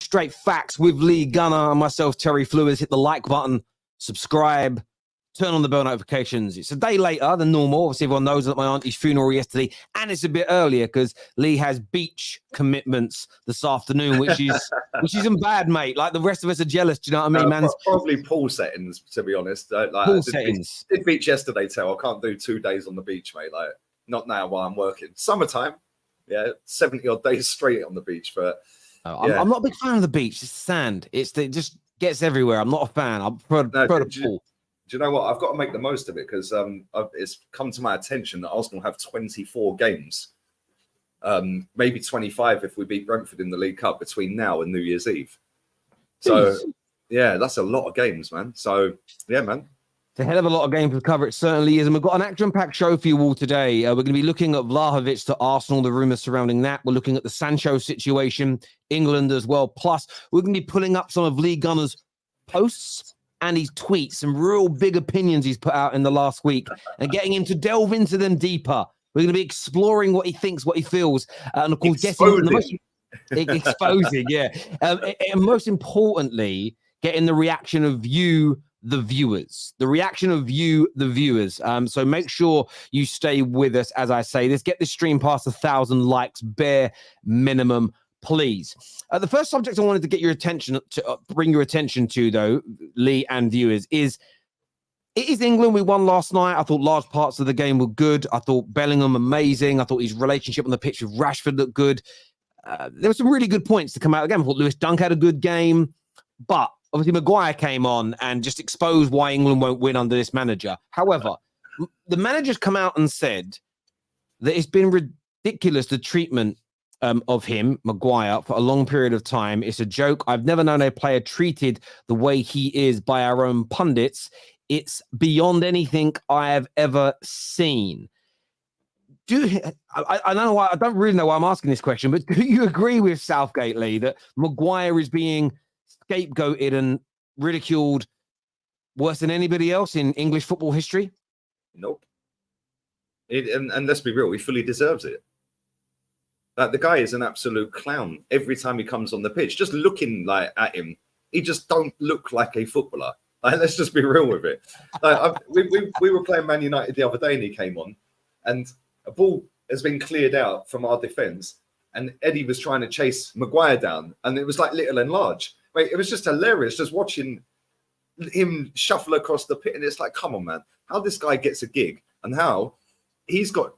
Straight Facts with Lee Gunner and myself, Terry Flewers. Hit the like button, subscribe, turn on the bell notifications. It's a day later than normal. Obviously, everyone knows that my auntie's funeral yesterday, and it's a bit earlier because Lee has beach commitments this afternoon, which isn't bad, mate. Like the rest of us are jealous. Do you know what I mean, man? Probably pool settings, to be honest. Pool settings. Did beach yesterday, Tel. I can't do 2 days on the beach, mate. Like not now while I'm working. Summertime, 70 odd days straight on the beach for. I'm not a big fan of the beach. It's sand. It just gets everywhere. I'm not a fan. I prefer the pool. Do you know what? I've got to make the most of it because it's come to my attention that Arsenal have 24 games, maybe 25 if we beat Brentford in the League Cup between now and New Year's Eve. So, that's a lot of games, man. So, man. It's a hell of a lot of games to cover. It certainly is. And we've got an action-packed show for you all today. We're going to be looking at Vlahovic to Arsenal, the rumours surrounding that. We're looking at the Sancho situation, England as well. Plus, we're going to be pulling up some of Lee Gunner's posts and his tweets, some real big opinions he's put out in the last week, and getting him to delve into them deeper. We're going to be exploring what he thinks, what he feels, and of course, exposing, and most importantly, getting the reaction of you, the viewers. So make sure you stay with us. As I say, let's get this stream past 1,000 likes, bare minimum, please. The first subject I wanted to get your attention to, bring your attention to, though, Lee and viewers, is it is England. We won last night. I thought large parts of the game were good. I thought Bellingham amazing. I thought his relationship on the pitch with Rashford looked good. There were some really good points to come out of the game. I thought Lewis Dunk had a good game, but obviously Maguire came on and just exposed why England won't win under this manager. However, the manager's come out and said that it's been ridiculous, the treatment of him, Maguire, for a long period of time. It's a joke. I've never known a player treated the way he is by our own pundits. It's beyond anything I have ever seen. I don't know why. I don't really know why I'm asking this question, but do you agree with Southgate, Lee, that Maguire is being scapegoated and ridiculed worse than anybody else in English football history? Nope. And let's be real, he fully deserves it. Like the guy is an absolute clown every time he comes on the pitch. Just looking like at him, he just don't look like a footballer. Like, let's just be real with it. Like, we were playing Man United the other day, and he came on, and a ball has been cleared out from our defence, and Eddie was trying to chase Maguire down, and it was like little and large. It was just hilarious just watching him shuffle across the pit. And it's like, come on, man, how this guy gets a gig and how he's got,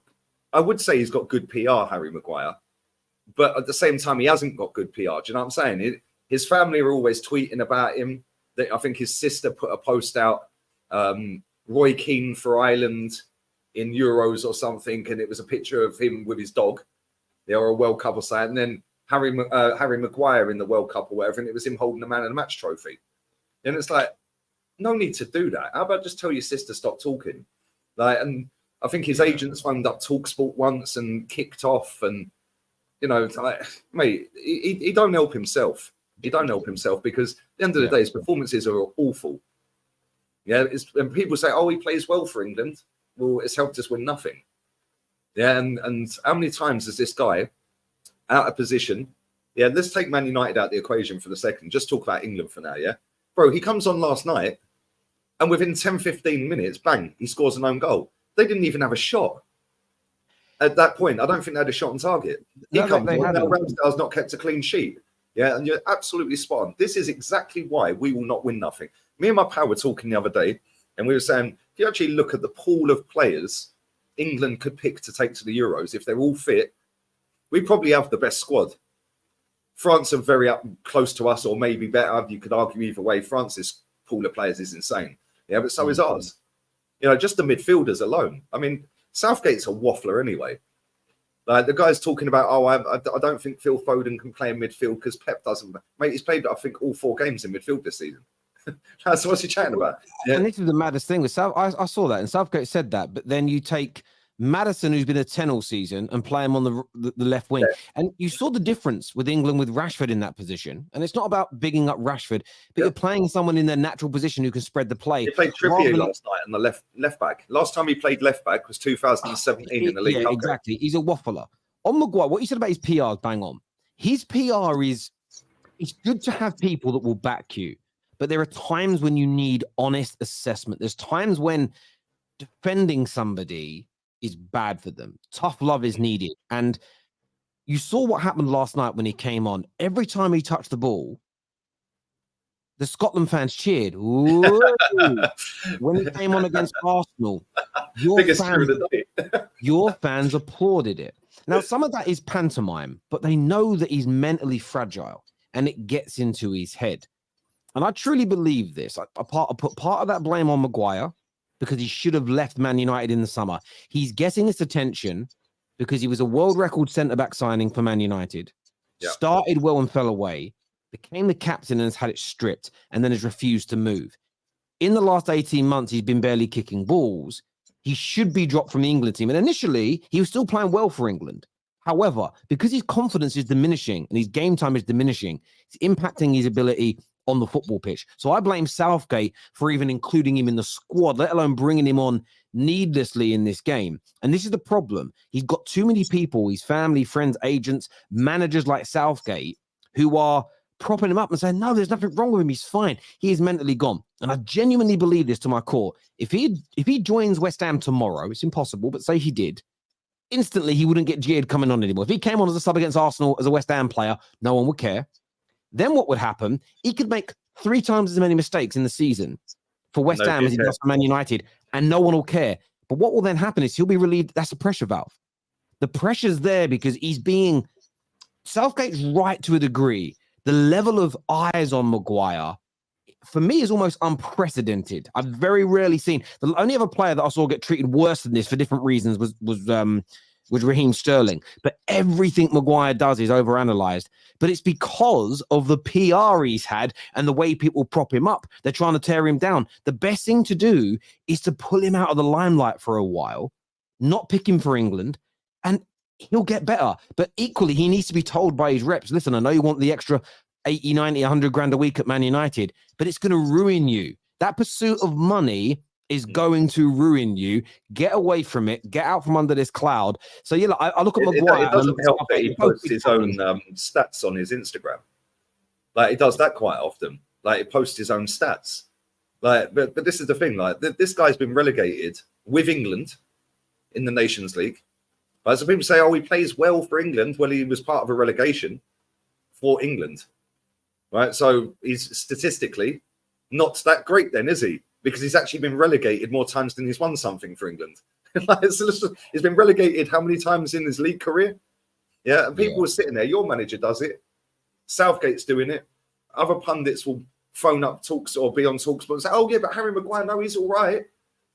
I would say he's got good PR, Harry Maguire, but at the same time, he hasn't got good PR. Do you know what I'm saying? His family are always tweeting about him. I think his sister put a post out, Roy Keane for Ireland in Euros or something, and it was a picture of him with his dog. They are a World Cup or something. And then Harry Maguire in the World Cup or whatever, and it was him holding the Man of the Match trophy. And it's like, no need to do that. How about just tell your sister stop talking? Like, and I think his agents phoned up TalkSport once and kicked off, and like, mate, he don't help himself. He don't help himself because at the end of the day, his performances are awful. Yeah, and people say, "Oh, he plays well for England." Well, it's helped us win nothing. Yeah, and how many times has this guy out of position? Yeah, let's take Man United out of the equation for the second. Just talk about England for now, yeah? Bro, he comes on last night, and within 10, 15 minutes, bang, he scores an own goal. They didn't even have a shot. At that point, I don't think they had a shot on target. He comes on, now Ramsdale's not kept a clean sheet. Yeah, and you're absolutely spot on. This is exactly why we will not win nothing. Me and my pal were talking the other day, and we were saying, if you actually look at the pool of players England could pick to take to the Euros, if they're all fit, we probably have the best squad. France are very up close to us, or maybe better. You could argue either way. France's pool of players is insane. Yeah, but so is ours. Just the midfielders alone. I mean, Southgate's a waffler anyway. Like the guy's talking about, I don't think Phil Foden can play in midfield because Pep doesn't. Mate, he's played, I think, all 4 games in midfield this season. So what's he chatting about? Yeah. And this is the maddest thing with South. I saw that, and Southgate said that. But then you take Maddison, who's been a 10 all season, and play him on the left wing. And you saw the difference with England with Rashford in that position. And it's not about bigging up Rashford, but you're playing someone in their natural position who can spread the play. He played Trippier last night on the left back. Last time he played left back was 2017 in the League Cup. Exactly. He's a waffler. On Maguire, what you said about his PR is bang on. His PR is, it's good to have people that will back you, but there are times when you need honest assessment. There's times when defending somebody is bad for them. Tough love is needed. And you saw what happened last night when he came on. Every time he touched the ball, the Scotland fans cheered. Ooh. When he came on against Arsenal, your fans applauded it. Now, some of that is pantomime, but they know that he's mentally fragile and it gets into his head. And I truly believe this. I put part of that blame on Maguire, because he should have left Man United in the summer. He's getting this attention because he was a world record centre-back signing for Man United, started well and fell away, became the captain and has had it stripped, and then has refused to move. In the last 18 months, he's been barely kicking balls. He should be dropped from the England team. And initially, he was still playing well for England. However, because his confidence is diminishing and his game time is diminishing, it's impacting his ability on the football pitch. So I blame Southgate for even including him in the squad, let alone bringing him on needlessly in this game. And this is the problem. He's got too many people, his family, friends, agents, managers like Southgate, who are propping him up and saying, no, there's nothing wrong with him. He's fine. He is mentally gone. And I genuinely believe this to my core. If he joins West Ham tomorrow, it's impossible, but say he did, instantly he wouldn't get jeered coming on anymore. If he came on as a sub against Arsenal as a West Ham player, no one would care. Then what would happen? He could make 3 times as many mistakes in the season for West Ham as he does for Man United, and no one will care. But what will then happen is he'll be relieved. That's a pressure valve. The pressure's there because Southgate's right to a degree. The level of eyes on Maguire, for me, is almost unprecedented. I've very rarely seen. The only other player that I saw get treated worse than this for different reasons was Raheem Sterling. But everything Maguire does is overanalyzed. But it's because of the PR he's had and the way people prop him up. They're trying to tear him down. The best thing to do is to pull him out of the limelight for a while, not pick him for England, and he'll get better. But equally, he needs to be told by his reps, listen, I know you want the extra 80, 90, 100 grand a week at Man United, but it's going to ruin you. That pursuit of money is going to ruin you. Get away from it. Get out from under this cloud. So, yeah, I look at Maguire. It doesn't help that he posts his own stats on his Instagram. Like, he does that quite often. Like, he posts his own stats. Like, but this is the thing. Like, this guy's been relegated with England in the Nations League. But some people say, oh, he plays well for England. Well, he was part of a relegation for England. Right? So, he's statistically not that great then, is he? Because he's actually been relegated more times than he's won something for England. He's been relegated how many times in his league career? Yeah, and people are sitting there. Your manager does it. Southgate's doing it. Other pundits will phone up talks or be on talks, but say, "Oh yeah, but Harry Maguire, no, he's all right."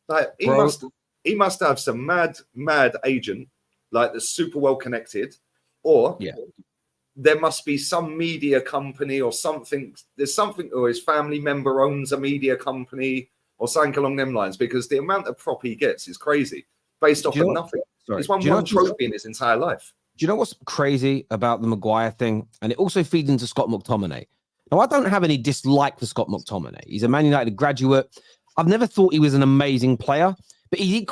Like he must have some mad agent, like that's super well connected, or there must be some media company or something. There's something, or his family member owns a media company or something along them lines, because the amount of prop he gets is crazy based off of nothing. He's won one trophy in his entire life. Do you know what's crazy about the Maguire thing? And it also feeds into Scott McTominay. Now, I don't have any dislike for Scott McTominay. He's a Man United graduate. I've never thought he was an amazing player, but he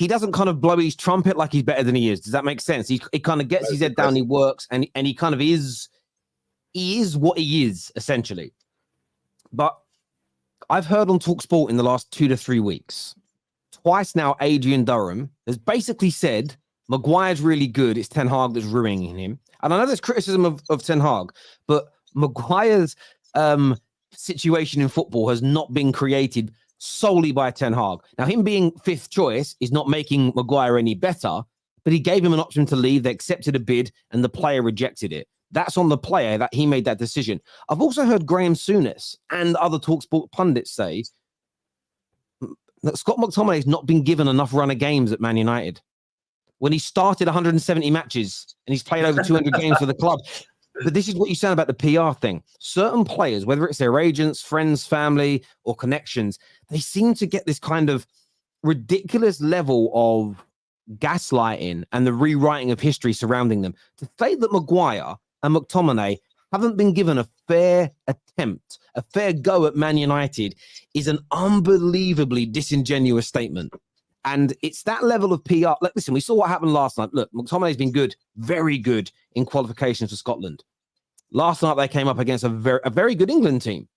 doesn't kind of blow his trumpet like he's better than he is. Does that make sense? He kind of gets his head down, he works, and he kind of is what he is, essentially. But I've heard on TalkSport in the last 2 to 3 weeks, twice now, Adrian Durham has basically said, Maguire's really good. It's Ten Hag that's ruining him. And I know there's criticism of Ten Hag, but Maguire's situation in football has not been created solely by Ten Hag. Now, him being 5th choice is not making Maguire any better, but he gave him an option to leave. They accepted a bid and the player rejected it. That's on the player that he made that decision. I've also heard Graham Souness and other TalkSport pundits say that Scott McTominay has not been given enough run of games at Man United. When he started 170 matches and he's played over 200 games for the club. But this is what you said about the PR thing. Certain players, whether it's their agents, friends, family, or connections, they seem to get this kind of ridiculous level of gaslighting and the rewriting of history surrounding them. To say that Maguire and McTominay haven't been given a fair attempt, a fair go at Man United is an unbelievably disingenuous statement. And it's that level of PR. Like, listen, we saw what happened last night. Look, McTominay's been good, very good in qualifications for Scotland. Last night, they came up against a very good England team.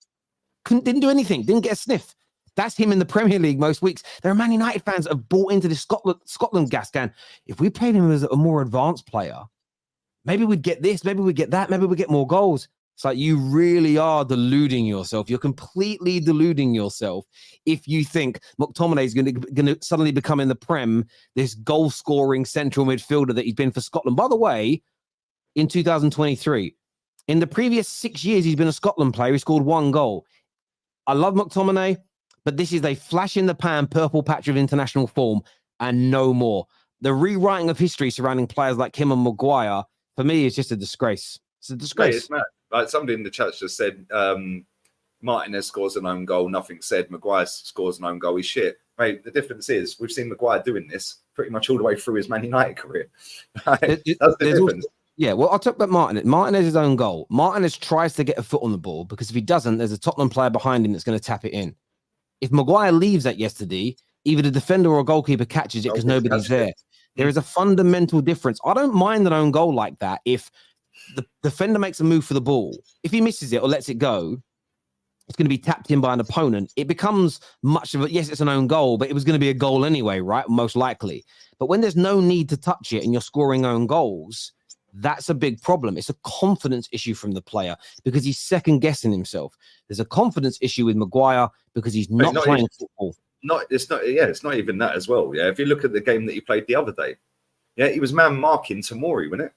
Didn't do anything, didn't get a sniff. That's him in the Premier League most weeks. There are Man United fans that have bought into this Scotland gas can. If we played him as a more advanced player, maybe we'd get this, maybe we'd get that, maybe we'd get more goals. It's like you really are deluding yourself. You're completely deluding yourself if you think McTominay is going to suddenly become in the Prem this goal-scoring central midfielder that he's been for Scotland. By the way, in 2023, in the previous 6 years, he's been a Scotland player. He scored 1 goal. I love McTominay, but this is a flash-in-the-pan purple patch of international form and no more. The rewriting of history surrounding players like him and Maguire, for me, is just a disgrace. It's a disgrace. Mate, it's mad. Like somebody in the chat just said, Martinez scores an own goal. Nothing said. Maguire scores an own goal. He's shit. Mate, the difference is we've seen Maguire doing this pretty much all the way through his Man United career. That's the difference. Yeah, well, I'll talk about Martinez. Martinez's own goal. Martinez tries to get a foot on the ball because if he doesn't, there's a Tottenham player behind him that's going to tap it in. If Maguire leaves that yesterday, either the defender or a goalkeeper catches it because nobody's there. There is a fundamental difference. I don't mind an own goal like that if the defender makes a move for the ball. If he misses it or lets it go, it's going to be tapped in by an opponent. It becomes much of a, yes, it's an own goal, but it was going to be a goal anyway, right? Most likely. But when there's no need to touch it and you're scoring own goals, that's a big problem. It's a confidence issue from the player because he's second guessing himself. There's a confidence issue with Maguire because he's not playing football. It's not even that as well. Yeah, if you look at the game that he played the other day, yeah, he was man marking Tomori, wasn't it?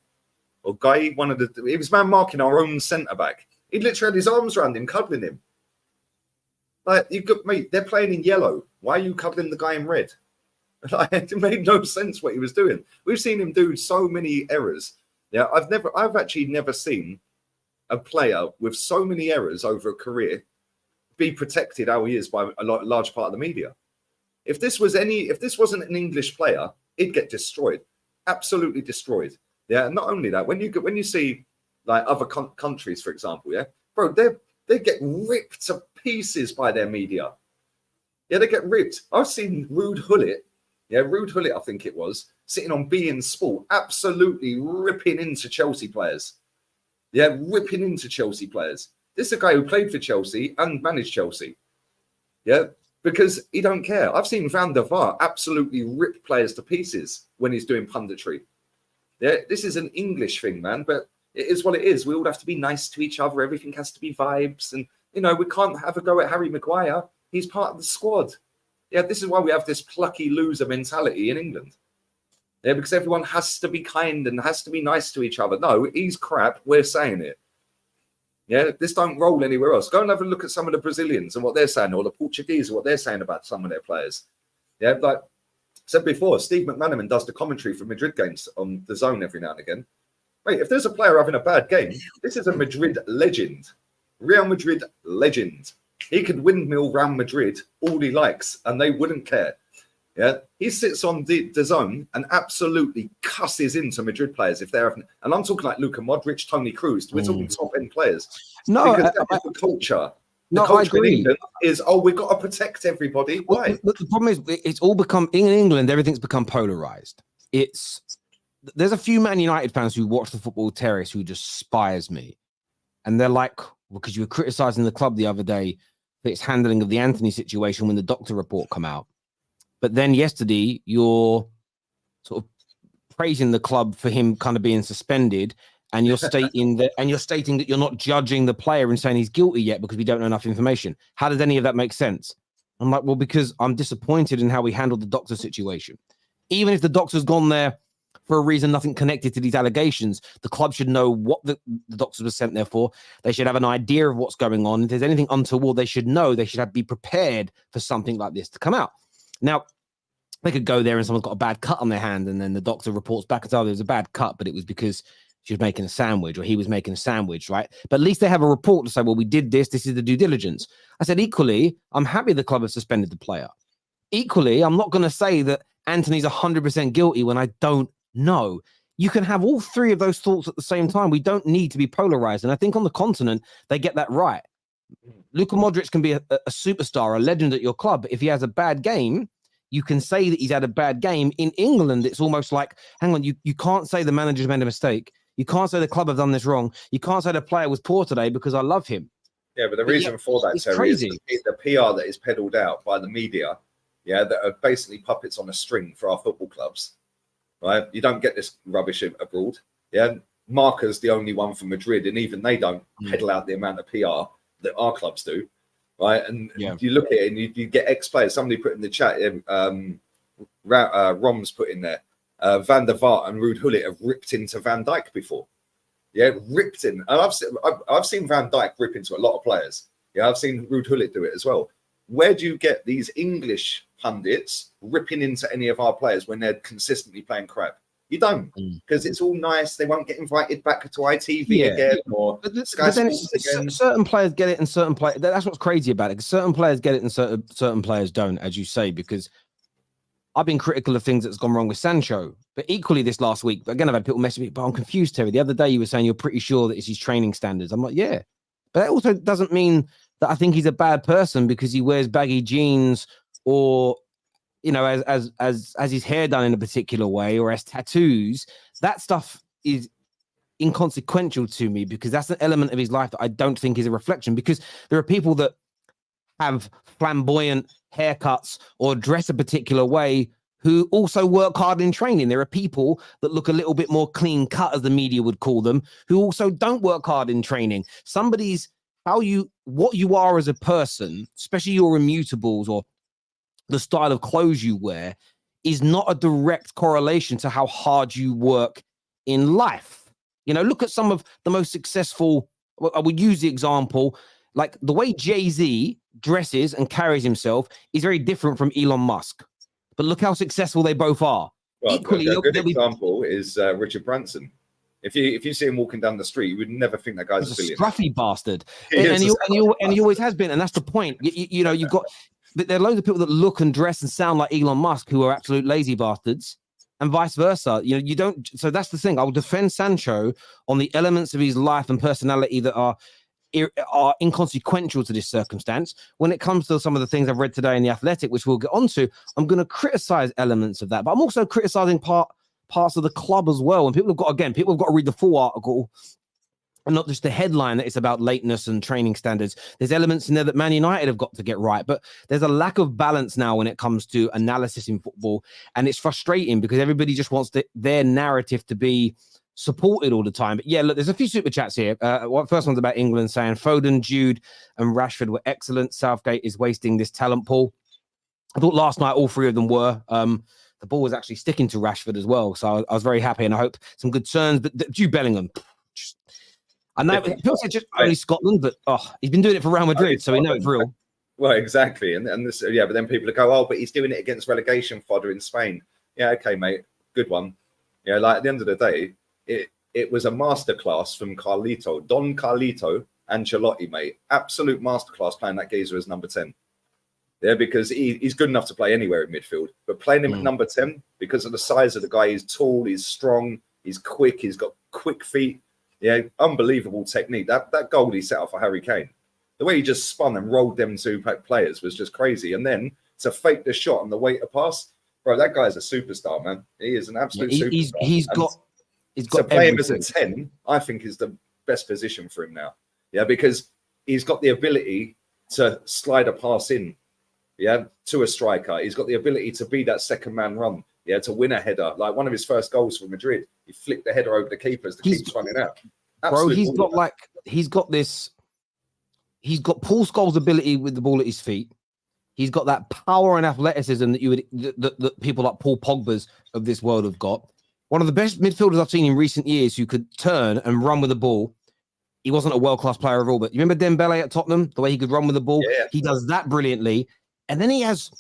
Or Guy, he was man marking our own centre back. He literally had his arms around him, cuddling him. Like, mate, they're playing in yellow. Why are you cuddling the guy in red? Like, it made no sense what he was doing. We've seen him do so many errors. Yeah, I've actually never seen a player with so many errors over a career be protected how he is by a large part of the media. If this wasn't an English player, he'd get destroyed, absolutely destroyed. Yeah, and not only that, when you see like other countries, for example, yeah, bro, they get ripped to pieces by their media. Yeah, they get ripped. I've seen Ruud Gullit, I think it was, sitting on beIN Sport, absolutely ripping into Chelsea players. Yeah, ripping into Chelsea players. This is a guy who played for Chelsea and managed Chelsea. Yeah, because he don't care. I've seen Van der Vaart absolutely rip players to pieces when he's doing punditry. Yeah, this is an English thing, man, but it is what it is. We all have to be nice to each other. Everything has to be vibes. And, you know, we can't have a go at Harry Maguire. He's part of the squad. Yeah, this is why we have this plucky loser mentality in England. Yeah, because everyone has to be kind and has to be nice to each other. No, he's crap. We're saying it. Yeah, this don't roll anywhere else. Go and have a look at some of the Brazilians and what they're saying, or the Portuguese and what they're saying about some of their players. Yeah, like I said before, Steve McManaman does the commentary for Madrid games on the Zone every now and again. Mate, if there's a player having a bad game, this is a Madrid legend. Real Madrid legend. He could windmill Real Madrid all he likes and they wouldn't care. Yeah, he sits on the Zone and absolutely cusses into Madrid players if they're having, and I'm talking like Luka Modric, Toni Kroos. We're talking top end players. No, because that's the culture. The culture in England is, we've got to protect everybody. Why? But the problem is, it's all become in England. Everything's become polarized. There's a few Man United fans who watch the football terrace who just despise me, and they're like, because you were criticizing the club the other day for its handling of the Anthony situation when the doctor report come out. But then yesterday, you're sort of praising the club for him kind of being suspended, and you're stating that you're not judging the player and saying he's guilty yet because we don't know enough information. How does any of that make sense? I'm like, well, because I'm disappointed in how we handled the doctor situation. Even if the doctor's gone there for a reason nothing connected to these allegations, the club should know what the doctor was sent there for. They should have an idea of what's going on. If there's anything untoward, they should know. They should be prepared for something like this to come out. Now, they could go there and someone's got a bad cut on their hand, and then the doctor reports back and says, oh, there was a bad cut, but it was because she was making a sandwich or he was making a sandwich, right? But at least they have a report to say, well, we did this. This is the due diligence. I said, equally, I'm happy the club has suspended the player. Equally, I'm not going to say that Anthony's 100% guilty when I don't know. You can have all three of those thoughts at the same time. We don't need to be polarized. And I think on the continent, they get that right. Luka Modric can be a superstar, a legend at your club. But if he has a bad game, you can say that he's had a bad game. In England, it's almost like, hang on, you can't say the manager's made a mistake. You can't say the club have done this wrong. You can't say the player was poor today because I love him. Yeah, but the reason for that, Terry, crazy. is the PR that is peddled out by the media, that are basically puppets on a string for our football clubs, right? You don't get this rubbish abroad. Yeah, Marca's the only one from Madrid, and even they don't peddle out the amount of PR that our clubs do, right? And you look at it and you get ex-players. Somebody put in the chat, Rom's put in there, Van der Vaart and Ruud Gullit have ripped into Van Dijk before. Yeah, ripped in. And I've seen Van Dijk rip into a lot of players. Yeah, I've seen Ruud Gullit do it as well. Where do you get these English pundits ripping into any of our players when they're consistently playing crap? You don't, because it's all nice. They won't get invited back to ITV again or Sky Sports again. Certain players get it and certain players. That's what's crazy about it. Because certain players get it and certain players don't, as you say. Because I've been critical of things that's gone wrong with Sancho, but equally this last week, again, I've had people message me, but I'm confused, Terry. The other day you were saying you're pretty sure that it's his training standards. I'm like, yeah, but that also doesn't mean that I think he's a bad person because he wears baggy jeans or, you know, as his hair done in a particular way or has tattoos. That stuff is inconsequential to me because that's an element of his life that I don't think is a reflection, because there are people that have flamboyant haircuts or dress a particular way who also work hard in training. There are people that look a little bit more clean cut, as the media would call them, who also don't work hard in training. What you are as a person, especially your immutables or the style of clothes you wear, is not a direct correlation to how hard you work in life. You know, look at some of the most successful, I would use the example, like the way Jay-Z dresses and carries himself is very different from Elon Musk. But look how successful they both are. Well, equally, a good example is Richard Branson. If you see him walking down the street, you would never think that guy's a billionaire. Scruffy bastard. And he always has been. And that's the point. You know, you've got, there are loads of people that look and dress and sound like Elon Musk who are absolute lazy bastards, and vice versa. You know, you don't. So that's the thing. I will defend Sancho on the elements of his life and personality that are inconsequential to this circumstance. When it comes to some of the things I've read today in The Athletic, which we'll get onto, I'm going to criticize elements of that, but I'm also criticizing parts of the club as well. And people have got to read the full article and not just the headline that it's about lateness and training standards. There's elements in there that Man United have got to get right, but there's a lack of balance now when it comes to analysis in football, and it's frustrating because everybody just wants their narrative to be supported all the time. But yeah, look, there's a few super chats here. First one's about England, saying Foden, Jude and Rashford were excellent. Southgate is wasting this talent pool. I thought last night all three of them were. The ball was actually sticking to Rashford as well, so I was very happy, and I hope some good turns. But Jude Bellingham, I know people say just only Scotland, but he's been doing it for Real Madrid, so we know it's real. Well, exactly, and this, but then people go, but he's doing it against relegation fodder in Spain. Yeah, okay, mate, good one. Yeah, like at the end of the day, it was a masterclass from Don Carlito Ancelotti, mate. Absolute masterclass playing that geezer as number 10. Yeah, because he's good enough to play anywhere in midfield, but playing him at number 10 because of the size of the guy, he's tall, he's strong, he's quick, he's got quick feet. Yeah, unbelievable technique. That goal he set up for Harry Kane, the way he just spun and rolled them two players was just crazy. And then to fake the shot on the way to pass, bro, that guy's a superstar, man. He is an absolute superstar. He's got to play him as a 10, I think, is the best position for him now. Yeah, because he's got the ability to slide a pass in, to a striker. He's got the ability to be that second man run, to win a header. Like one of his first goals for Madrid, he flicked the header over the keeper as the keeper's running out. Absolute he's got Paul Scholes' ability with the ball at his feet. He's got that power and athleticism that people like Paul Pogba's of this world have got. One of the best midfielders I've seen in recent years who could turn and run with the ball. He wasn't a world-class player at all, but you remember Dembele at Tottenham, the way he could run with the ball? Yeah. He does that brilliantly. And then he has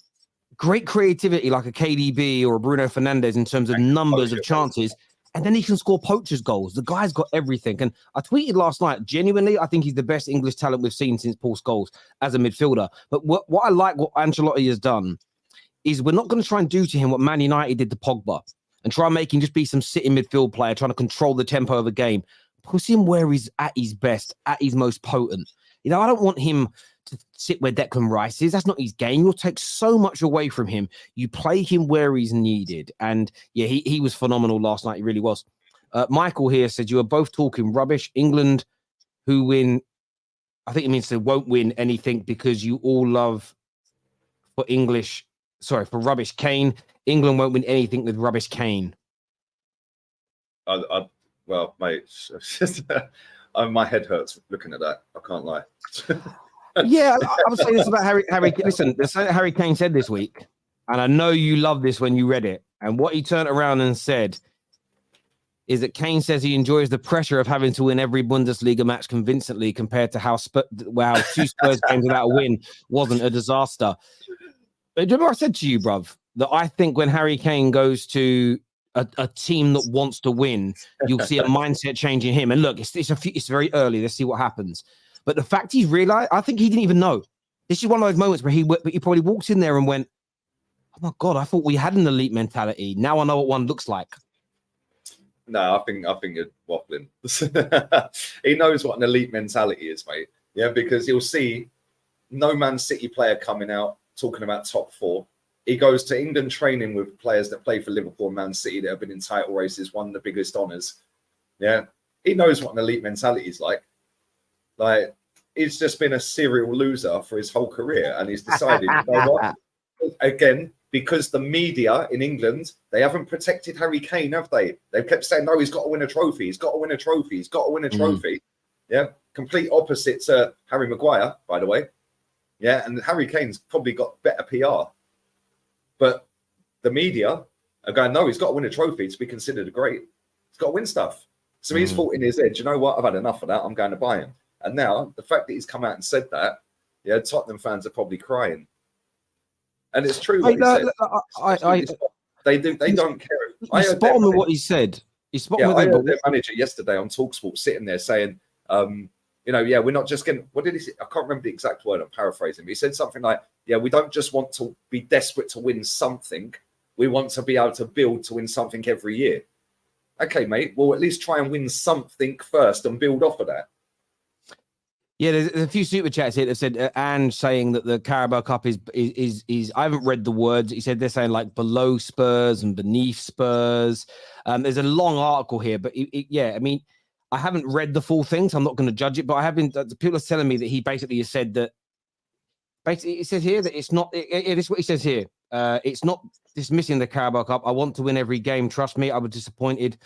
great creativity like a KDB or a Bruno Fernandes in terms of numbers of chances. And then he can score poachers goals. The guy's got everything. And I tweeted last night, genuinely, I think he's the best English talent we've seen since Paul Scholes as a midfielder. But what I like what Ancelotti has done is we're not going to try and do to him what Man United did to Pogba and try and make him just be some sitting midfield player trying to control the tempo of a game. Put him where he's at his best, at his most potent. You know, I don't want him to sit where Declan Rice is. That's not his game. You'll take so much away from him. You play him where he's needed. And yeah, he was phenomenal last night. He really was. Michael here said, you are both talking rubbish. England, who win, I think it means they won't win anything because you all love for rubbish Kane. England won't win anything with rubbish Kane. Well, mate, my head hurts looking at that. I can't lie. Yeah, I would say this about Harry. Listen, this Harry Kane said this week, and I know you love this when you read it. And what he turned around and said is that Kane says he enjoys the pressure of having to win every Bundesliga match convincingly compared to how 2 Spurs games without a win wasn't a disaster. But do you remember I said to you, bruv, that I think when Harry Kane goes to a team that wants to win, you'll see a mindset change in him. And look, it's very early. Let's see what happens. But the fact he's realized, I think he didn't even know. This is one of those moments where he probably walked in there and went, "Oh my God, I thought we had an elite mentality. Now I know what one looks like." No, I think you're waffling. He knows what an elite mentality is, mate. Yeah, because you'll see no Man City player coming out talking about top 4. He goes to England training with players that play for Liverpool and Man City that have been in title races, won the biggest honours. Yeah, he knows what an elite mentality is like. Like, he's just been a serial loser for his whole career, and he's decided, you know what? Again, because the media in England, they haven't protected Harry Kane, have they? They've kept saying, no, he's got to win a trophy. He's got to win a trophy. He's got to win a trophy. Yeah, complete opposite to Harry Maguire, by the way. Yeah, and Harry Kane's probably got better PR. But the media are going, no, he's got to win a trophy to be considered a great. He's got to win stuff. So he's thought in his head, you know what? I've had enough of that. I'm going to buy him. And now the fact that he's come out and said that, yeah, Tottenham fans are probably crying. And it's true. What he said. They don't care. I spot on with what he said. I heard their manager yesterday on TalkSport sitting there saying, we're not just going to, what did he say? I can't remember the exact word, I'm paraphrasing, but he said something like, yeah, we don't just want to be desperate to win something. We want to be able to build to win something every year. Okay, mate, well, at least try and win something first and build off of that. Yeah, there's a few super chats here that said, and saying that the Carabao Cup is I haven't read the words. He said they're saying like below Spurs and beneath Spurs. There's a long article here, but I mean, I haven't read the full thing, so I'm not going to judge it. But I have been. People are telling me that he basically has said that. Basically, it says here that it's not. It is what he says here. It's not dismissing the Carabao Cup. I want to win every game. Trust me, I was disappointed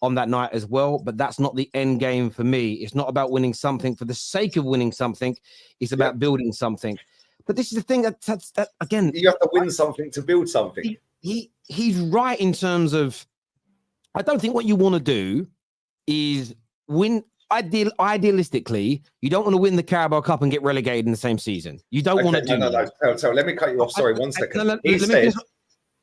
on that night as well, but that's not the end game for me. It's not about winning something for the sake of winning something. It's about building something. But this is the thing that again, you have to win something to build something. He's right in terms of, I don't think what you want to do is win. Idealistically, you don't want to win the Carabao Cup and get relegated in the same season. You don't want to do that. So let me cut you off. Sorry, 1 second.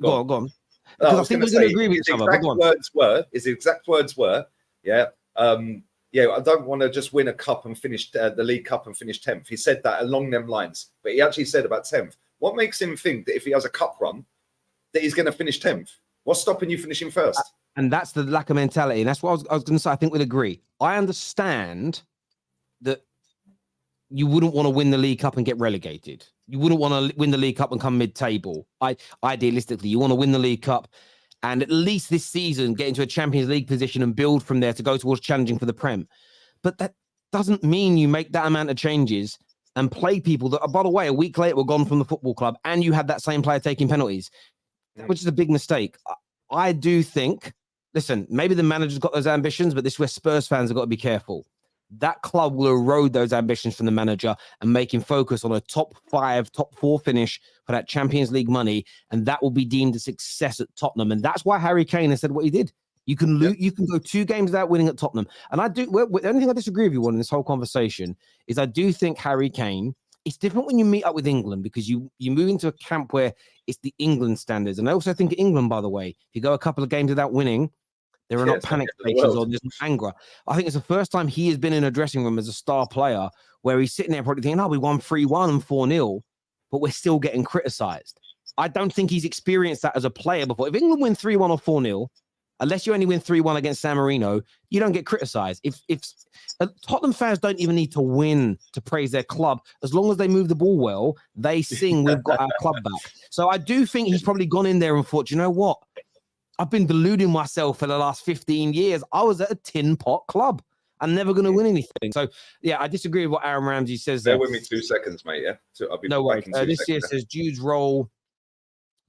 Go on. Because I think we're going to agree with each other. His exact words were, I don't want to just win a cup and finish the League Cup and finish 10th. He said that along them lines, but he actually said about 10th. What makes him think that if he has a cup run, that he's going to finish 10th? What's stopping you finishing first? And that's the lack of mentality. And that's what I was going to say. I think we'd agree. I understand that you wouldn't want to win the League Cup and get relegated. You wouldn't want to win the League Cup and come mid-table. Idealistically, you want to win the League Cup and at least this season get into a Champions League position and build from there to go towards challenging for the Prem. But that doesn't mean you make that amount of changes and play people that, by the way, a week later were gone from the football club and you had that same player taking penalties, which is a big mistake. I do think, listen, maybe the manager's got those ambitions, but this is where Spurs fans have got to be careful. That club will erode those ambitions from the manager and make him focus on a top 5, top 4 finish for that Champions League money, and that will be deemed a success at Tottenham. And that's why Harry Kane has said what he did. You can you can go 2 games without winning at Tottenham. And the only thing I disagree with you on in this whole conversation is I do think Harry Kane, it's different when you meet up with England because you move into a camp where it's the England standards. And I also think England, by the way, if you go a couple of games without winning, there are not panic stations or there's anger. I think it's the first time he has been in a dressing room as a star player where he's sitting there probably thinking, we won 3-1 and 4-0, but we're still getting criticised. I don't think he's experienced that as a player before. If England win 3-1 or 4-0, unless you only win 3-1 against San Marino, you don't get criticised. If Tottenham fans don't even need to win to praise their club, as long as they move the ball well, they sing, we've got our club back. So I do think he's probably gone in there and thought, you know what? I've been deluding myself for the last 15 years. I was at a tin pot club. I'm never going to win anything. So, yeah, I disagree with what Aaron Ramsey says. Bear with me 2 seconds, mate, yeah? So I'll be no back worries. in 2 This seconds. here says Jude's role,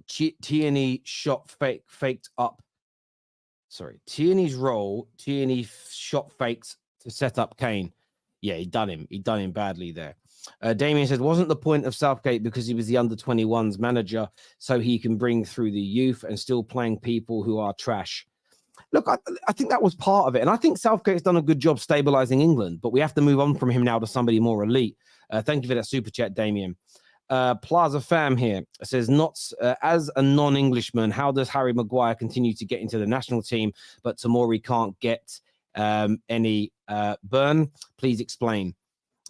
Tierney shot faked up. Sorry, Tierney's role, Tierney shot fakes to set up Kane. Yeah, he done him badly there. Damien says, wasn't the point of Southgate because he was the under-21s manager so he can bring through the youth and still playing people who are trash? Look, I think that was part of it. And I think Southgate's done a good job stabilizing England, but we have to move on from him now to somebody more elite. Thank you for that super chat, Damien. Plaza Fam here says, not as a non-Englishman, how does Harry Maguire continue to get into the national team, but Tomori can't get any burn? Please explain.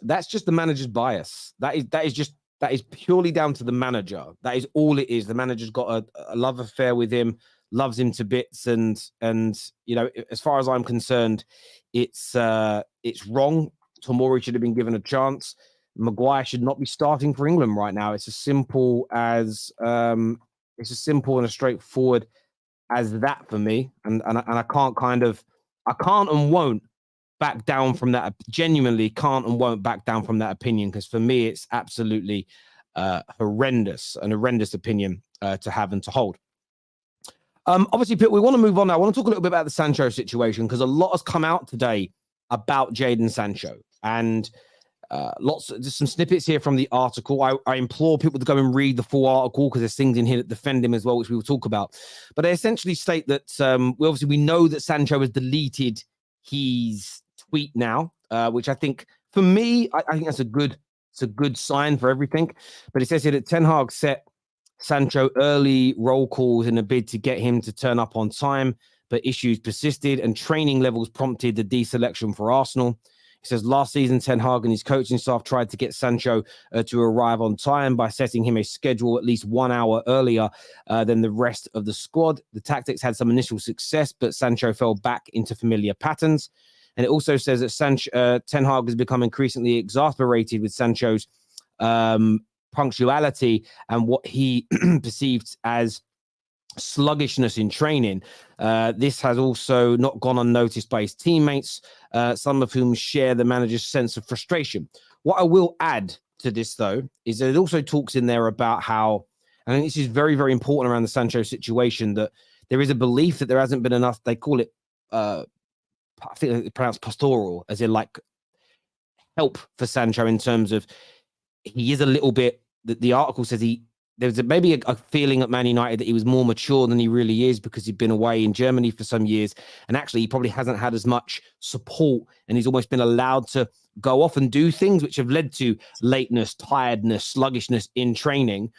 That's just the manager's bias. That is purely down to the manager. That is all it is. The manager's got a love affair with him, loves him to bits, and you know, as far as I'm concerned, it's wrong. Tomori should have been given a chance. Maguire should not be starting for England right now. It's as simple and as straightforward as that for me. And I can't and won't back down from that. Genuinely can't and won't back down from that opinion, because for me it's absolutely an horrendous opinion to have and to hold. Obviously, Pete, we want to move on now. I want to talk a little bit about the Sancho situation, because a lot has come out today about Jadon Sancho, and just some snippets here from the article. I implore people to go and read the full article, because there's things in here that defend him as well, which we will talk about. But they essentially state that we know that Sancho has deleted his tweet now, which I think, for me, I think that's a good sign for everything. But it says here that Ten Hag set Sancho early roll calls in a bid to get him to turn up on time, but issues persisted and training levels prompted the deselection for Arsenal. He says last season, Ten Hag and his coaching staff tried to get Sancho to arrive on time by setting him a schedule at least 1 hour earlier than the rest of the squad. The tactics had some initial success, but Sancho fell back into familiar patterns. And it also says that Ten Hag has become increasingly exasperated with Sancho's punctuality and what he perceived as sluggishness in training. This has also not gone unnoticed by his teammates, some of whom share the manager's sense of frustration. What I will add to this, though, is that it also talks in there about how, and I think this is very, very important around the Sancho situation, that there is a belief that there hasn't been enough, they call it, I think it's pronounced pastoral, as in like help for Sancho in terms of he is a little bit, the article says there's maybe a feeling at Man United that he was more mature than he really is, because he'd been away in Germany for some years. And actually, he probably hasn't had as much support, and he's almost been allowed to go off and do things which have led to lateness, tiredness, sluggishness in training.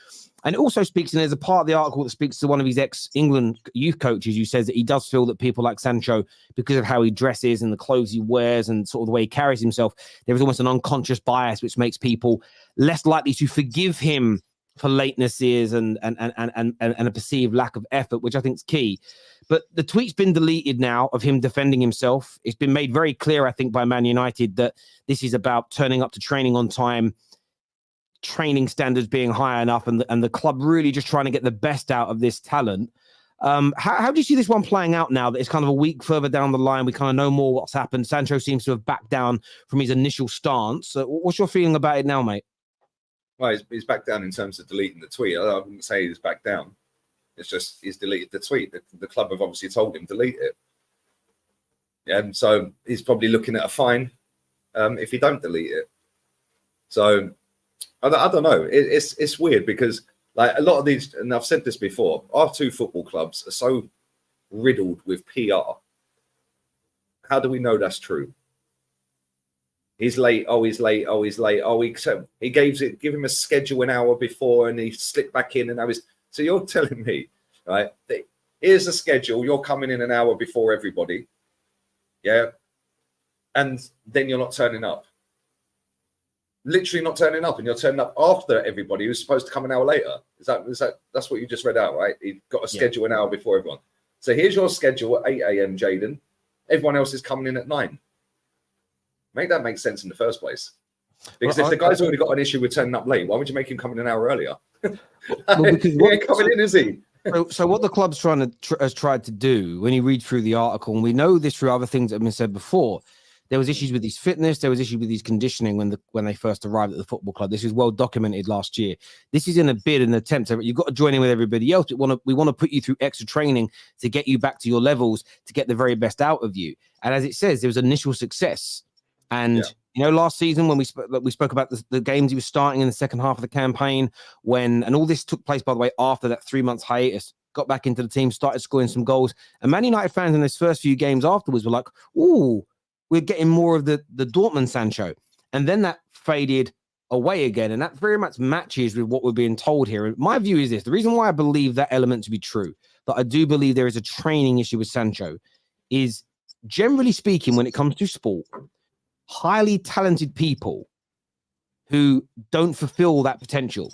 And it also speaks, and there's a part of the article that speaks to one of his ex-England youth coaches who says that he does feel that people like Sancho, because of how he dresses and the clothes he wears and sort of the way he carries himself, there is almost an unconscious bias which makes people less likely to forgive him for latenesses and a perceived lack of effort, which I think is key. But the tweet's been deleted now of him defending himself. It's been made very clear, I think, by Man United that this is about turning up to training on time, training standards being high enough, and the club really just trying to get the best out of this talent. How do you see this one playing out now that it's kind of a week further down the line? We kind of know more what's happened. Sancho seems to have backed down from his initial stance. What's your feeling about it now, mate? Well, he's back down in terms of deleting the tweet. I wouldn't say he's back down. It's just he's deleted the tweet. The club have obviously told him to delete it. Yeah, and so he's probably looking at a fine if he don't delete it. So I don't know. It's weird, because like a lot of these, and I've said this before, our two football clubs are so riddled with PR. How do we know that's true? He's late. Oh, he's late. Oh, he's late. Oh, he give him a schedule an hour before, and he slipped back in. And I was, so you're telling me, right? Here's the schedule. You're coming in an hour before everybody, yeah, and then you're not turning up. literally not turning up, and you're turning up after everybody who's supposed to come an hour later. That's what you just read out, right? You've got to schedule an hour before everyone. So here's your schedule at 8 a.m, Jaden. Everyone else is coming in at 9. Make that make sense in the first place. Because if the guy's already got an issue with turning up late, why would you make him come in an hour earlier? Because he ain't coming in, is he? So what the club's has tried to do, when you read through the article, and we know this through other things that have been said before, there was issues with his fitness, there was issues with his conditioning when they first arrived at the football club. This was well documented last year. This is in a bid and attempt. You've got to join in with everybody else. We want to put you through extra training to get you back to your levels, to get the very best out of you. And as it says, there was initial success. And last season when we spoke about the games he was starting in the second half of the campaign, and all this took place, by the way, after that 3 months hiatus, got back into the team, started scoring some goals. And Man United fans in those first few games afterwards were like, ooh, we're getting more of the Dortmund Sancho. And then that faded away again. And that very much matches with what we're being told here. And my view is this: the reason why I believe that element to be true, that I do believe there is a training issue with Sancho, is generally speaking, when it comes to sport, highly talented people who don't fulfill that potential,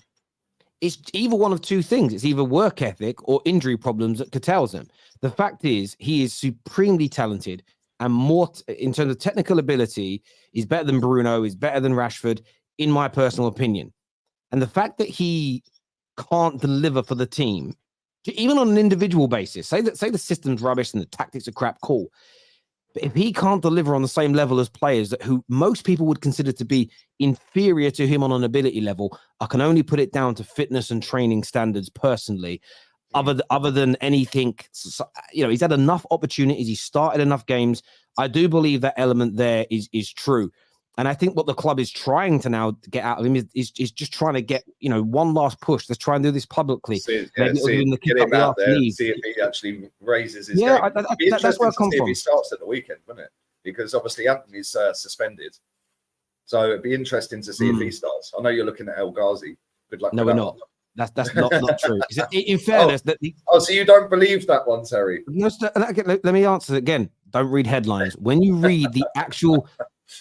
it's either one of two things. It's either work ethic or injury problems that curtails them. The fact is, he is supremely talented, and more in terms of technical ability, he's better than Bruno, he's better than Rashford, in my personal opinion. And the fact that he can't deliver for the team, even on an individual basis, say the system's rubbish and the tactics are crap, cool. But if he can't deliver on the same level as players who most people would consider to be inferior to him on an ability level, I can only put it down to fitness and training standards personally. Other than anything, he's had enough opportunities. He started enough games. I do believe that element there is true. And I think what the club is trying to now get out of him is just trying to get, one last push. Let's try and do this publicly. Get him out there, see if he actually raises his game. That's where I come from. If he starts at the weekend, wouldn't it? Because obviously Anthony's suspended. So it'd be interesting to see if he starts. I know you're looking at El Ghazi. Good luck. No, we're not. That's not true. In fairness, so you don't believe that one, Terry? No, let me answer it again. Don't read headlines. When you read the actual,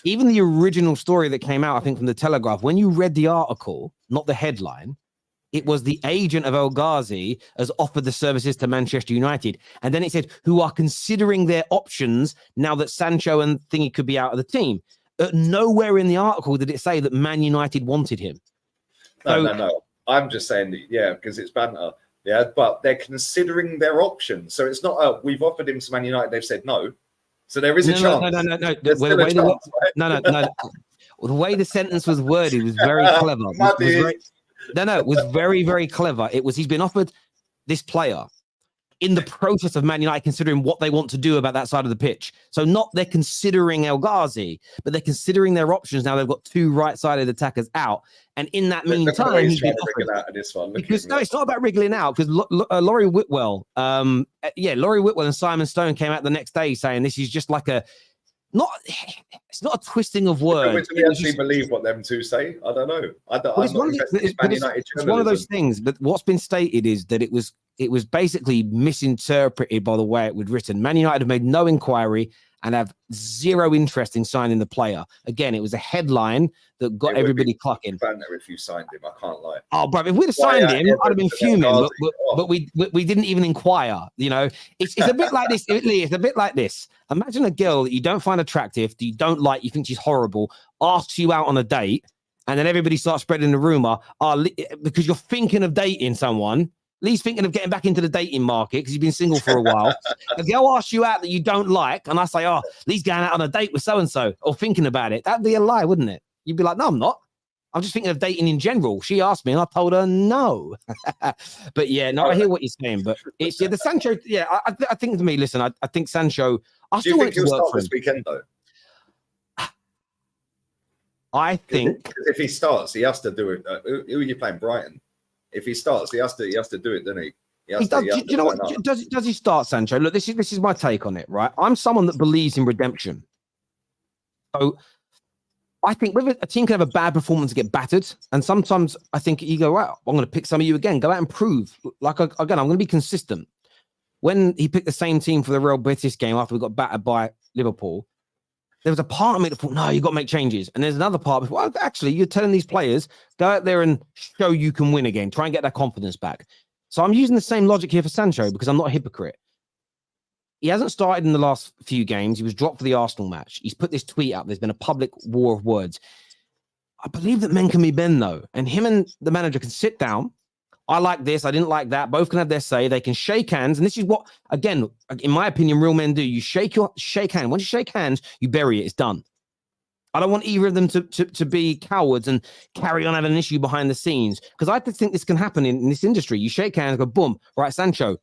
even the original story that came out, I think from the Telegraph, when you read the article, not the headline, it was the agent of El Ghazi has offered the services to Manchester United. And then it said, who are considering their options now that Sancho and Thingy could be out of the team. Nowhere in the article did it say that Man United wanted him. No. I'm just saying that, because it's banter. Yeah, but they're considering their options. So it's not we've offered him to Man United, they've said no. So there is a chance. No. The way the sentence was worded was very clever. It was very, very clever. It was, he's been offered this player in the process of Man United considering what they want to do about that side of the pitch. So not they're considering El Ghazi, but they're considering their options. Now they've got two right-sided attackers out. And in that meantime, he's been offered. Out of this one. Because it's not about wriggling out. Because Laurie Whitwell, Laurie Whitwell and Simon Stone came out the next day saying this is just like it's not a twisting of words. Do we actually believe what them two say? I don't know. It's one of those things. But what's been stated is that it was basically misinterpreted by the way it was written. Man United have made no inquiry and have zero interest in signing the player. Again, it was a headline that got everybody clucking. If you signed him, I can't lie. Oh, bro, if we'd have signed him, I'd have been fuming. But we didn't even inquire. It's a bit like this. Lee, it's a bit like this. Imagine a girl that you don't find attractive, that you don't like, you think she's horrible, asks you out on a date, and then everybody starts spreading the rumor because you're thinking of dating someone. Lee's thinking of getting back into the dating market because he's been single for a while. A girl asks you out that you don't like, and I say, Lee's going out on a date with so-and-so, or thinking about it. That'd be a lie, wouldn't it? You'd be like, no, I'm not. I'm just thinking of dating in general. She asked me, and I told her no. But yeah, no, I hear what you're saying. But it's the Sancho. Yeah, I think to me, listen, I think Sancho. I still want it to work for this weekend, though. I think if he starts, he has to do it. Who are you playing, Brighton? If he starts, he has to do it, doesn't he? Do you know what? Does he start, Sancho? Look, this is my take on it, right? I'm someone that believes in redemption. So I think whether a team can have a bad performance and get battered, and sometimes I think you go, well, I'm going to pick some of you again. Go out and prove. Like again, I'm going to be consistent. When he picked the same team for the Real Betis game after we got battered by Liverpool, there was a part of me that thought, no, you got to make changes. And there's another part of, well, actually, you're telling these players, go out there and show you can win again. Try and get that confidence back. So I'm using the same logic here for Sancho because I'm not a hypocrite. He hasn't started in the last few games. He was dropped for the Arsenal match. He's put this tweet out. There's been a public war of words. I believe that men can be men, though. And him and the manager can sit down. I like this. I didn't like that. Both can have their say. They can shake hands. And this is what, again, in my opinion, real men do. You shake hand. Once you shake hands, you bury it. It's done. I don't want either of them to be cowards and carry on having an issue behind the scenes. Because I think this can happen in this industry. You shake hands, go, boom. Right, Sancho,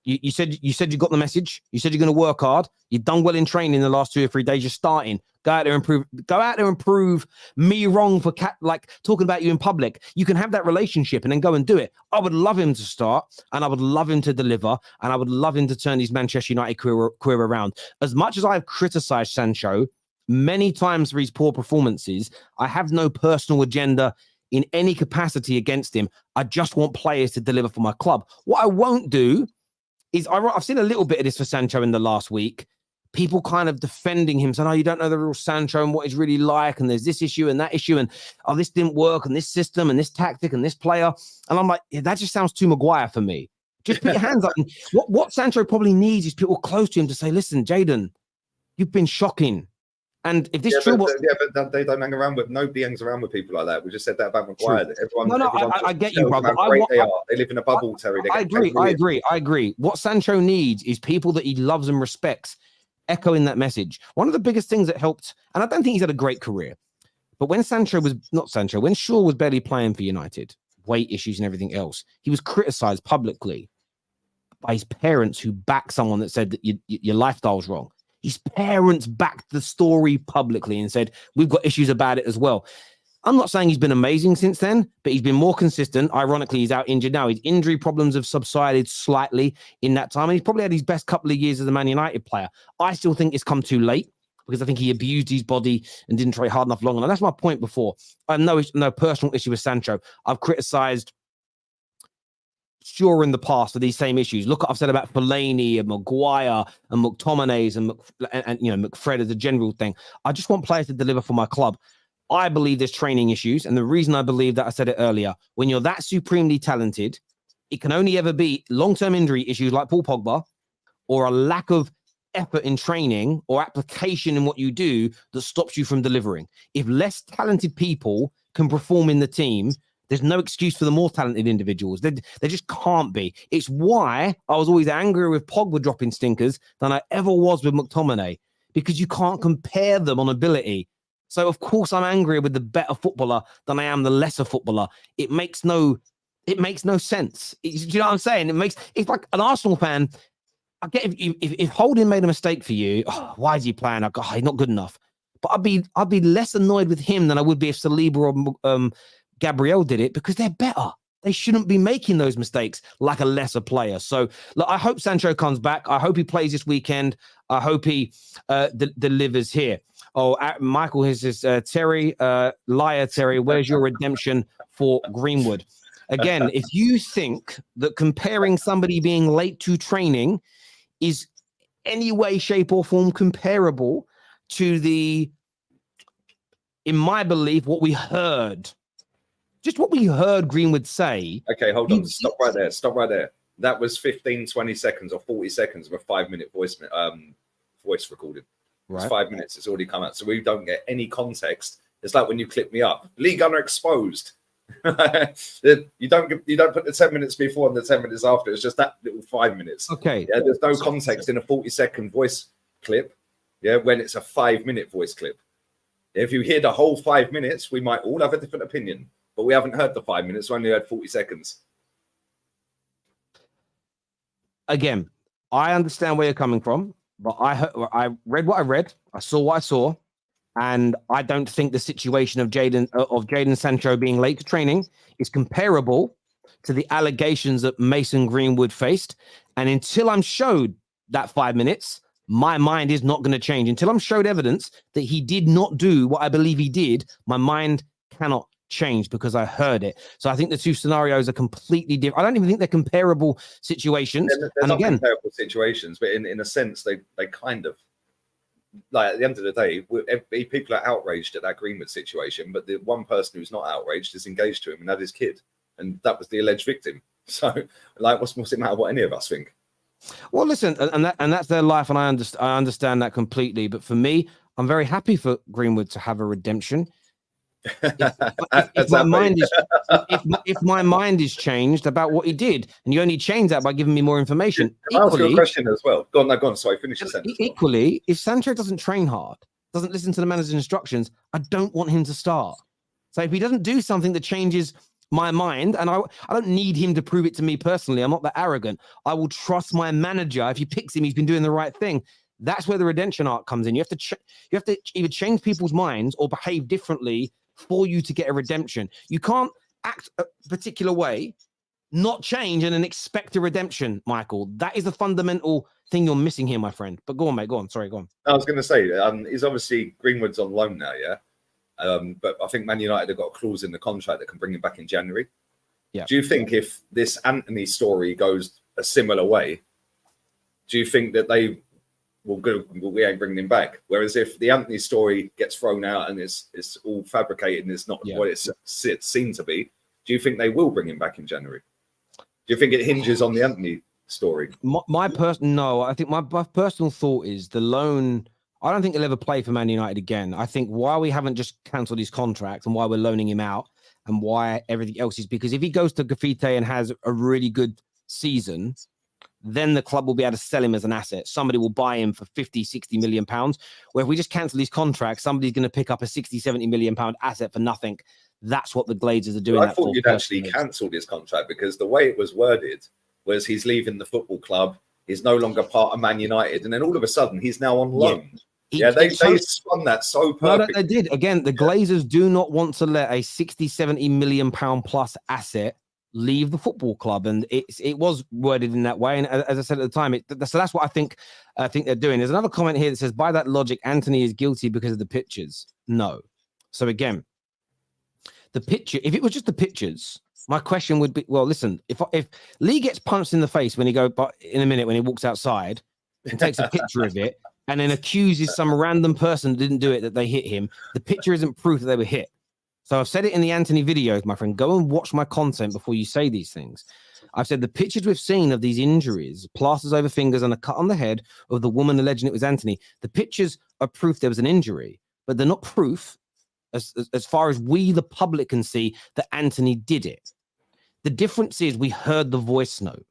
you said you got the message. You said you're going to work hard. You've done well in training the last 2 or 3 days. You're starting. Go out there and prove me wrong for like talking about you in public. You can have that relationship and then go and do it. I would love him to start, and I would love him to deliver, and I would love him to turn his Manchester United career around. As much as I've criticized Sancho many times for his poor performances, I have no personal agenda in any capacity against him. I just want players to deliver for my club. What I won't do is, I've seen a little bit of this for Sancho in the last week. People kind of defending him, saying, oh, you don't know the real Sancho and what he's really like, and there's this issue and that issue, and oh, this didn't work, and this system and this tactic and this player. And I'm like, yeah, that just sounds too Maguire for me. Just put your hands up. And what Sancho probably needs is people close to him to say, listen, Jayden, you've been shocking. And if this true, but they don't hang around with, nobody hangs around with people like that. We just said that about Maguire. I get you, brother. They live in a bubble, Terry. I agree. What Sancho needs is people that he loves and respects, echoing that message. One of the biggest things that helped, and I don't think he's had a great career, but when when Shaw was barely playing for United, weight issues and everything else, he was criticized publicly by his parents who backed someone that said that your lifestyle's wrong. His parents backed the story publicly and said, we've got issues about it as well. I'm not saying he's been amazing since then, but he's been more consistent. Ironically, he's out injured now. His injury problems have subsided slightly in that time. And he's probably had his best couple of years as a Man United player. I still think it's come too late because I think he abused his body and didn't try hard enough long. And that's my point before. I have no personal issue with Sancho. I've criticized Shaw in the past for these same issues. Look what I've said about Fellaini and Maguire and McTominay's and McFred as a general thing. I just want players to deliver for my club. I believe there's training issues. And the reason I believe that, I said it earlier, when you're that supremely talented, it can only ever be long-term injury issues like Paul Pogba or a lack of effort in training or application in what you do that stops you from delivering. If less talented people can perform in the team, there's no excuse for the more talented individuals. There just can't be. It's why I was always angrier with Pogba dropping stinkers than I ever was with McTominay, because you can't compare them on ability. So, of course, I'm angrier with the better footballer than I am the lesser footballer. It makes no sense. Do you know what I'm saying? It's like an Arsenal fan. I get if Holding made a mistake for you, why is he playing? He's not good enough. But I'd be less annoyed with him than I would be if Saliba or Gabriel did it, because they're better. They shouldn't be making those mistakes like a lesser player. So look, I hope Sancho comes back. I hope he plays this weekend. I hope he delivers here. Oh, Michael says, Terry, liar Terry, where's your redemption for Greenwood? Again, if you think that comparing somebody being late to training is any way, shape, or form comparable to in my belief, what we heard Greenwood say. Okay, hold on. Stop right there. That was 15, 20 seconds or 40 seconds of a 5-minute voice recording. Right. It's 5 minutes. It's already come out. So we don't get any context. It's like when you clip me up. League Gunner exposed. You don't put the 10 minutes before and the 10 minutes after. It's just that little 5 minutes. Okay. Yeah, there's no context in a 40-second voice clip. Yeah, when it's a 5-minute voice clip. If you hear the whole 5 minutes, we might all have a different opinion. But we haven't heard the 5 minutes. We only heard 40 seconds. Again, I understand where you're coming from, but I read what I read. I saw what I saw. And I don't think the situation of Jadon Sancho being late to training is comparable to the allegations that Mason Greenwood faced. And until I'm showed that 5 minutes, my mind is not going to change. Until I'm showed evidence that he did not do what I believe he did, my mind cannot change because I heard it. So I think the two scenarios are completely different. I don't even think they're comparable situations. They're not comparable situations, but in a sense, they kind of. like at the end of the day, people are outraged at that Greenwood situation, but the one person who's not outraged is engaged to him and had his kid, and that was the alleged victim. So, like, what's it matter what any of us think? Well, listen, and that's their life, and I understand that completely. But for me, I'm very happy for Greenwood to have a redemption. If my mind is changed about what he did, and you only change that by giving me more information. Can I ask you a question as well? Go on. Sorry, finish your sentence. Equally, if Sancho doesn't train hard, doesn't listen to the manager's instructions, I don't want him to start. So if he doesn't do something that changes my mind, and I don't need him to prove it to me personally. I'm not that arrogant. I will trust my manager. If he picks him, he's been doing the right thing. That's where the redemption arc comes in. You have to either change people's minds or behave differently for you to get a redemption. You can't act a particular way, not change, and then expect a redemption, Michael. That is the fundamental thing you're missing here, my friend. But go on, mate. Go on. Sorry, go on. I was going to say, he's obviously Greenwood's on loan now, yeah? But I think Man United have got a clause in the contract that can bring him back in January. Yeah. Do you think if this Anthony story goes a similar way, do you think that they will go, well, we ain't bringing him back? Whereas if the Anthony story gets thrown out and it's all fabricated and it's not what it's seen to be, do you think they will bring him back in January? Do you think it hinges on the Anthony story? No, I think my personal thought is the loan. I don't think he'll ever play for Man United again. I think why we haven't just cancelled his contract and why we're loaning him out and why everything else is because if he goes to Graffiti and has a really good season, then the club will be able to sell him as an asset. Somebody will buy him for 50, 60 million pounds. Where if we just cancel his contract, somebody's going to pick up a 60, 70 million pound asset for nothing. That's what the Glazers are doing. I thought you'd actually cancelled his contract because the way it was worded was he's leaving the football club. He's no longer part of Man United. And then all of a sudden he's now on loan. They spun that so perfectly. No, they did. Again, the Glazers do not want to let a 60, 70 million pound plus asset leave the football club. And it was worded in that way. And as I said at the time, so that's what I think they're doing. There's another comment here that says, by that logic, Anthony is guilty because of the pictures. No. So again, the picture, if it was just the pictures, my question would be, well, listen, if Lee gets punched in the face when he walks outside and takes a picture of it, and then accuses some random person that didn't do it that they hit him, the picture isn't proof that they were hit. So I've said it in the Anthony videos, my friend. Go and watch my content before you say these things. I've said the pictures we've seen of these injuries, plasters over fingers and a cut on the head of the woman alleging it was Anthony, the pictures are proof there was an injury, but they're not proof as far as we, the public, can see that Anthony did it. The difference is we heard the voice note.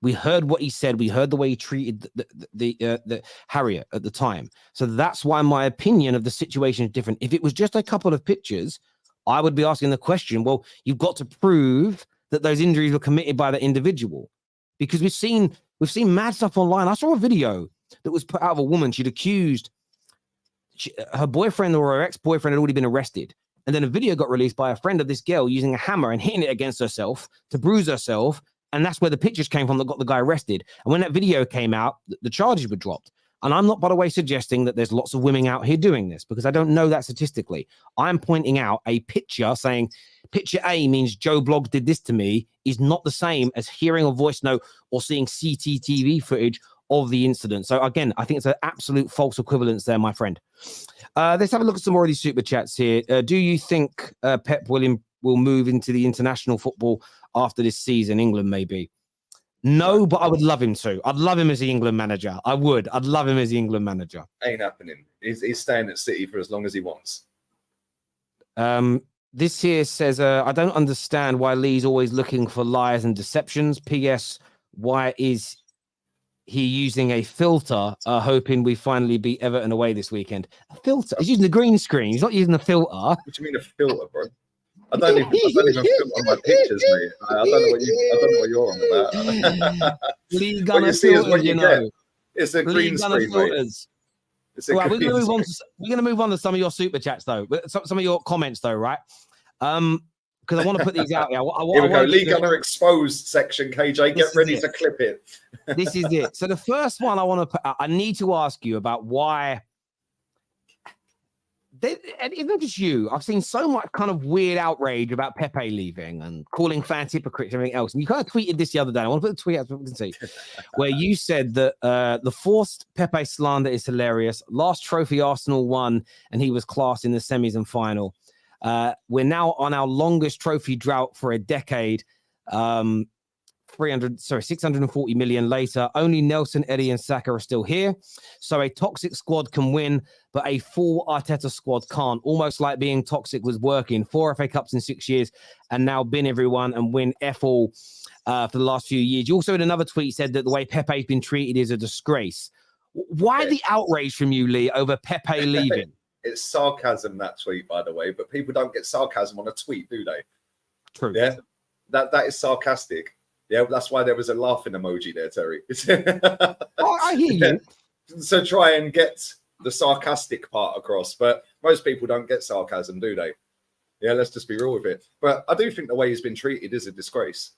We heard what he said. We heard the way he treated the Harriet at the time. So that's why my opinion of the situation is different. If it was just a couple of pictures, I would be asking the question, well, you've got to prove that those injuries were committed by the individual. Because we've seen mad stuff online. I saw a video that was put out of a woman. She'd accused her boyfriend or her ex-boyfriend had already been arrested. And then a video got released by a friend of this girl using a hammer and hitting it against herself to bruise herself. And that's where the pictures came from that got the guy arrested. And when that video came out, the charges were dropped. And I'm not, by the way, suggesting that there's lots of women out here doing this because I don't know that statistically. I'm pointing out a picture saying picture A means Joe Bloggs did this to me is not the same as hearing a voice note or seeing CCTV footage of the incident. So again, I think it's an absolute false equivalence there, my friend. Let's have a look at some more of these super chats here. Do you think Pep will move into the international football after this season? England, maybe. No, but I would love him to. I'd love him as the England manager. I would. I'd love him as the England manager. Ain't happening. He's staying at City for as long as he wants. This here says, I don't understand why Lee's always looking for lies and deceptions. P.S. Why is he using a filter, hoping we finally beat Everton away this weekend? A filter? He's using the green screen. He's not using a filter. What do you mean a filter, bro? I don't even filter my pictures, mate. I don't know what you're on about. Lee Gunner filters, you know. It's a green screen, mate. Right, we're going to move on to some of your super chats, though. Some of your comments, though, right? Because I want to put these out. Here we go. Lee Gunner exposed section, KJ. Get ready to clip it. This is it. So the first one I want to put out, I need to ask you about why and it's not just you. I've seen so much kind of weird outrage about Pepe leaving and calling fans hypocrites and everything else. And you kind of tweeted this the other day. I want to put the tweet out so people can see, where you said that the forced Pepe slander is hilarious. Last trophy Arsenal won, and he was class in the semis and final. We're now on our longest trophy drought for a decade. 640 million later, only Nelson, Eddie, and Saka are still here. So a toxic squad can win, but a full Arteta squad can't. Almost like being toxic was working. 4 FA Cups in 6 years, and now bin everyone and win F all for the last few years. You also in another tweet said that the way Pepe's been treated is a disgrace. Why the outrage from you, Lee, over Pepe leaving? It's sarcasm, that tweet, by the way, but people don't get sarcasm on a tweet, do they? True. Yeah, that is sarcastic. Yeah, that's why there was a laughing emoji there, Terry. Oh, I hear you. So try and get the sarcastic part across, but most people don't get sarcasm, do they? Yeah, let's just be real with it. But I do think the way he's been treated is a disgrace.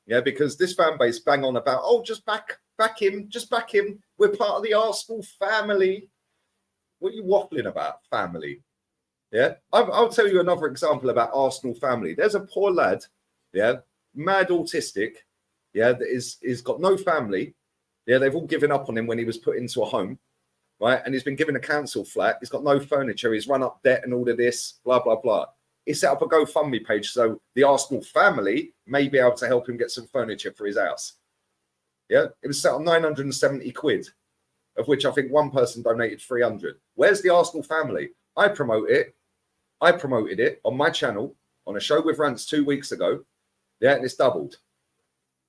Yeah, because this fan base bang on about, oh, just back him, just back him. We're part of the Arsenal family. What are you waffling about, family? Yeah, I'll tell you another example about Arsenal family. There's a poor lad, yeah, mad autistic, yeah, that is got no family. Yeah, they've all given up on him when he was put into a home, right? And he's been given a council flat. He's got no furniture. He's run up debt and all of this, blah, blah, blah. He set up a GoFundMe page so the Arsenal family may be able to help him get some furniture for his house. Yeah, it was set on 970 quid, of which I think one person donated 300. Where's the Arsenal family? I promoted it on my channel on a show with Rants 2 weeks ago. Yeah, and it's doubled.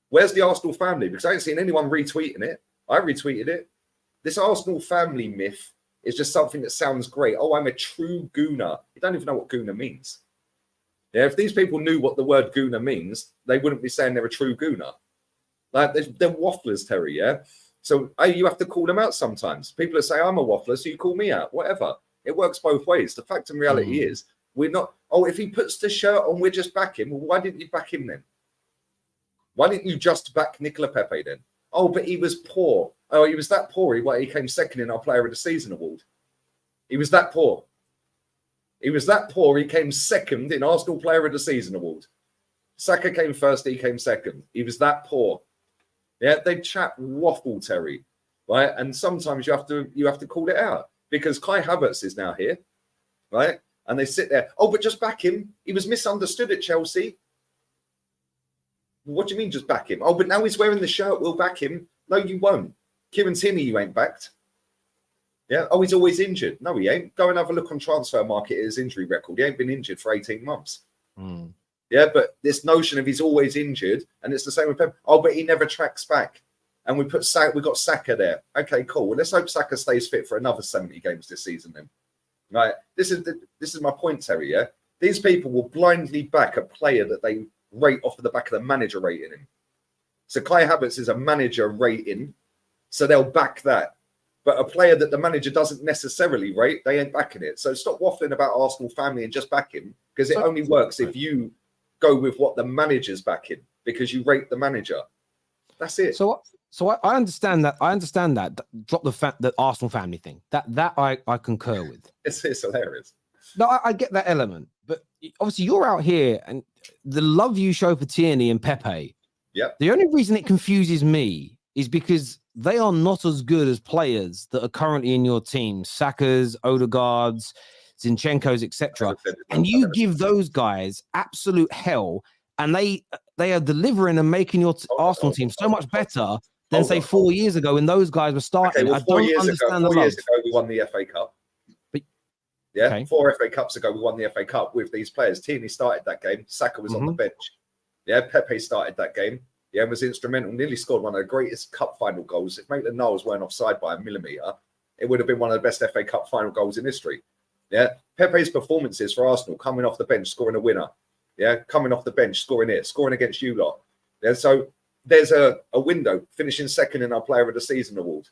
Where's the Arsenal family? Because I ain't seen anyone retweeting it. I retweeted it. This Arsenal family myth is just something that sounds great. Oh, I'm a true gooner. You don't even know what gooner means. Yeah, if these people knew what the word gooner means, they wouldn't be saying they're a true gooner. Like, they're wafflers, Terry, yeah? So you have to call them out sometimes. People that say, I'm a waffler, so you call me out, whatever. It works both ways. The fact and reality is, we're not, oh, if he puts the shirt on, we're just back him. Well, why didn't you back him then? Why didn't you just back Nicola Pepe then? Oh, but he was poor. Oh, he was that poor. He came second in our Player of the Season award. He was that poor. He was that poor. He came second in Arsenal Player of the Season award. Saka came first. He came second. He was that poor. Yeah, they chat waffle, Terry, right? And sometimes you have to call it out because Kai Havertz is now here, right? And they sit there. Oh, but just back him. He was misunderstood at Chelsea. What do you mean just back him? Oh, but now he's wearing the shirt. We'll back him. No, you won't. Kieran Tierney, you ain't backed. Yeah. Oh, he's always injured. No, he ain't. Go and have a look on Transfer Market at his injury record. He ain't been injured for 18 months. Yeah, but this notion of he's always injured, and it's the same with Pep. Oh, but he never tracks back. And we got Saka there. Okay, cool. Well, let's hope Saka stays fit for another 70 games this season then. Right. This is my point, Terry. Yeah. These people will blindly back a player that they rate off of the back of the manager rating him. So Kai Havertz is a manager rating, so they'll back that. But a player that the manager doesn't necessarily rate, they ain't backing it. So stop waffling about Arsenal family and just back him, because it only works if you go with what the manager's backing, because you rate the manager. That's it. So I understand that. I understand that. Drop the Arsenal family thing. That I concur with. It's hilarious. No, I get that element, but obviously you're out here and the love you show for Tierney and Pepe. Yeah. The only reason it confuses me is because they are not as good as players that are currently in your team, Saka's, Odegaard's, Zinchenko's, etc. And you give those guys absolute hell, and they are delivering and making your Arsenal team so much better than say 4 years ago when those guys were starting. Okay, well, I don't understand 4 years ago we won the FA Cup. Yeah, okay. 4 FA Cups ago, we won the FA Cup with these players. Tierney started that game. Saka was on the bench. Yeah, Pepe started that game. Yeah, and was instrumental. Nearly scored one of the greatest cup final goals. If Maitland-Niles weren't offside by a millimetre, it would have been one of the best FA Cup final goals in history. Yeah, Pepe's performances for Arsenal, coming off the bench, scoring a winner. Yeah, coming off the bench, scoring against you lot. Yeah, so there's a window, finishing second in our Player of the Season award.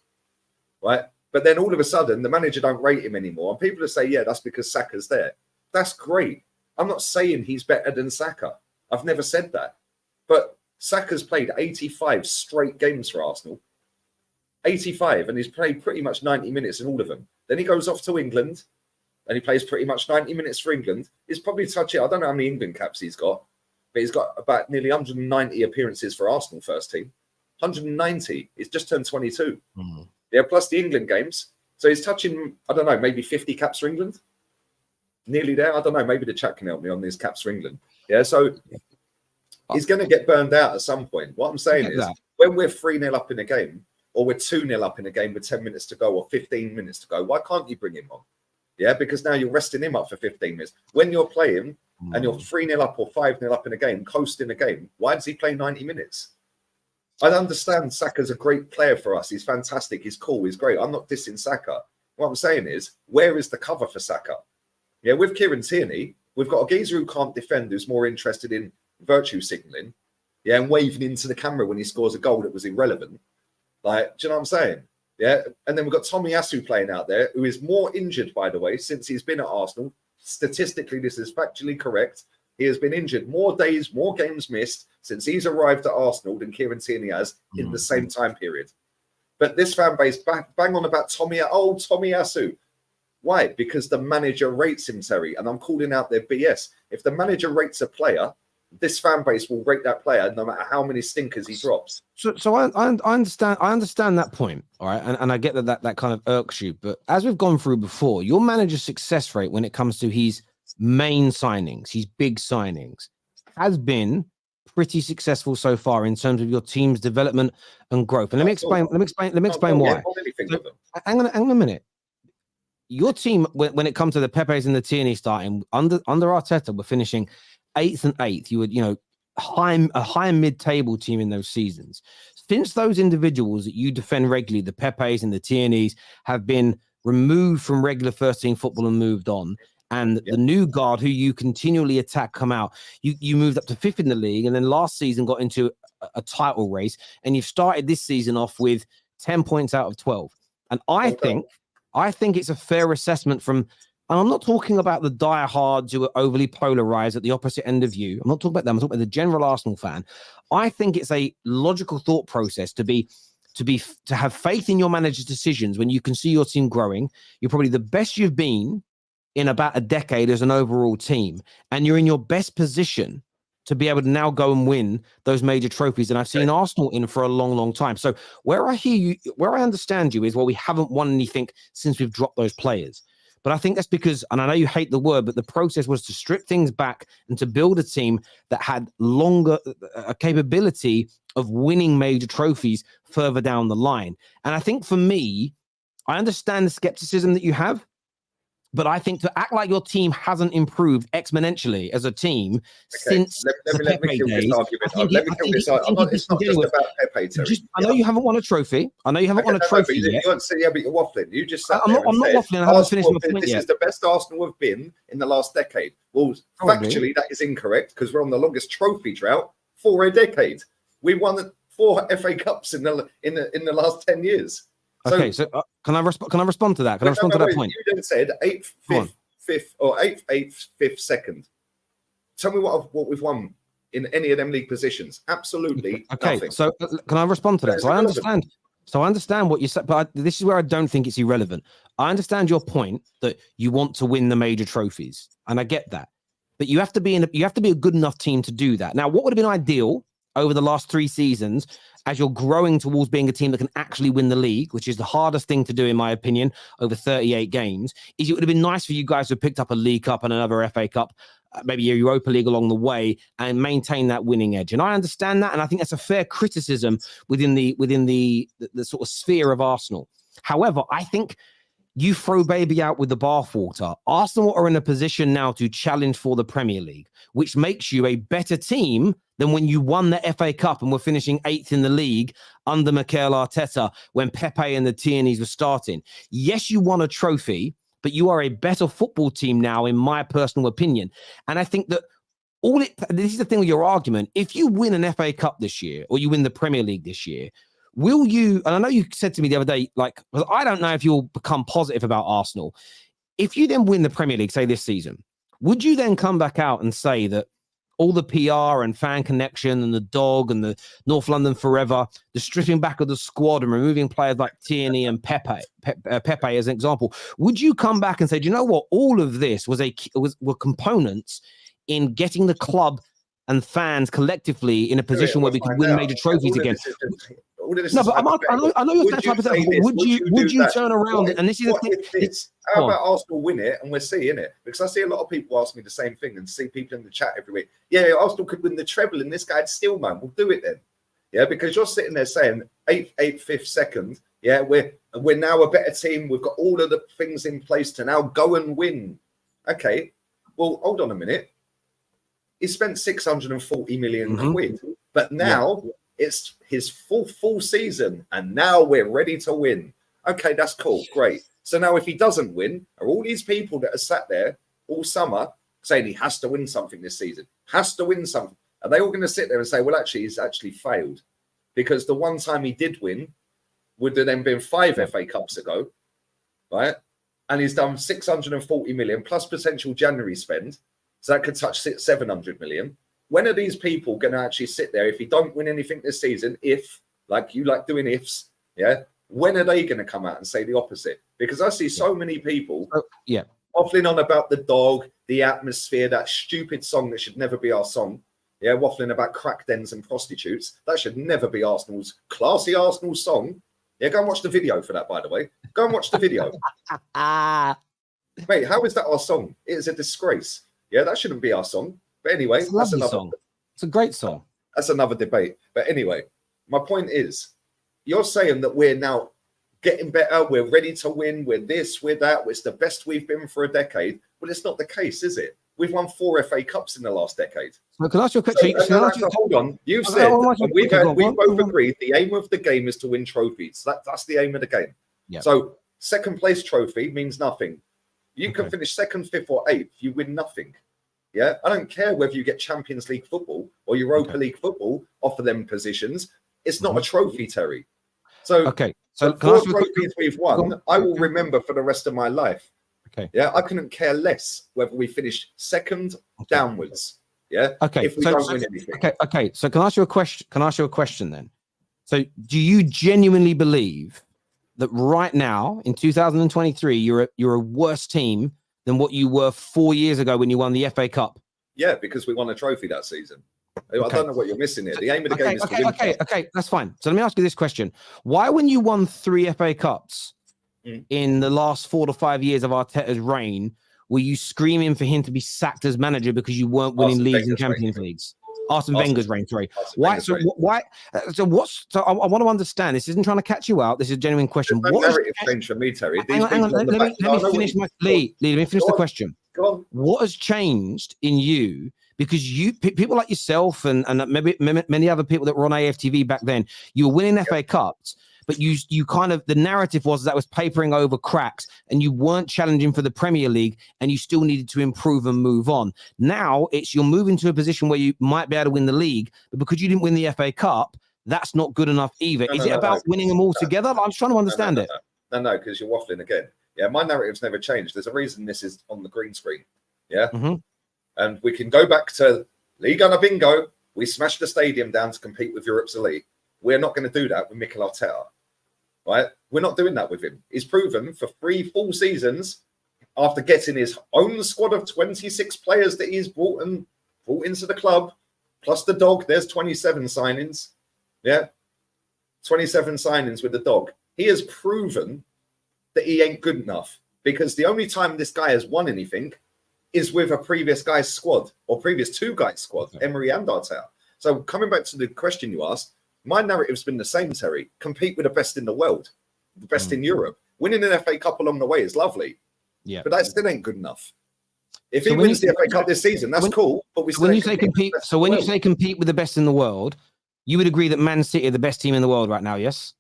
Right? But then all of a sudden, the manager don't rate him anymore. And people will say, yeah, that's because Saka's there. That's great. I'm not saying he's better than Saka. I've never said that. But Saka's played 85 straight games for Arsenal. 85. And he's played pretty much 90 minutes in all of them. Then he goes off to England. and he plays pretty much 90 minutes for England. He's probably touching, I don't know how many England caps he's got, but he's got about nearly 190 appearances for Arsenal first team. 190. He's just turned 22. Yeah, plus the England games. So he's touching, I don't know, maybe 50 caps for England. Nearly there. I don't know. Maybe the chat can help me on these caps for England. Yeah, so he's going to get burned out at some point. What I'm saying is, when we're 3-0 up in a game, or we're 2-0 up in a game with 10 minutes to go or 15 minutes to go, why can't you bring him on? Yeah, because now you're resting him up for 15 minutes. When you're playing and you're 3-0 up or 5-0 up in a game, coasting a game, why does he play 90 minutes? I understand Saka's a great player for us. He's fantastic. He's cool. He's great. I'm not dissing Saka. What I'm saying is, where is the cover for Saka? Yeah, with Kieran Tierney, we've got a geezer who can't defend, who's more interested in virtue signalling, yeah, and waving into the camera when he scores a goal that was irrelevant. Like, do you know what I'm saying? Yeah, and then we've got Tomiyasu playing out there, who is more injured, by the way, since he's been at Arsenal. Statistically, this is factually correct. He has been injured more days, more games missed since he's arrived at Arsenal than Kieran Tierney has in the same time period. But this fan base bang on about Tomiyasu. Why? Because the manager rates him, Terry, and I'm calling out their BS. If the manager rates a player, this fan base will rate that player no matter how many stinkers he drops. So I understand that point, all right, and I get that kind of irks you. But as we've gone through before, your manager's success rate when it comes to his main signings, his big signings, has been pretty successful so far in terms of your team's development and growth. And let me explain why. So, hang on a minute. Your team, when it comes to the Pepes and the Tierney starting under Arteta, we're finishing 8th and 8th. You would, a high mid-table team in those seasons. Since those individuals that you defend regularly, the Pepes and the Tierneys, have been removed from regular first team football and moved on, and the new guard who you continually attack come out, you moved up to 5th in the league, and then last season got into a title race, and you've started this season off with 10 points out of 12. And I think it's a fair assessment from, and I'm not talking about the diehards who are overly polarized at the opposite end of you. I'm not talking about them. I'm talking about the general Arsenal fan. I think it's a logical thought process to have faith in your manager's decisions when you can see your team growing. You're probably the best you've been in about a decade as an overall team, and you're in your best position to be able to now go and win those major trophies. And I've seen Arsenal in for a long, long time. So where I hear you, where I understand you is, well, we haven't won anything since we've dropped those players. But I think that's because, and I know you hate the word, but the process was to strip things back and to build a team that had a capability of winning major trophies further down the line. And I think for me, I understand the skepticism that you have, but I think to act like your team hasn't improved exponentially as a team since let me kill this argument. Let me kill this argument. It's not just about Pepe, Terry. I know you haven't won a trophy. I know you haven't won a trophy yet. But you're waffling. You just sat I'm not waffling. I haven't finished my point yet. This is the best Arsenal have been in the last decade. Well, factually, that is incorrect because we're on the longest trophy drought for a decade. We won 4 FA Cups in the last 10 years. Okay, so can I respond to that? Can I respond to that point? You then said 8th, 5th, or 8th, 8th, 5th, 2nd. Tell me what we've won in any of them league positions. Absolutely nothing. So can I respond to that? So I understand what you said, but this is where I don't think it's irrelevant. I understand your point that you want to win the major trophies, and I get that. But you have to be a good enough team to do that. Now, what would have been ideal over the last 3 seasons, as you're growing towards being a team that can actually win the league, which is the hardest thing to do, in my opinion, over 38 games, is it would have been nice for you guys to have picked up a League Cup and another FA Cup, maybe a Europa League along the way, and maintain that winning edge. And I understand that, and I think that's a fair criticism within the sort of sphere of Arsenal. However, I think you throw baby out with the bathwater. Arsenal are in a position now to challenge for the Premier League, which makes you a better team than when you won the FA Cup and were finishing 8th in the league under Mikel Arteta when Pepe and the Tierneys were starting. Yes, you won a trophy, but you are a better football team now, in my personal opinion. And I think that this is the thing with your argument. If you win an FA Cup this year, or you win the Premier League this year, will you, and I know you said to me the other day, like, I don't know if you'll become positive about Arsenal. If you then win the Premier League, say this season, would you then come back out and say that, all the PR and fan connection and the dog and the North London forever, the stripping back of the squad and removing players like Tierney and Pepe as an example, would you come back and say, do you know what? All of this were components in getting the club and fans collectively in a position where we could win major trophies again? No, but I know you're hypothetical. Would you turn around and this is the thing? How about Arsenal win it and we're seeing it? Because I see a lot of people ask me the same thing and see people in the chat every week. Yeah, Arsenal could win the treble and this guy'd still, man. We'll do it then. Yeah, because you're sitting there saying 8th, 5th, 2nd. Yeah, we're now a better team. We've got all of the things in place to now go and win. Okay, well, hold on a minute. He spent 640 million quid, but now it's his full season, and now we're ready to win. Okay, that's cool, great. So now if he doesn't win, are all these people that are sat there all summer saying he has to win something this season, has to win something, are they all going to sit there and say, well, actually, he's actually failed? Because the one time he did win would have then been 5 FA Cups ago, right? And he's done 640 million plus potential January spend. So that could touch 700 million. When are these people going to actually sit there if he don't win anything this season? If, like you like doing ifs, yeah, when are they going to come out and say the opposite? Because I see so many people waffling on about the dog, the atmosphere, that stupid song that should never be our song. Yeah, waffling about crack dens and prostitutes. That should never be Arsenal's classy Arsenal song. Yeah, go and watch the video for that, by the way. Go and watch the video. Mate, how is that our song? It is a disgrace. Yeah, that shouldn't be our song. But anyway, that's another song. It's a great song. That's another debate. But anyway, my point is, you're saying that we're now getting better, we're ready to win, we're this, we're that, it's the best we've been for a decade. Well, it's not the case, is it? We've won 4 FA Cups in the last decade. So can I ask you a question? Hold on. You've said, we've both agreed the aim of the game is to win trophies. That's the aim of the game. Yep. So second place trophy means nothing. You can finish 2nd, 5th, or 8th. You win nothing. Yeah, I don't care whether you get Champions League football or Europa League football off of them positions. It's not a trophy, Terry. So, so the 4 trophies we've won, I will remember for the rest of my life. Yeah, I couldn't care less whether we finished 2nd downwards. Yeah. If we don't win anything. Okay. So can I ask you a question? Can I ask you a question then? So do you genuinely believe that right now in 2023 you're a worse team than what you were 4 years ago when you won the FA Cup? Yeah, because we won a trophy that season. I don't know what you're missing here. The aim of the game is to win. Okay, that's fine. So let me ask you this question. Why, when you won 3 FA Cups in the last 4 to 5 years of Arteta's reign, were you screaming for him to be sacked as manager because you weren't winning leagues and Champions Leagues? Arsene Wenger's reign, sorry. Why? So why? So what's? So I want to understand. This isn't trying to catch you out. This is a genuine question. What narrative change for me, Terry? Hang on. Let me finish the question. What has changed in you? Because people like yourself and maybe many other people that were on AFTV back then, you were winning FA Cups, but you kind of, the narrative was that was papering over cracks and you weren't challenging for the Premier League and you still needed to improve and move on. Now you're moving to a position where you might be able to win the league, but because you didn't win the FA Cup, that's not good enough either. Is it about winning them all together? I'm just trying to understand it. No, because you're waffling again. Yeah, my narrative's never changed. There's a reason this is on the green screen. Yeah. And we can go back to Liga na Bingo. We smashed the stadium down to compete with Europe's elite. We're not going to do that with Mikel Arteta, right? We're not doing that with him. He's proven for 3 full seasons, after getting his own squad of 26 players that he's brought into the club, plus the dog. There's 27 signings. Yeah, 27 signings with the dog. He has proven that he ain't good enough, because the only time this guy has won anything is with a previous guy's squad or previous 2 guys' squad, Emery and Arteta. So coming back to the question you asked, my narrative's been the same, Terry. Compete with the best in the world, the best in Europe. Winning an FA Cup along the way is lovely, but that still ain't good enough. If he wins the FA Cup this season, that's cool. But when you say compete with the best in the world, you would agree that Man City are the best team in the world right now, yes?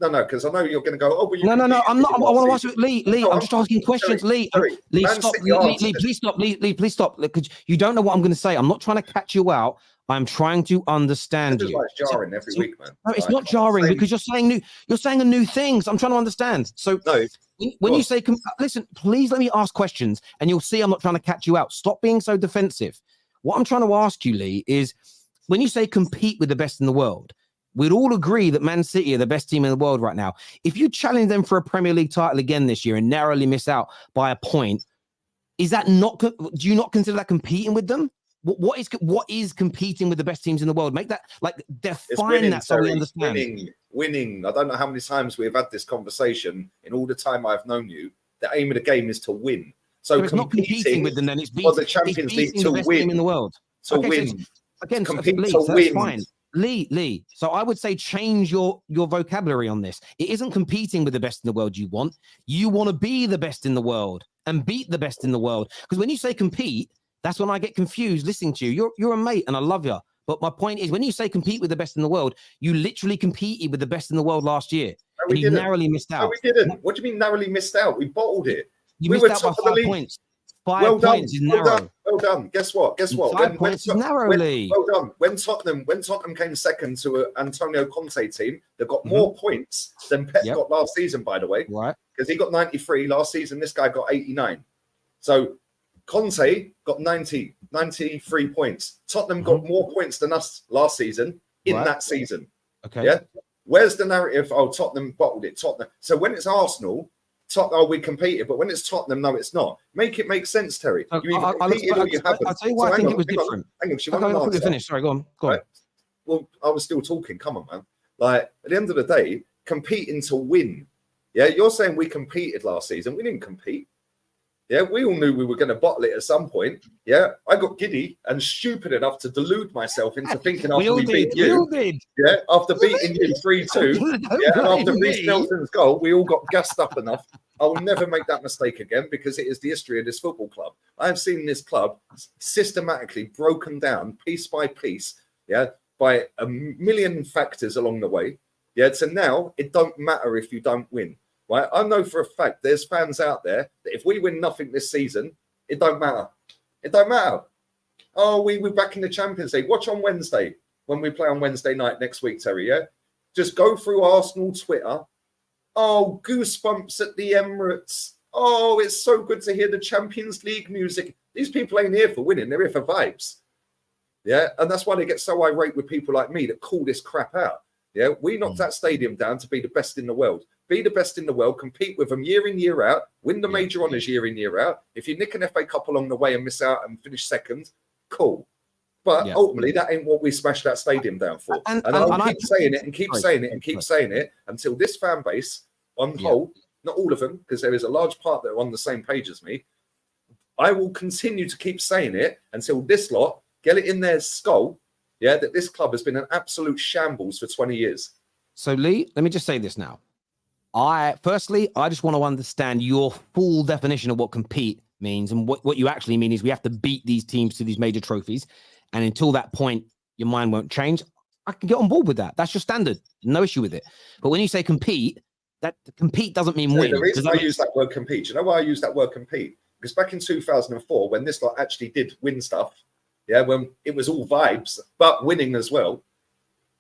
No, because I know you're going to go, but no, I'm not. I want to ask you, Lee. No, I'm just asking questions, Lee. Lee, stop. Lee, please stop. Lee, please stop. Because you don't know what I'm going to say. I'm not trying to catch you out. I'm trying to understand you. It's jarring every week, man. No, it's not jarring because you're saying a new things. I'm trying to understand. So when you say, listen, please let me ask questions, and you'll see I'm not trying to catch you out. Stop being so defensive. What I'm trying to ask you, Lee, is when you say compete with the best in the world, we'd all agree that Man City are the best team in the world right now. If you challenge them for a Premier League title again this year and narrowly miss out by a point, is that not? Do you not consider that competing with them? What is competing with the best teams in the world? Make that define winning, that so Terry. we understand. Winning. I don't know how many times we've had this conversation in all the time I've known you. The aim of the game is to win. So it's not competing with them. Then it's beating the Champions League to the best win team in the world. To win. Again, compete Lee, to so win. That's fine. Lee. So I would say change your vocabulary on this. It isn't competing with the best in the world you want. You want to be the best in the world and beat the best in the world. Because when you say compete, that's when I get confused listening to you. You're a mate and I love you. But my point is, when you say compete with the best in the world, you literally competed with the best in the world last year. No, and you narrowly missed out. No, we didn't. What do you mean narrowly missed out? We bottled it. You missed out by 5 points. 5 points is narrow. Well done. Guess what? 5 points is narrow, Lee. Well done. When Tottenham came second to an Antonio Conte team, they got more points than Pep got last season, by the way. Right. Because he got 93 last season. This guy got 89. So Conte got 93 points. Tottenham got more points than us last season in that season. Okay. Yeah. Where's the narrative? Oh, Tottenham bottled it. Tottenham. So when it's Arsenal, we competed, but when it's Tottenham, no, it's not. Make it make sense, Terry. You either competed or you haven't. I'll tell you why I think it was different. Hang on, finish. Sorry, go on. Right. Well, I was still talking. Come on, man. Like, at the end of the day, competing to win. Yeah, you're saying we competed last season. We didn't compete. Yeah, we all knew we were going to bottle it at some point. Yeah, I got giddy and stupid enough to delude myself into thinking after we beat you. Yeah, after beating you 3-2. Yeah, and after Reece Nelson's goal, we all got gassed up enough. I will never make that mistake again because it is the history of this football club. I have seen this club systematically broken down piece by piece, by a million factors along the way. Yeah, so now it don't matter if you don't win. Right, I know for a fact there's fans out there that if we win nothing this season, it don't matter. It don't matter. Oh, we're back in the Champions League. Watch on Wednesday when we play on Wednesday night next week, Terry. Yeah, just go through Arsenal Twitter. Oh, goosebumps at the Emirates. Oh, it's so good to hear the Champions League music. These people ain't here for winning; they're here for vibes. Yeah, and that's why they get so irate with people like me that call this crap out. Yeah, we knocked that stadium down to be the best in the world. Be the best in the world, compete with them year in, year out, win the major honours year in, year out. If you nick an FA Cup along the way and miss out and finish second, cool. But ultimately, that ain't what we smashed that stadium down for. And I'll keep saying it and keep saying it and keep saying it until this fan base on the whole, not all of them, because there is a large part that are on the same page as me, I will continue to keep saying it until this lot get it in their skull, that this club has been an absolute shambles for 20 years. So, Lee, let me just say this now. I just want to understand your full definition of what compete means. And what you actually mean is we have to beat these teams to these major trophies. And until that point, your mind won't change. I can get on board with that. That's your standard. No issue with it. But when you say compete, that compete doesn't mean win. The reason I use that word compete, do you know why I use that word compete? Because back in 2004, when this lot actually did win stuff, when it was all vibes, but winning as well.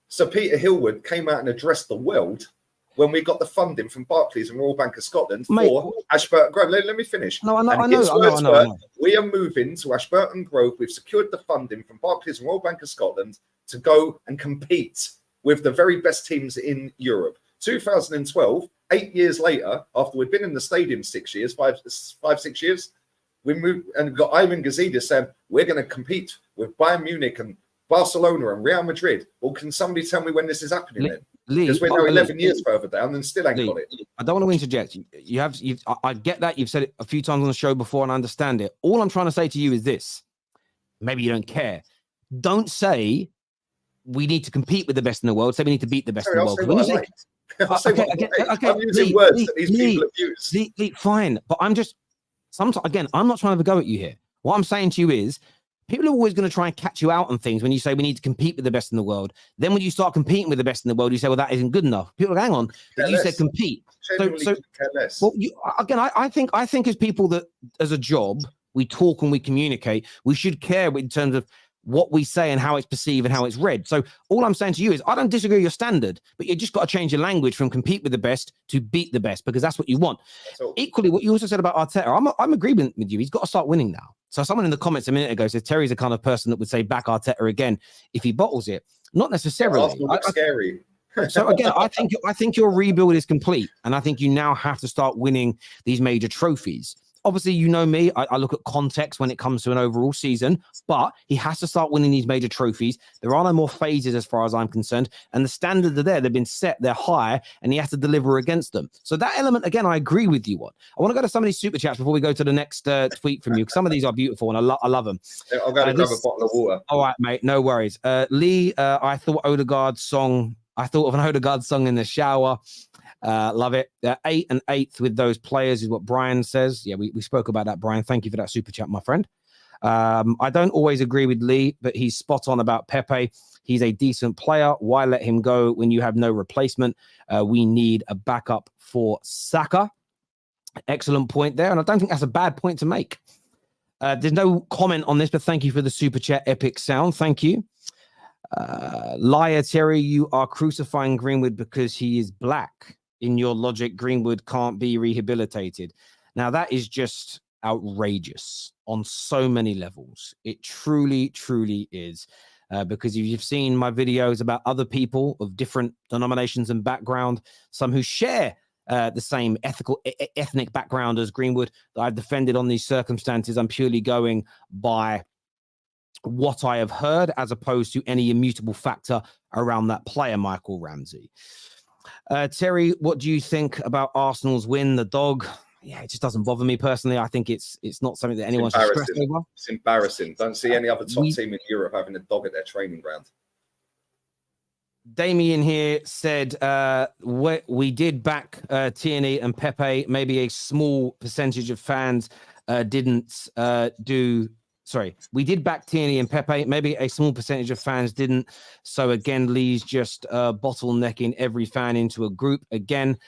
So Peter Hillwood came out and addressed the world when we got the funding from Barclays and Royal Bank of Scotland for Ashburton Grove. Let me finish. No, I know. We are moving to Ashburton Grove. We've secured the funding from Barclays and Royal Bank of Scotland to go and compete with the very best teams in Europe. 2012, 8 years later, after we'd been in the stadium 6 years, 6 years, we moved and got Ivan Gazidis saying, we're going to compete with Bayern Munich and Barcelona and Real Madrid. Well, can somebody tell me when this is happening then? Because we're now 11 years further down and still ain't got it. I don't want to interject. I get that. You've said it a few times on the show before and I understand it. All I'm trying to say to you is this. Maybe you don't care. Don't say we need to compete with the best in the world. Say we need to beat the best in the world. I'm using words that these people have used. Fine. But I'm just, sometimes, again, I'm not trying to have a go at you here. What I'm saying to you is, people are always going to try and catch you out on things when you say we need to compete with the best in the world. Then when you start competing with the best in the world, you say, well, that isn't good enough. People go, hang on, but you said compete. Well, I think as people that as a job, we talk and we communicate, we should care in terms of what we say and how it's perceived and how it's read. So all I'm saying to you is I don't disagree with your standard, but you just got to change your language from compete with the best to beat the best because that's what you want. So, equally, what you also said about Arteta, I'm agreeing with you. He's got to start winning now. So someone in the comments a minute ago said Terry's the kind of person that would say back Arteta again if he bottles it. Not necessarily. Arsenal looks scary. So again, I think your rebuild is complete, and I think you now have to start winning these major trophies. Obviously, you know me, I look at context when it comes to an overall season, but he has to start winning these major trophies. There are no more phases as far as I'm concerned, and the standards are there. They've been set, they're high, and he has to deliver against them. So that element, again, I agree with you on. I want to go to some of these super chats before we go to the next tweet from you, because some of these are beautiful, and I love them. I'll go to grab a bottle of water. All right, mate, no worries. Lee, I thought of an Odegaard song in the shower. Love it. 8 and 8th with those players is what Brian says. Yeah, we spoke about that, Brian. Thank you for that super chat, my friend. I don't always agree with Lee, but he's spot on about Pepe. He's a decent player. Why let him go when you have no replacement? We need a backup for Saka. Excellent point there, and I don't think that's a bad point to make. There's no comment on this, but thank you for the super chat, Epic Sound. Thank you. Liar Terry, you are crucifying Greenwood because he is black. In your logic, Greenwood can't be rehabilitated. Now, that is just outrageous on so many levels. It truly, truly is. Because if you've seen my videos about other people of different denominations and background, some who share the same ethnic background as Greenwood that I've defended on these circumstances, I'm purely going by what I have heard as opposed to any immutable factor around that player, Michael Ramsey. Terry, what do you think about Arsenal's win, the dog? Yeah, it just doesn't bother me personally. I think it's not something that anyone should stress over. It's embarrassing. Don't see any other top team in Europe having a dog at their training ground. Damien here said we did back Tierney and Pepe. Maybe a small percentage of fans didn't do. Sorry, we did back Tierney and Pepe. Maybe a small percentage of fans didn't. So again, Lee's just bottlenecking every fan into a group. Again,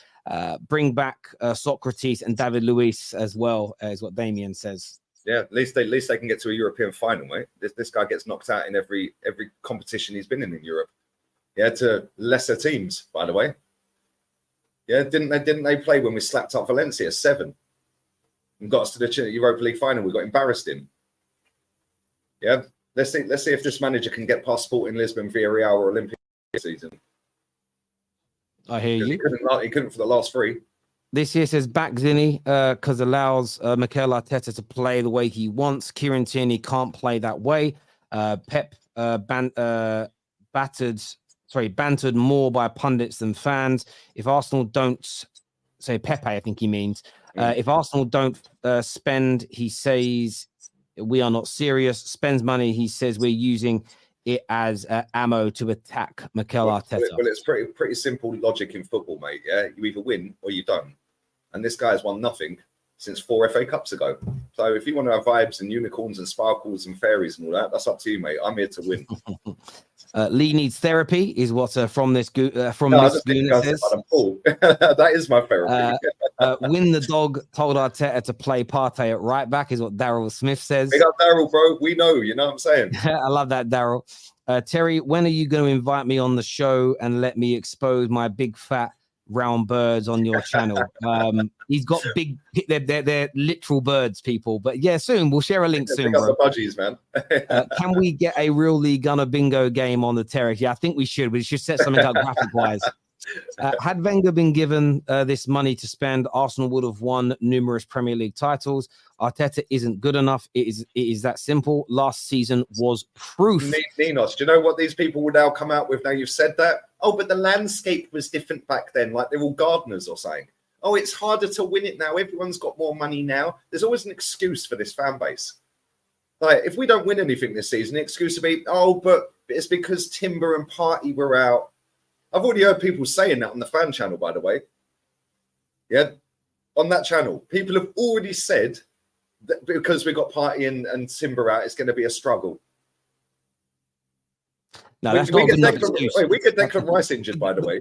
bring back Socrates and David Luiz as well, is what Damien says. Yeah, at least they can get to a European final, mate. This guy gets knocked out in every competition he's been in Europe. Yeah, to lesser teams, by the way. Yeah, didn't they play when we slapped up Valencia 7 and got us to the Europa League final? We got embarrassed in. Yeah, let's see if this manager can get past Sporting Lisbon, Villarreal, or Olympic this season. I hear you. He couldn't for the last 3. This here says back Zinni because allows Mikel Arteta to play the way he wants. Kieran Tierney can't play that way. Pep bantered more by pundits than fans. If Arsenal don't say Pepe, I think he means. If Arsenal don't spend, he says we are not serious. Spends money, he says we're using it as ammo to attack Mikel Arteta. Well, it's pretty simple logic in football, mate. Yeah, you either win or you don't. And this guy has won nothing since 4 FA Cups ago. So if you want to have vibes and unicorns and sparkles and fairies and all that, that's up to you, mate. I'm here to win. Lee needs therapy, is what from this goon says. That is my therapy. Win the dog told Arteta to play Partey at right back, is what Daryl Smith says. Big up Daryl, bro. We know, you know what I'm saying? I love that, Daryl. Terry, when are you going to invite me on the show and let me expose my big fat round birds on your channel? He's got big, they're literal birds, people. But yeah, soon we'll share a link soon, bro. The budgies, man. Can we get a real League Gunner bingo game on the Terrace? Yeah, I think we should. We should set something up graphic wise. Had Wenger been given this money to spend, Arsenal would have won numerous Premier League titles. Arteta isn't good enough. It is that simple. Last season was proof. Ninos, do you know what these people will now come out with now you've said that? Oh, but the landscape was different back then. Like they're all gardeners or something. Oh, it's harder to win it now. Everyone's got more money now. There's always an excuse for this fan base. Like if we don't win anything this season, the excuse will be, oh, but it's because Timber and Partey were out. I've already heard people saying that on the fan channel, by the way. Yeah, on that channel. People have already said that because we got Partey and Timber out, it's going to be a struggle. No, that's not a good enough excuse. We get Declan Rice injured, by the way.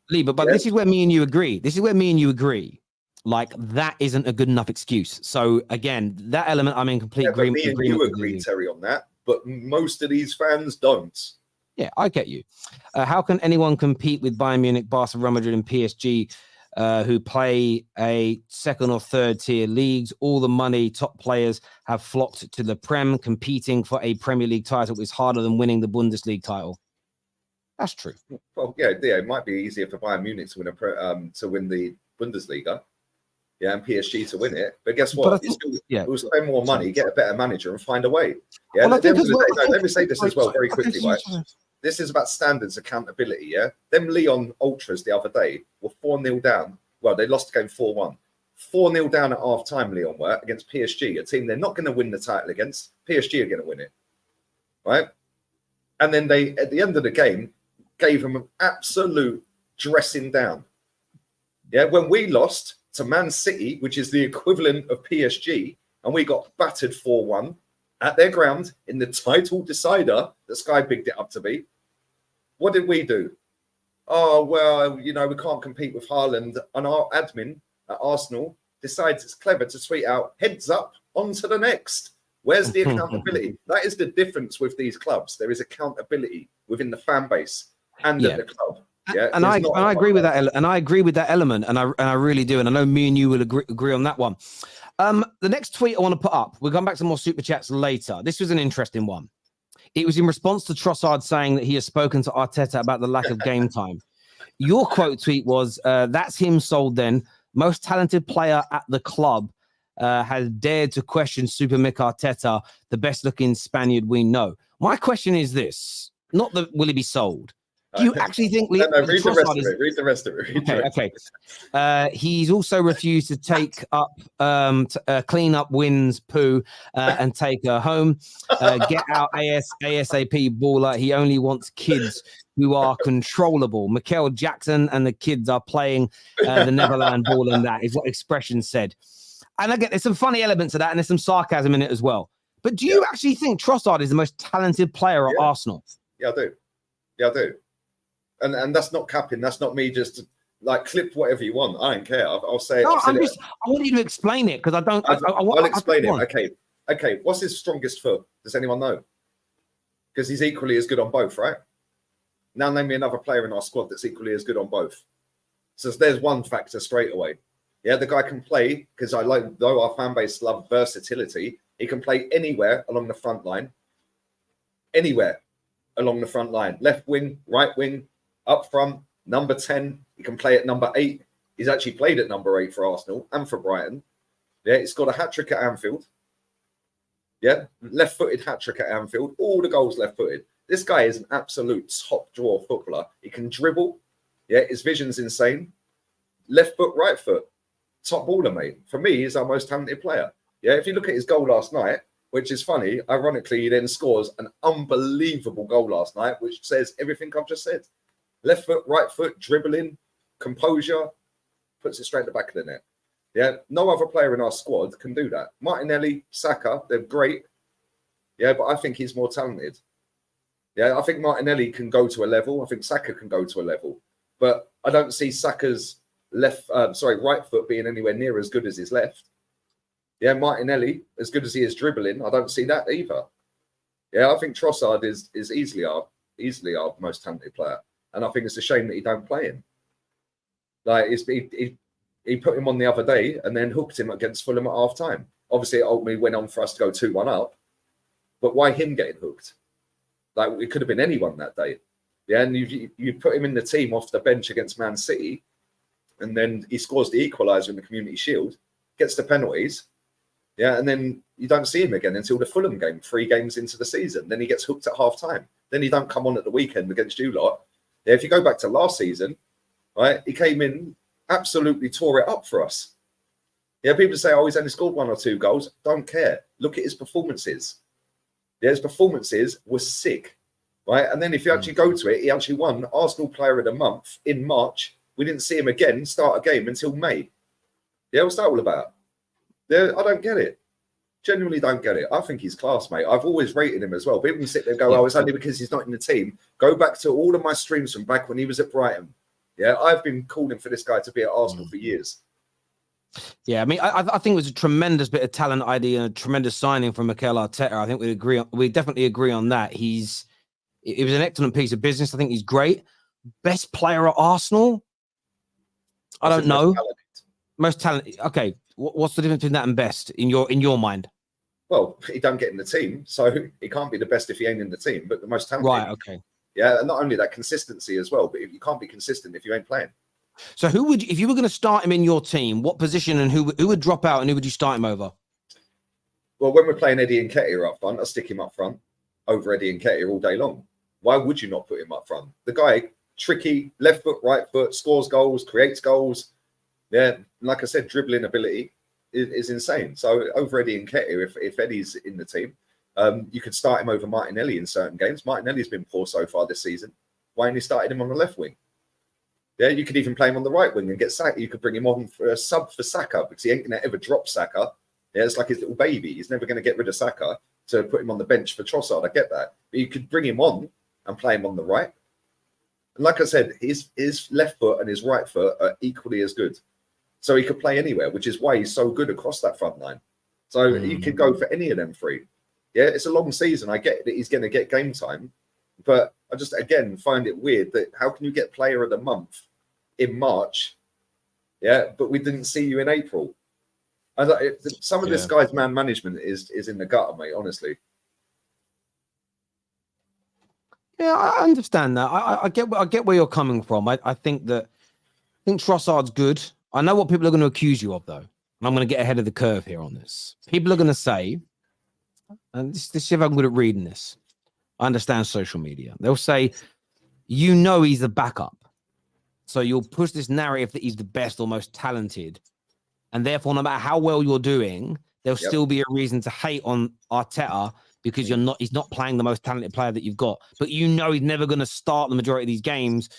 Lee, but this is where me and you agree. Like, that isn't a good enough excuse. So, again, that element, I'm in complete agreement. Me and you agree, Terry, on that. But most of these fans don't. Yeah, I get you. How can anyone compete with Bayern Munich, Barcelona, Real Madrid, and PSG who play a second or third tier leagues. All the money, top players have flocked to the Prem. Competing for a Premier League title is harder than winning the Bundesliga title. That's true. Well, yeah, it might be easier for Bayern Munich to win the Bundesliga. Yeah, and PSG to win it. But guess what? We'll spend more money, get a better manager, and find a way. Yeah, let me say this as well very quickly, right? This is about standards, accountability, yeah? Them Lyon Ultras the other day were 4-0 down. Well, they lost the game 4-1. 4-0 down at half-time, Lyon were, against PSG, a team they're not going to win the title against. PSG are going to win it, right? And then they, at the end of the game, gave them an absolute dressing down. Yeah, when we lost to Man City, which is the equivalent of PSG, and we got battered 4-1 at their ground in the title decider that Sky bigged it up to be. What did we do? Oh, well, we can't compete with Haaland. And our admin at Arsenal decides it's clever to tweet out, heads up, on to the next. Where's the accountability? That is the difference with these clubs. There is accountability within the fan base and at the club. Yeah, and I agree with that. And I agree with that element. And I really do. And I know me and you will agree on that one. The next tweet I want to put up, we'll come back to more super chats later. This was an interesting one. It was in response to Troaasard saying that he has spoken to Arteta about the lack of game time. Your quote tweet was, that's him sold then. Most talented player at the club has dared to question Super Mick Arteta, the best looking Spaniard we know. My question is this, not that will he be sold? Do you actually think... read the rest of it. Okay. He's also refused to take up, clean up Wynn's poo and take her home. Get out ASAP baller. He only wants kids who are controllable. Mikel Jackson and the kids are playing the Neverland ball, and that is what Expression said. And again, there's some funny elements to that, and there's some sarcasm in it as well. But do you actually think Troaasard is the most talented player at Arsenal? Yeah, I do. And that's not capping. That's not me just like clip whatever you want. I don't care. I'll say it. No, I want you to explain it because I don't. I'll explain it. Okay. What's his strongest foot? Does anyone know? Because he's equally as good on both, right? Now name me another player in our squad that's equally as good on both. So there's one factor straight away. Yeah, the guy can play because though our fan base love versatility, he can play anywhere along the front line. Anywhere along the front line. Left wing, right wing. Up front, number 10. He can play at number 8. He's actually played at number 8 for Arsenal and for Brighton. Yeah, he's got a hat-trick at Anfield. Yeah, left-footed hat-trick at Anfield. All the goals left-footed. This guy is an absolute top-drawer footballer. He can dribble. Yeah, his vision's insane. Left foot, right foot. Top baller, mate. For me, he's our most talented player. Yeah, if you look at his goal last night, which is funny, ironically, he then scores an unbelievable goal last night, which says everything I've just said. Left foot, right foot, dribbling, composure, puts it straight at the back of the net. Yeah, no other player in our squad can do that. Martinelli, Saka, they're great. Yeah, but I think he's more talented. Yeah, I think Martinelli can go to a level. I think Saka can go to a level. But I don't see Saka's right foot being anywhere near as good as his left. Yeah, Martinelli, as good as he is dribbling, I don't see that either. Yeah, I think Troaasard is easily our most talented player. And I think it's a shame that he don't play him. Like he put him on the other day and then hooked him against Fulham at half time. Obviously, it ultimately went on for us to go 2-1 up. But why him getting hooked? Like it could have been anyone that day. Yeah, and you put him in the team off the bench against Man City, and then he scores the equaliser in the Community Shield, gets the penalties. Yeah, and then you don't see him again until the Fulham game, 3 games into the season. Then he gets hooked at half time. Then he don't come on at the weekend against you lot. Yeah, if you go back to last season, right, he came in, absolutely tore it up for us. Yeah, people say, oh, he's only scored 1 or 2 goals. Don't care. Look at his performances. Yeah, his performances were sick, right? And then if you actually go to it, he actually won Arsenal Player of the Month in March. We didn't see him again start a game until May. Yeah, what's that all about? I don't get it. Genuinely don't get it. I think he's class, mate. I've always rated him as well. People can sit there and go, oh, it's only because he's not in the team. Go back to all of my streams from back when he was at Brighton. Yeah, I've been calling for this guy to be at Arsenal for years. Yeah, I mean, I think it was a tremendous bit of talent ID and a tremendous signing from Mikel Arteta. I think we definitely agree on that. It was an excellent piece of business. I think he's great. Best player at Arsenal? I don't know. Most talented. Most talented. Okay, what's the difference between that and best in your mind? Well, he don't get in the team, so he can't be the best if he ain't in the team. But the most talented, Right? Okay. Yeah, and not only that, consistency as well. But you can't be consistent if you ain't playing. So who would, if you were going to start him in your team, what position and who would drop out and who would you start him over? Well, when we're playing Eddie Nketiah up front, I'll stick him up front over Eddie Nketiah all day long. Why would you not put him up front? The guy, tricky, left foot, right foot, scores goals, creates goals. Yeah, like I said, dribbling ability is insane. So over Eddie Nketiah, if Eddie's in the team, you could start him over Martinelli in certain games. Martinelli's been poor so far this season. Why ain't he started him on the left wing? Yeah, you could even play him on the right wing and get Saka. You could bring him on for a sub for Saka because he ain't going to ever drop Saka. Yeah, it's like his little baby. He's never going to get rid of Saka to put him on the bench for Troaasard. I get that. But you could bring him on and play him on the right. And like I said, his left foot and his right foot are equally as good. So he could play anywhere, which is why he's so good across that front line. So he could go for any of them three. Yeah, it's a long season. I get that he's going to get game time. But I just, again, find it weird that how can you get player of the month in March? Yeah, but we didn't see you in April. And some of this guy's man management is in the gutter, mate, honestly. Yeah, I understand that. I get where you're coming from. I think Troassard's good. I know what people are going to accuse you of, though. And I'm going to get ahead of the curve here on this. People are going to say, and this see if I'm good at reading this. I understand social media. They'll say, he's the backup. So you'll push this narrative that he's the best or most talented. And therefore, no matter how well you're doing, there'll still be a reason to hate on Arteta because he's not playing the most talented player that you've got. But he's never going to start the majority of these games.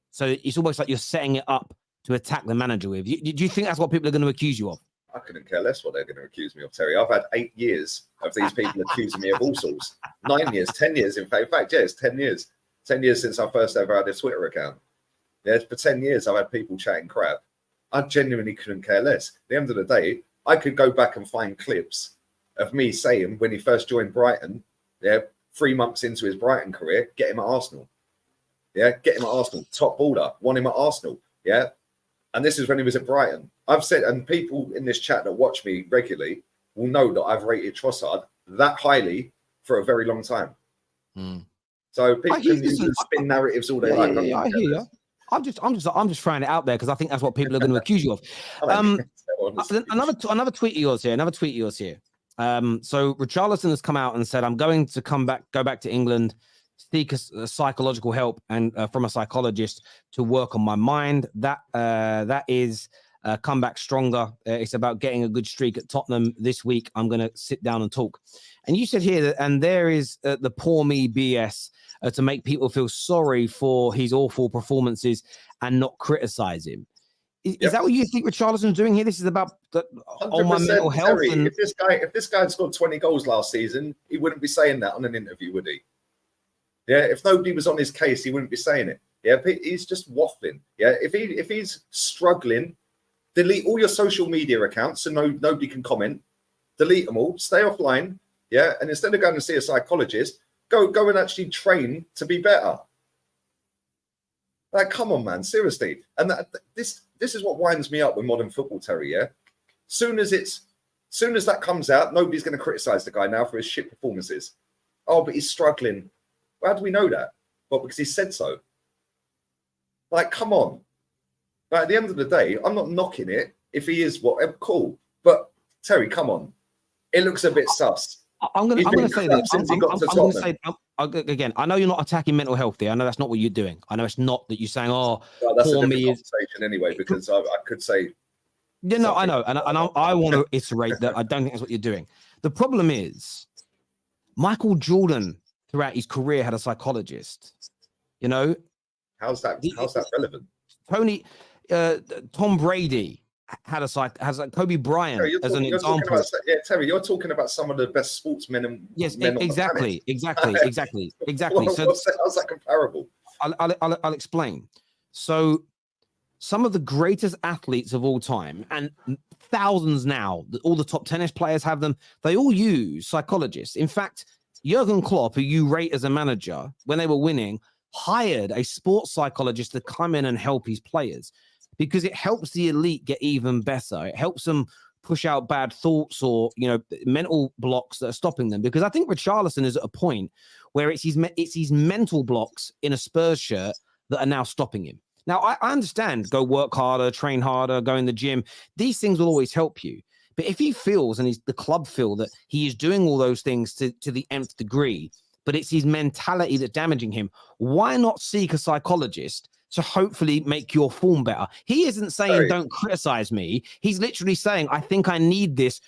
So it's almost like you're setting it up to attack the manager with. Do you think that's what people are going to accuse you of? I couldn't care less what they're going to accuse me of, Terry. I've had 8 years of these people accusing me of all sorts. 9 years, 10 years. In fact, it's 10 years. 10 years since I first ever had a Twitter account. Yeah, for 10 years, I've had people chatting crap. I genuinely couldn't care less. At the end of the day, I could go back and find clips of me saying when he first joined Brighton, 3 months into his Brighton career, get him at Arsenal. Yeah, get him at Arsenal. Top baller. Want him at Arsenal. Yeah. And this is when he was at Brighton. I've said, and people in this chat that watch me regularly will know that I've rated Troassard that highly for a very long time. So people can spin narratives all day long. I hear you. I'm just throwing it out there because I think that's what people are going to accuse you of. Another tweet of yours here. So Richarlison has come out and said, "I'm going to go back to England, seek a psychological help and from a psychologist to work on my mind. That is come back stronger. It's about getting a good streak at Tottenham this week. I'm going to sit down and talk." And you said here that, and there is the poor me BS to make people feel sorry for his awful performances and not criticize him. Is that what you think Richarlison's doing here? This is about on my mental health. Terry, if this guy had scored 20 goals last season, he wouldn't be saying that on an interview, would he? Yeah, if nobody was on his case, he wouldn't be saying it. Yeah, he's just waffling. Yeah, if he's struggling, delete all your social media accounts so nobody can comment. Delete them all. Stay offline. Yeah, and instead of going to see a psychologist, go and actually train to be better. Like, come on, man, seriously. And this is what winds me up with modern football, Terry. Yeah, soon as that comes out, nobody's going to criticize the guy now for his shit performances. Oh, but he's struggling. Well, how do we know that? Well, because he said so. Like, come on. But at the end of the day, I'm not knocking it. If he is whatever, cool. But Terry, come on. It looks a bit sus. I'm going to say this. I'm going to say again. I know you're not attacking mental health there. I know that's not what you're doing. I know it's not that you're saying, "Oh, well, that's a different conversation anyway." Because I could say, yeah, no, I know, and I want to iterate that I don't think that's what you're doing. The problem is, Michael Jordan throughout his career had a psychologist. You know, how's that relevant? Tom Brady has Kobe Bryant as an example. Terry, you're talking about some of the best sportsmen and men exactly. Well, how's that comparable? I'll explain. So, some of the greatest athletes of all time, and thousands now, all the top tennis players have them. They all use psychologists. In fact, Jurgen Klopp, who you rate as a manager, when they were winning, hired a sports psychologist to come in and help his players. because it helps the elite get even better. It helps them push out bad thoughts or, mental blocks that are stopping them. Because I think Richarlison is at a point where it's his mental blocks in a Spurs shirt that are now stopping him. Now, I understand go work harder, train harder, go in the gym. These things will always help you. But if he feels, and the club feel, that he is doing all those things to the nth degree, but it's his mentality that's damaging him, why not seek a psychologist to hopefully make your form better? He isn't saying, don't criticize me. He's literally saying, I think I need this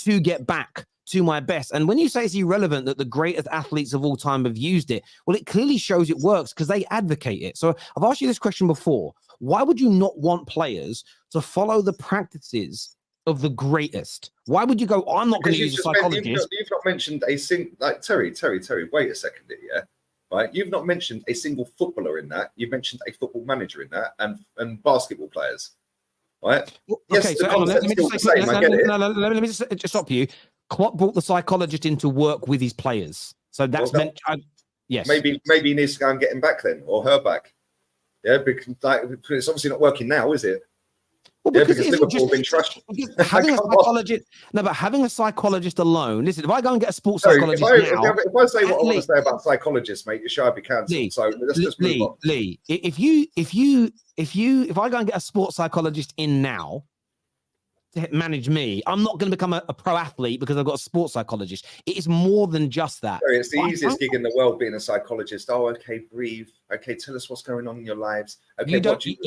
to get back to my best. And when you say it's irrelevant that the greatest athletes of all time have used it, well, it clearly shows it works because they advocate it. So I've asked you this question before. Why would you not want players to follow the practices of the greatest? Why would you go, I'm not going to use a psychologist? You've not mentioned a single, like Terry, wait a second here, yeah? Right, you've not mentioned a single footballer in that. You've mentioned a football manager in that, and basketball players, right? Well, yes, okay, the so let me concept's still the same. I get it. Let me just stop you. Klopp brought the psychologist in to work with his players, so that's meant. Yes, maybe he needs to go and get him back then, or her back. Yeah, because it's obviously not working now, is it? Well, because Liverpool have been trashed. Having a psychologist, but having a psychologist alone. Listen, if I go and get a sports psychologist now, if I say what I want to say about psychologists, mate, your show would be cancelled. So let's just move on. Lee, if I go and get a sports psychologist in now to manage me, I'm not going to become a pro athlete because I've got a sports psychologist. It is more than just that. Sorry, it's the easiest gig in the world being a psychologist. Oh, okay, breathe. Okay, tell us what's going on in your lives. Okay, you don't think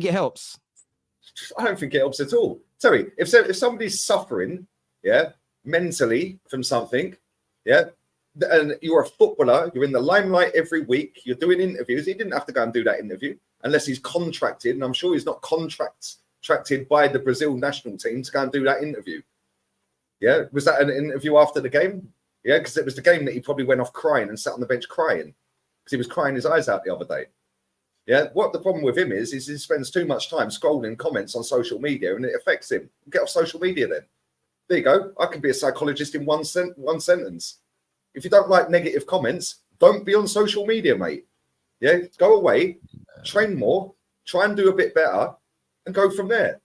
it helps? I don't think it helps at all. Terry, if somebody's suffering, yeah, mentally from something, yeah, and you're a footballer, you're in the limelight every week, you're doing interviews. He didn't have to go and do that interview unless he's contracted, and I'm sure he's not contracted by the Brazil national team to go and do that interview. Yeah, was that an interview after the game? Yeah, because it was the game that he probably went off crying and sat on the bench crying because he was crying his eyes out the other day. Yeah, what the problem with him is he spends too much time scrolling comments on social media and it affects him. Get off social media then. There you go. I can be a psychologist in one sentence. If you don't like negative comments, don't be on social media, mate. Yeah, go away, train more, try and do a bit better, and go from there.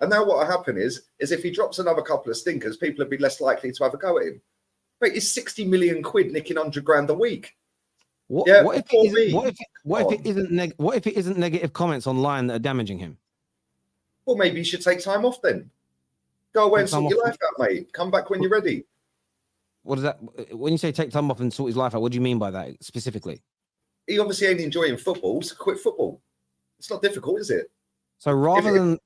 And now what will happen is if he drops another couple of stinkers, people will be less likely to have a go at him. Wait, it's 60 million quid nicking 100 grand a week. What if it isn't negative comments online that are damaging him? Well, maybe you should take time off then. Go away and sort your life out, mate. Come back when you're ready. What is that? When you say take time off and sort his life out, what do you mean by that specifically? He obviously ain't enjoying football, so quit football. It's not difficult, is it? So rather than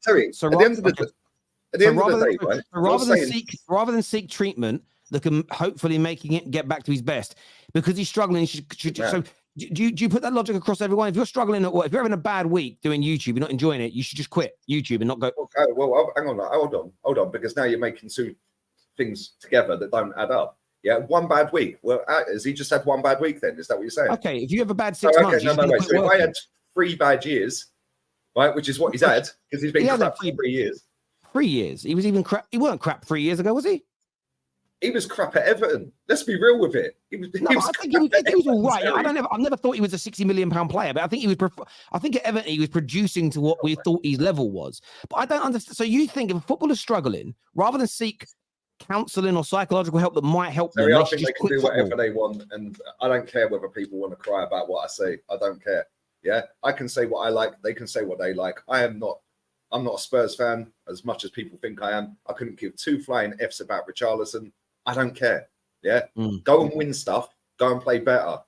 seek treatment that can hopefully make him get back to his best because he's struggling. So do you put that logic across everyone? If you're struggling at what, if you're having a bad week doing YouTube, you're not enjoying it, you should just quit YouTube and not go. Okay, well, hang on, hold on, because now you're making two things together that don't add up. Yeah, one bad week. Well, has he just had one bad week then? Is that what you're saying? Okay, if you have a bad 6 months, wait. So if I had 3 bad years, right, which is what he's had, because he's been crap for 3 years. 3 years. He was even crap. He weren't crap 3 years ago, was he? He was crap at Everton. Let's be real with it. He was all right. I never thought he was a £60 million player, but I think he was. I think at Everton he was producing to what we thought his level was. But I don't understand. So you think if a footballer's struggling, rather than seek counselling or psychological help that might help them, I think they can do whatever they want, and I don't care whether people want to cry about what I say. I don't care. Yeah, I can say what I like. They can say what they like. I'm not a Spurs fan as much as people think I am. I couldn't give 2 flying Fs about Richarlison. I don't care. Yeah, go and win stuff. Go and play better.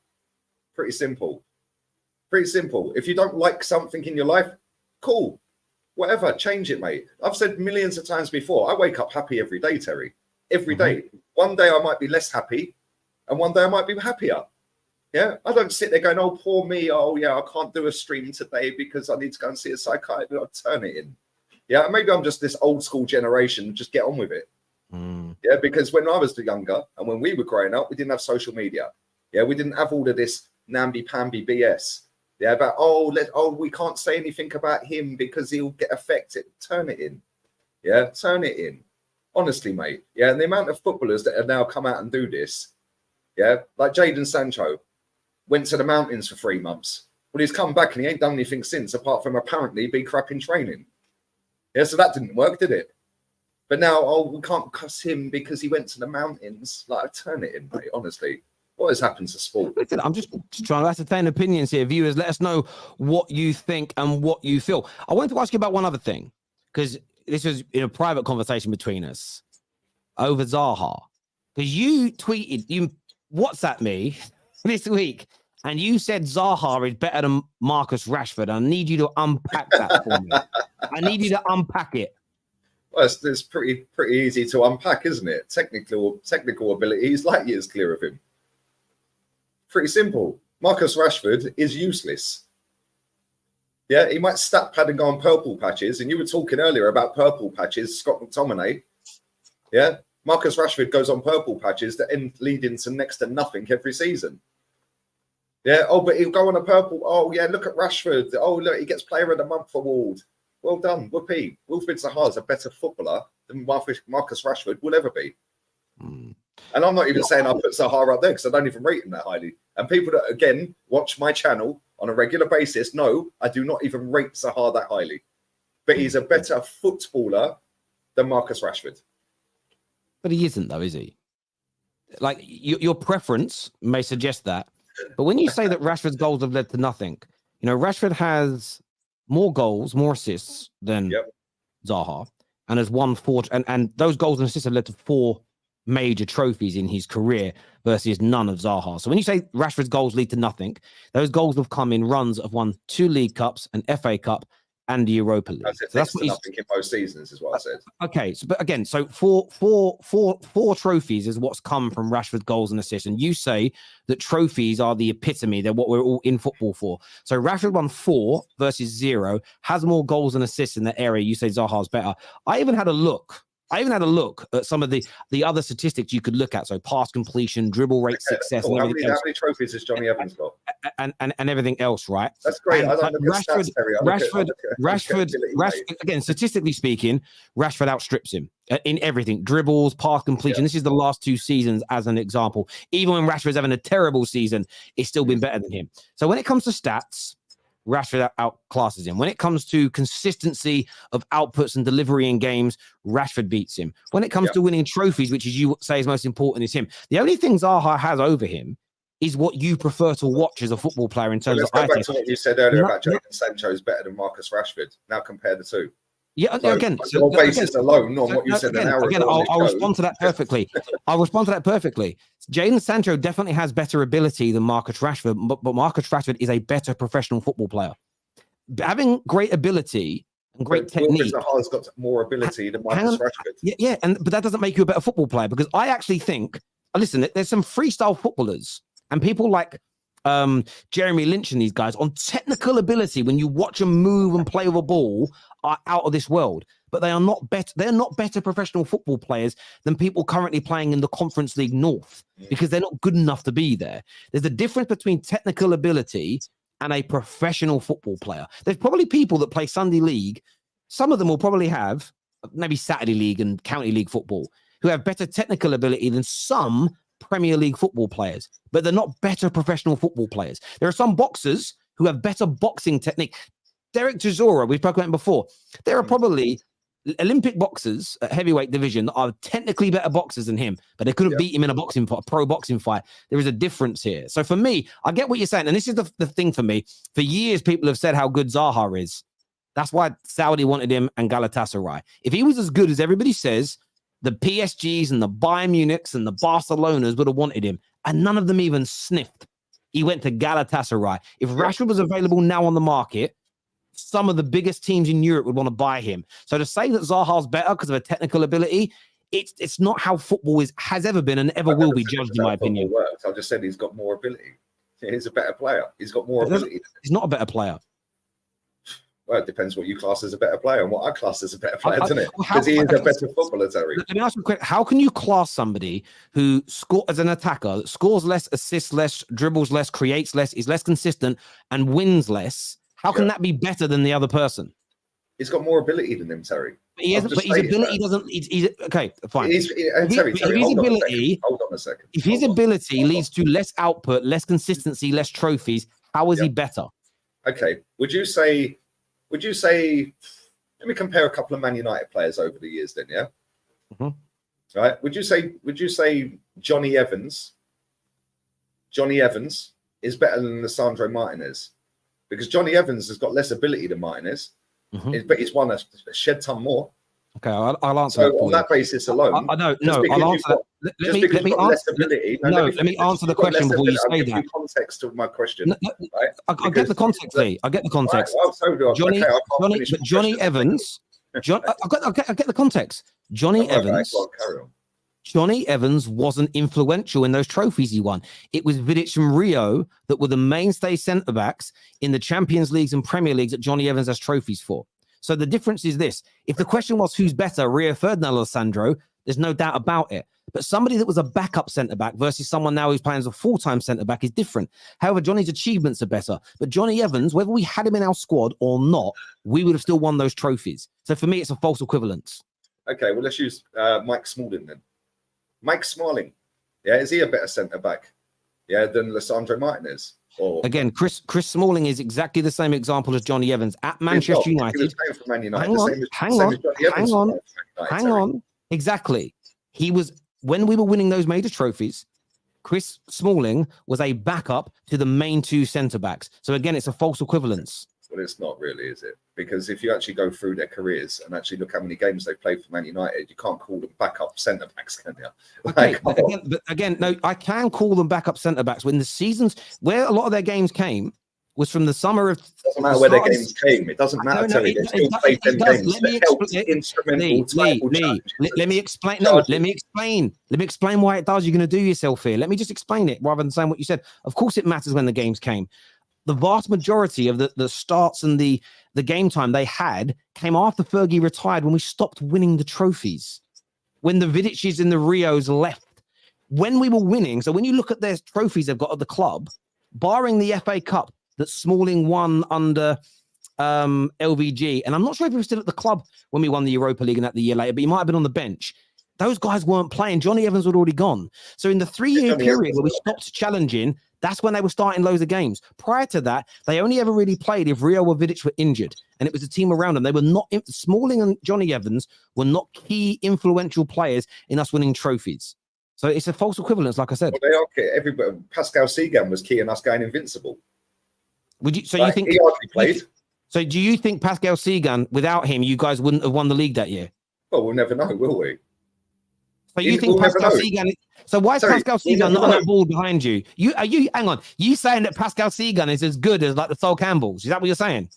Pretty simple. Pretty simple. If you don't like something in your life, cool. Whatever, change it, mate. I've said millions of times before, I wake up happy every day, Terry. Every day. One day I might be less happy, and one day I might be happier. Yeah, I don't sit there going, oh, poor me. Oh, yeah, I can't do a stream today because I need to go and see a psychiatrist. I'll turn it in. Yeah, maybe I'm just this old school generation. Just get on with it. Yeah, because when I was younger and when we were growing up, we didn't have social media. Yeah, we didn't have all of this namby-pamby BS. Yeah, about, we can't say anything about him because he'll get affected. Turn it in. Yeah, turn it in. Honestly, mate. Yeah, and the amount of footballers that have now come out and do this. Yeah, like Jadon Sancho went to the mountains for 3 months. Well, he's come back and he ain't done anything since, apart from apparently be crap in training. Yeah, so that didn't work, did it? But now, we can't cuss him because he went to the mountains. Like, turn it in, mate, honestly. What has happened to sport? Listen, I'm just trying to ascertain opinions here. Viewers, let us know what you think and what you feel. I wanted to ask you about one other thing, because this was in a private conversation between us over Zaha. Because you WhatsApped me this week, and you said Zaha is better than Marcus Rashford. I need you to unpack that for me. I need you to unpack it. Well, it's pretty easy to unpack, isn't it? Technical ability is light years clear of him. Pretty simple. Marcus Rashford is useless. Yeah, he might stat pad and go on purple patches. And you were talking earlier about purple patches, Scott McTominay. Yeah, Marcus Rashford goes on purple patches that lead into next to nothing every season. Yeah, but he'll go on a purple. Oh, yeah, look at Rashford. Oh, look, he gets Player of the Month award. Well done, whoopee. Wilfried Zaha is a better footballer than Marcus Rashford will ever be. And I'm not even saying I put Zaha up there because I don't even rate him that highly. And people that, again, watch my channel on a regular basis know I do not even rate Zaha that highly. But he's a better footballer than Marcus Rashford. But he isn't, though, is he? Like, your preference may suggest that. But when you say that Rashford's goals have led to nothing, Rashford has more goals, more assists than Zaha, and has won 4, and those goals and assists have led to 4 major trophies in his career versus none of Zaha. So when you say Rashford's goals lead to nothing, those goals have come in runs of won 2 League Cups, an FA Cup, and the Europa League. That's what nothing in most seasons, is what I said. Okay, but again, so four trophies is what's come from Rashford's goals and assists, and you say that trophies are the epitome; they're what we're all in football for. So Rashford won 4 versus 0, has more goals and assists in the area. You say Zaha's better. I even had a look at some of the other statistics you could look at. So pass completion, dribble rate, success, cool. How many trophies has Johnny Evans got? And everything else, right? That's great. And, I don't look at stats, Terry. Rashford, again, statistically speaking, Rashford outstrips him in everything. Dribbles, pass completion. This is the last 2 seasons as an example. Even when Rashford's having a terrible season, it's still been better than him. So when it comes to stats, Rashford outclasses him. When it comes to consistency of outputs and delivery in games, Rashford beats him. When it comes to winning trophies, which is you say is most important, is him. The only thing Zaha has over him is what you prefer to watch as a football player in terms of. Let's go back to what you said earlier about Jadon Sancho is better than Marcus Rashford. Now compare the two. Yeah, so, again, on basis alone, not what you said an hour ago. I'll respond to that perfectly. Jadon Sancho definitely has better ability than Marcus Rashford, but Marcus Rashford is a better professional football player. Having great ability and great technique. Zaha's got more ability than Marcus Rashford. Yeah, but that doesn't make you a better football player, because I actually think, listen, there's some freestyle footballers and people like Jeremy Lynch and these guys on technical ability. When you watch them move and play with a ball, are out of this world. But they are not better. They're not better professional football players than people currently playing in the Conference League North, because they're not good enough to be there. There's a difference between technical ability and a professional football player. There's probably people that play Sunday League. Some of them will probably have maybe Saturday League and County League football, who have better technical ability than some Premier League football players, but they're not better professional football players. There are some boxers who have better boxing technique. Derek Chisora, we've spoken about him before. There are probably Olympic boxers at heavyweight division that are technically better boxers than him, but they couldn't beat him in a boxing fight, a pro boxing fight. There is a difference here. So for me, I get what you're saying. And this is the thing for me. For years, people have said how good Zaha is. That's why Saudi wanted him and Galatasaray. If he was as good as everybody says, the PSGs and the Bayern Munichs and the Barcelonas would have wanted him, and none of them even sniffed. He went to Galatasaray. If Rashford was available now on the market, some of the biggest teams in Europe would want to buy him. So to say that Zaha's better because of a technical ability, it's not how football has ever been and ever will be judged, in my opinion. I just said he's got more ability. He's a better player. He's got more ability. He's not a better player. Well, it depends what you class as a better player and what I class as a better player, doesn't it? Because he is a better footballer, Terry. Let me ask you a question. How can you class somebody who as an attacker, scores less, assists less, dribbles less, creates less, is less consistent, and wins less? How can that be better than the other person? He's got more ability than him, Terry. But his ability doesn't. He's okay, fine. Terry, hold on a second. If his ability leads to less output, less consistency, less trophies, how is he better? Okay. Would you say? Let me compare a couple of Man United players over the years. Then, yeah. Mm-hmm. Right. Would you say Johnny Evans is better than Lisandro Martinez? Because Johnny Evans has got less ability than Martinez, but he's won a shed ton more. Okay, I'll answer so that. On that basis alone, I'll answer that. Let me answer the question before you say that. Context to my question. Right? I get the context, Lee. I get the context. Right, well, so do I. Johnny Evans. I get the context. Johnny Evans. Carry on. Johnny Evans wasn't influential in those trophies he won. It was Vidic and Rio that were the mainstay centre-backs in the Champions Leagues and Premier Leagues that Johnny Evans has trophies for. So the difference is this. If the question was who's better, Rio Ferdinand or Sandro, there's no doubt about it. But somebody that was a backup centre-back versus someone now who's playing as a full-time centre-back is different. However, Johnny's achievements are better. But Johnny Evans, whether we had him in our squad or not, we would have still won those trophies. So for me, it's a false equivalence. Okay, well, let's use Mike Smalling then. Mike Smalling, yeah, is he a better centre-back, yeah, than Lisandro Martinez? Or again, Chris Smalling is exactly the same example as Johnny Evans at Manchester United. He was playing for Man United. Hang on. Exactly. He was, when we were winning those major trophies, Chris Smalling was a backup to the main two centre-backs. So again, it's a false equivalence. Well, it's not really, is it? Because if you actually go through their careers and actually look how many games they played for Man United, you can't call them backup centre-backs, can you? Okay, but again, no, I can call them backup centre-backs. When the seasons, where a lot of their games came, was from the summer of... It doesn't matter where their games came. It doesn't matter, Terry. They still played them games. Let me explain. No, let me explain. Let me explain why it does. You're going to do yourself here. Let me just explain it rather than saying what you said. Of course, it matters when the games came. The vast majority of the starts and the game time they had came after Fergie retired, when we stopped winning the trophies, when the Vidics and the Rios left. When we were winning, so when you look at their trophies they've got at the club, barring the FA Cup that Smalling won under LVG, and I'm not sure if he was still at the club when we won the Europa League and that the year later, but he might have been on the bench. Those guys weren't playing. Johnny Evans had already gone. So in the 3-year period where we stopped challenging, that's when they were starting loads of games. Prior to that, they only ever really played if Rio or Vidic were injured, and it was a team around them. They were not, Smalling and Johnny Evans were not key influential players in us winning trophies. So it's a false equivalence, like I said. Well, they are key. Everybody, Pascal Segan was key in us going invincible. Would you? So you think he hardly played? So do you think Pascal Segan, without him, you guys wouldn't have won the league that year? Well, we'll never know, will we? So you think Pascal Segan? So why is Pascal Segan not on that ball behind you? Hang on. You saying that Pascal Segan is as good as like the Sol Campbells? Is that what you're saying?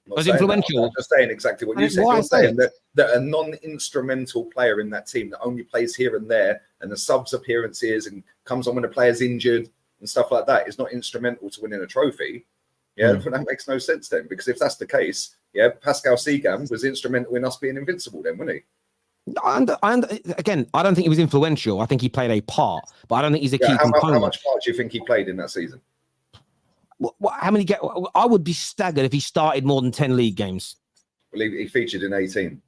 Was influential? I'm just saying exactly what you said. You're saying that a non-instrumental player in that team that only plays here and there, and the subs appearances and comes on when the player's injured and stuff like that is not instrumental to winning a trophy. Yeah, but that makes no sense then, because if that's the case, yeah, Pascal Segan was instrumental in us being invincible then, wasn't he? Again, I don't think he was influential. I think he played a part, but I don't think he's a key component. How much part do you think he played in that season? How many? I would be staggered if he started more than 10 league games. Well, he featured in 18.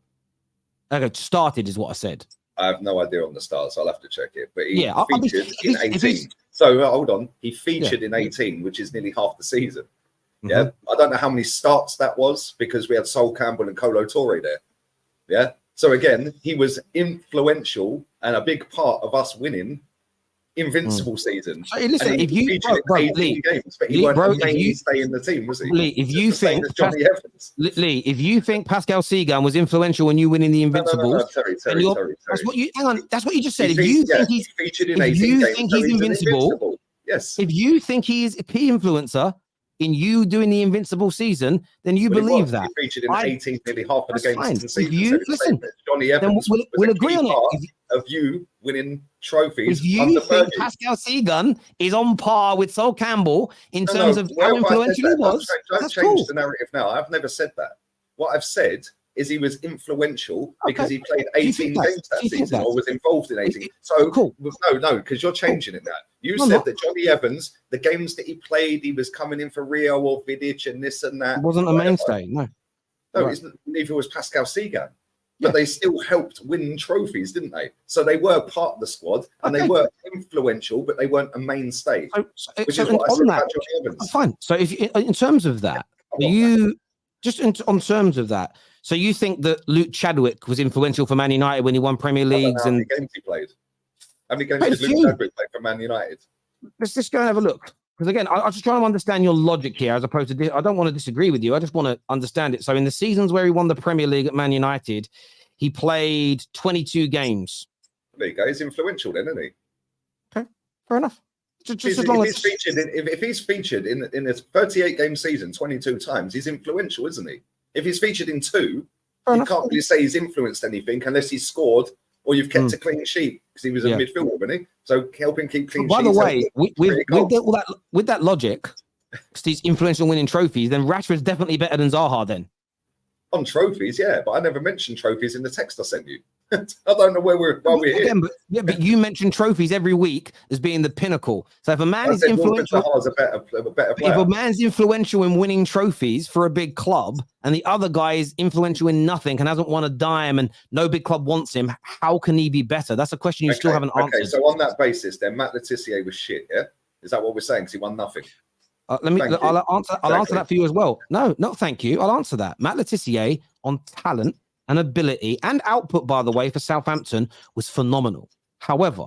Okay, started is what I said. I have no idea on the stars. I'll have to check it. But he featured in 18. So hold on. He featured in 18, which is nearly half the season. Yeah. I don't know how many starts that was, because we had Sol Campbell and Kolo Touré there. Yeah. So again, he was influential and a big part of us winning invincible season. Hey, listen, if you featured in 18 games, but he weren't a mainstay in the team, was he? Lee, if you think if you think Pascal Segan was influential when you winning the Invincibles, Terry. That's what you hang on. That's what you just said. If you think he's featured in 18 games, think he's invincible, yes. If you think he is a key influencer in you doing the invincible season, then you believe that. He featured in 18, nearly half of the games in the season. If you listen, Johnny Evans we'll agree on it. Of you winning trophies. If you think Pascal Segan is on par with Sol Campbell in terms of how influential he was, don't change the narrative now. I've never said that. What I've said is he was influential because he played 18 games that season or was involved in 18. So cool. No, because you're changing it now. You said that Johnny Evans, the games that he played, he was coming in for Rio or Vidic and this and that. It wasn't a mainstay, no. No, neither was Pascal Segan. But they still helped win trophies, didn't they? So they were part of the squad and they were influential, but they weren't a mainstay. Which is what I said about Johnny Evans. Fine. So if in terms of that, you just on terms of that? So you think that Luke Chadwick was influential for Man United when he won Premier Leagues? How many games he played? How many games did Luke Chadwick play for Man United? Let's just go and have a look. Because again, I'm just trying to understand your logic here, as opposed to I don't want to disagree with you. I just want to understand it. So in the seasons where he won the Premier League at Man United, he played 22 games. There you go. He's influential then, isn't he? Okay, fair enough. Just if he's featured in a 38-game season 22 times, he's influential, isn't he? If he's featured in 2, you can't really say he's influenced anything unless he's scored or you've kept a clean sheet, because he was a midfielder, wasn't he? So help him keep clean sheets. By the way, with that logic, because he's influential in winning trophies, then Rashford's definitely better than Zaha then. On trophies, yeah, but I never mentioned trophies in the text I sent you. I don't know why we're here. But you mentioned trophies every week as being the pinnacle. So if a man is influential, if a man's influential in winning trophies for a big club, and the other guy is influential in nothing and hasn't won a dime, and no big club wants him, how can he be better? That's a question you still haven't answered. Okay, so on that basis, then Matt Letizia was shit. Yeah, is that what we're saying? Because he won nothing. I'll answer that for you as well. No, thank you. I'll answer that. Matt Letizia on talent and ability and output, by the way, for Southampton was phenomenal. However,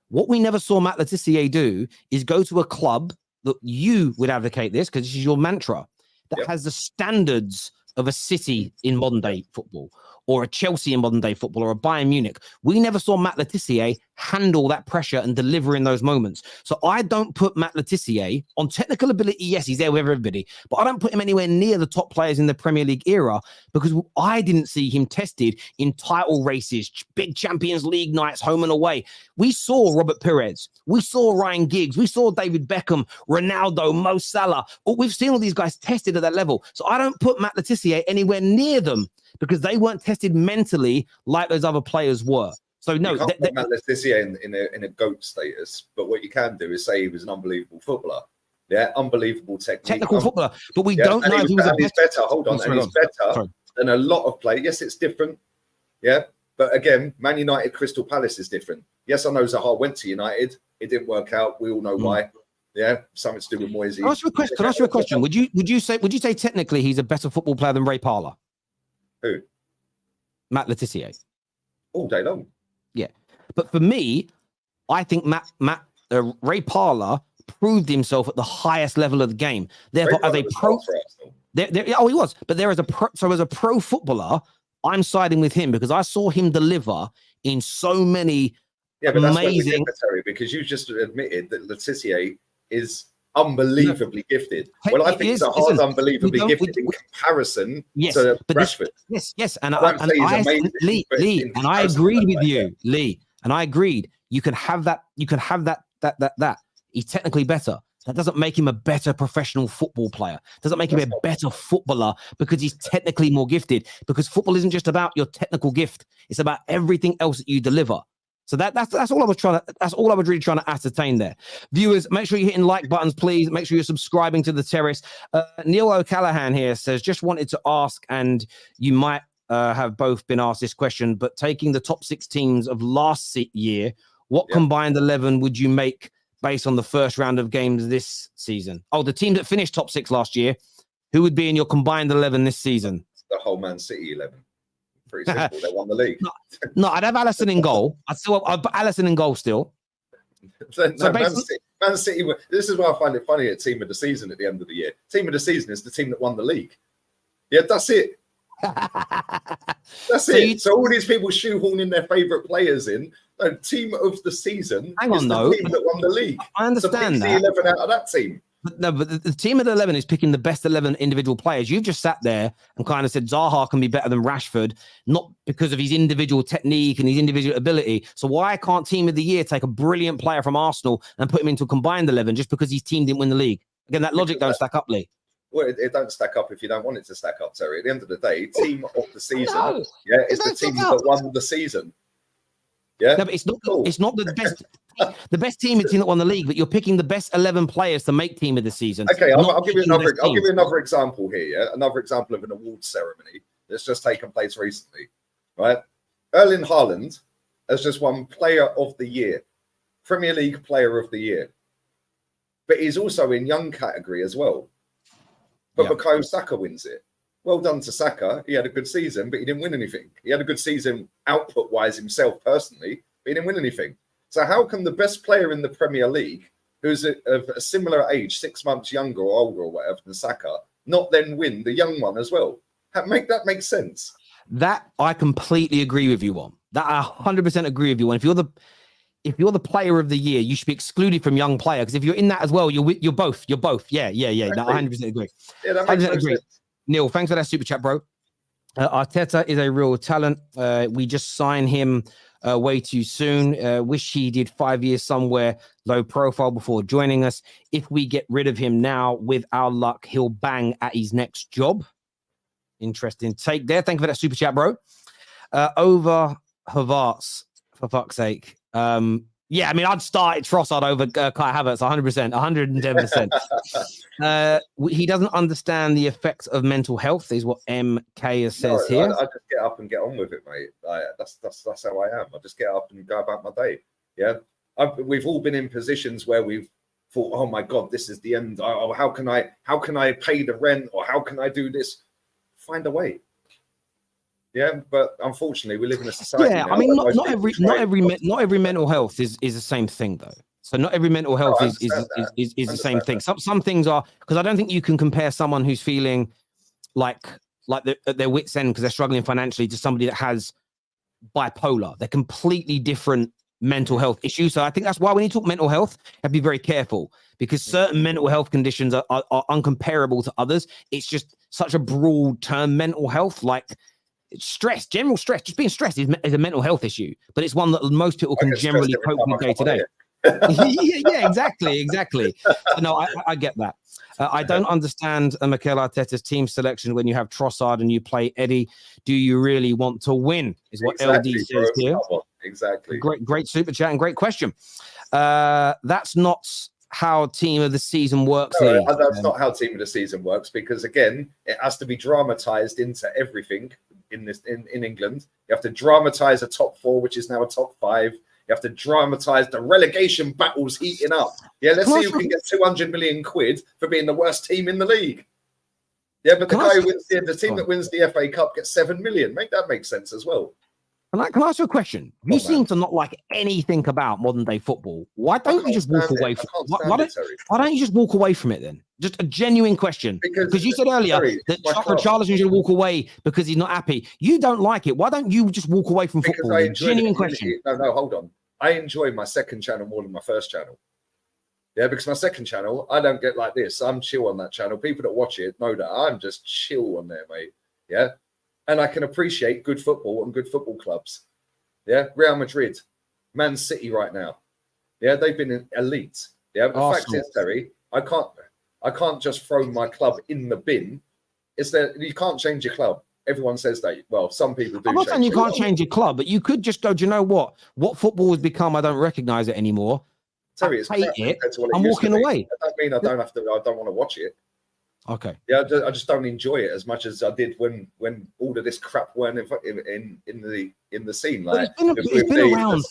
what we never saw Matt Letizia do is go to a club that you would advocate this, because this is your mantra, that has the standards of a City in modern day football, or a Chelsea in modern day football, or a Bayern Munich. We never saw Matt Letizia handle that pressure and deliver in those moments. So I don't put Matt Letizia on technical ability. Yes, he's there with everybody, but I don't put him anywhere near the top players in the Premier League era, because I didn't see him tested in title races, big Champions League nights, home and away. We saw Robert Pires. We saw Ryan Giggs. We saw David Beckham, Ronaldo, Mo Salah. We've seen all these guys tested at that level. So I don't put Matt Letizia anywhere near them, because they weren't tested mentally like those other players were. So no, you can't put Matt Letizia in a GOAT status, but what you can do is say he was an unbelievable footballer. Yeah, unbelievable technical footballer, but we don't know if he was better. Hold on, and he's better than a lot of players. Yes, it's different. Yeah, but again, Man United, Crystal Palace is different. Yes, I know Zaha went to United. It didn't work out. We all know why. Yeah, something to do with Moisey. Can I ask you a question? Would you say technically he's a better football player than Ray Parlour? Who? Matt Letizia. All day long. Yeah, but for me, I think Ray Parlour proved himself at the highest level of the game. Therefore, as a pro, he was. But there as a pro footballer, I'm siding with him, because I saw him deliver in so many amazing. Because you just admitted that Letizia is unbelievably gifted. Well, I think Zaha's unbelievably gifted in comparison to Rashford. Yes, and I agreed with you, Lee, and I agreed. You can have that. He's technically better. That doesn't make him a better professional football player. Doesn't make him a better footballer because he's technically more gifted. Because football isn't just about your technical gift; it's about everything else that you deliver. So that's all I was trying to. That's all I was really trying to ascertain there. Viewers, make sure you're hitting like buttons, please. Make sure you're subscribing to the Terrace. Neil O'Callaghan here says, just wanted to ask, and you might have both been asked this question, but taking the top 6 teams of last year, what combined 11 would you make based on the first round of games this season? Oh, the team that finished top 6 last year, who would be in your combined 11 this season? The whole Man City 11. Pretty simple. They won the league. No, I'd have Alisson in goal. I'd put Alisson in goal still. Man City. This is why I find it funny at Team of the Season at the end of the year. Team of the Season is the team that won the league. Yeah, that's it. That's it. So all these people shoehorning their favourite players in. No, Team of the Season is the team that won the league. I understand that. The 11 out of that team. But the team of the 11 is picking the best 11 individual players. You've just sat there and kind of said Zaha can be better than Rashford, not because of his individual technique and his individual ability. So why can't Team of the Year take a brilliant player from Arsenal and put him into a combined 11 just because his team didn't win the league? Again, that logic don't stack up, Lee. Well, it don't stack up if you don't want it to stack up, Terry. At the end of the day, Team of the Season is the team that won the season. Yeah, no, but it's not. It's not the best. The best team is the team that won the league, but you're picking the best 11 players to make team of the season. Okay, I'll give you another example here. Yeah, another example of an awards ceremony that's just taken place recently. Right, Erling Haaland has just won Player of the Year, Premier League Player of the Year, but he's also in young category as well. but Bukayo Saka wins it. Well done to Saka. He had a good season, but he didn't win anything. He had a good season output-wise himself personally, but he didn't win anything. So how can the best player in the Premier League, who's of a similar age, 6 months younger or older or whatever than Saka, not then win the young one as well? That makes sense. That I completely agree with you on. That I 100% agree with you on. If you're the player of the year, you should be excluded from young player, because if you're in that as well, you're both. Yeah. No, I 100% agree. Yeah, that makes 100% agree. Sense. Neil, thanks for that super chat, bro. Arteta is a real talent. We just signed him way too soon. Wish he did 5 years somewhere low profile before joining us. If we get rid of him now, with our luck, he'll bang at his next job. Interesting take there. Thank you for that super chat, bro. Over Havertz, for fuck's sake. Yeah, I mean, I'd start Troaasard over Kai Havertz 100%, 110%. He doesn't understand the effects of mental health, is what MK says here. I just get up and get on with it, mate. That's how I am. I just get up and go about my day. Yeah, we've all been in positions where we've thought, oh my God, this is the end. Oh, how can I pay the rent, or how can I do this? Find a way. Yeah, but unfortunately, we live in a society. Yeah, I mean, not every mental health is the same thing, though. So not every mental health is the same thing. Some things are, because I don't think you can compare someone who's feeling like at their wits' end because they're struggling financially to somebody that has bipolar. They're completely different mental health issues. So I think that's why when you talk mental health, you have to be very careful, because certain mental health conditions are uncomparable to others. It's just such a broad term, mental health, like stress, general stress. Just being stressed is a mental health issue, but it's one that most people can generally cope with day to day. Yeah, exactly. No, I get that. I don't understand Mikel Arteta's team selection when you have Troaasard and you play Eddie. Do you really want to win? Is what LD says here. Exactly. Great super chat and great question. That's not how team of the season works. No, that's not how team of the season works, because again, it has to be dramatized into everything in England. You have to dramatize a top four, which is now a top five. You have to dramatize the relegation battles heating up. Yeah, let's see who can get 200 million quid for being the worst team in the league. Yeah, but the guy who wins the team that wins the FA Cup gets 7 million. That makes sense as well. Can I ask you a question? You seem to not like anything about modern day football. Why don't you just walk away from it? Why don't you just walk away from it then? Just a genuine question. Because you said earlier that Richarlison should walk away because he's not happy. You don't like it. Why don't you just walk away from football? Genuine question. No, hold on. I enjoy my second channel more than my first channel. Yeah, because my second channel, I don't get like this. I'm chill on that channel. People that watch it know that I'm just chill on there, mate. Yeah. And I can appreciate good football and good football clubs. Yeah, Real Madrid, Man City right now. Yeah, they've been elite. Yeah, the fact is, Terry, I can't just throw my club in the bin. It's that you can't change your club. Everyone says that. Well, some people do. I'm not saying you can't change your club, but you could just go, do you know what? What football has become, I don't recognize it anymore. Terry, it's hate it. I'm walking away. That don't mean I don't want to watch it. Okay. Yeah, I just don't enjoy it as much as I did when all of this crap weren't in the scene. Like it's been around.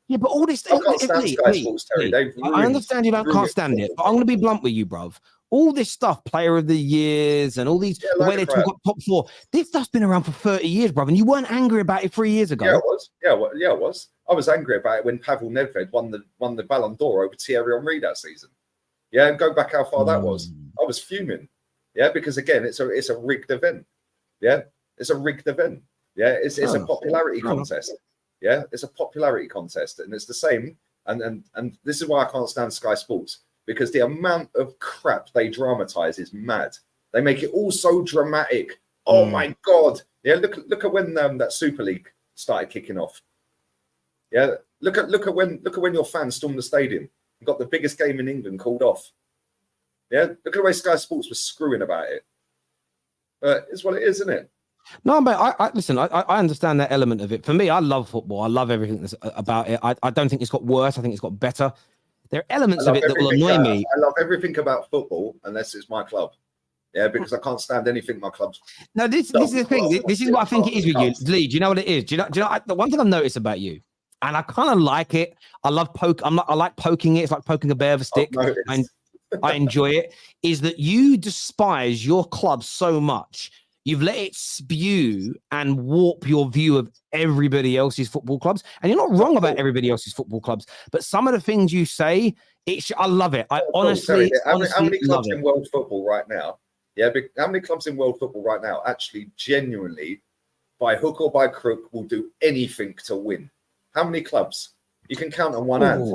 Yeah, but all this. I can't stand Sky Sports, Terry. I understand you can't stand it, but I'm going to be blunt with you, bruv. All this stuff, Player of the Years, and all these the way they talk about top four. This stuff's been around for 30 years, bruv, and you weren't angry about it 3 years ago. Yeah, I was. Yeah, I was. I was angry about it when Pavel Nedved won the Ballon d'Or over Thierry Henry that season. Yeah, and go back how far that was. I was fuming. Yeah, because again, it's a rigged event. Yeah, it's a rigged event. Yeah, it's a popularity contest. Yeah, it's a popularity contest, and it's the same. And this is why I can't stand Sky Sports, because the amount of crap they dramatize is mad. They make it all so dramatic. Oh my God! Yeah, look at when that Super League started kicking off. Yeah, look at when your fans stormed the stadium. You got the biggest game in England called off. Yeah, look at the way Sky Sports was screwing about it. But it's what it is, isn't it? No, but I understand that element of it. For me, I love football. I love everything that's about it. I don't think it's got worse. I think it's got better. There are elements of it that will annoy me. I love everything about football unless it's my club. Yeah, because I can't stand anything my club's. No, this is the thing. This is what I think it is with you, Lee. Do you know what it is? Do you know the one thing I've noticed about you, and I kind of like it. I love I like poking it. It's like poking a bear with a stick. I enjoy it, is that you despise your club so much. You've let it spew and warp your view of everybody else's football clubs. And you're not wrong about everybody else's football clubs. But some of the things you say, I love it. I honestly how many clubs love in world football right now? Yeah, how many clubs in world football right now actually genuinely, by hook or by crook, will do anything to win? How many clubs? You can count on one hand.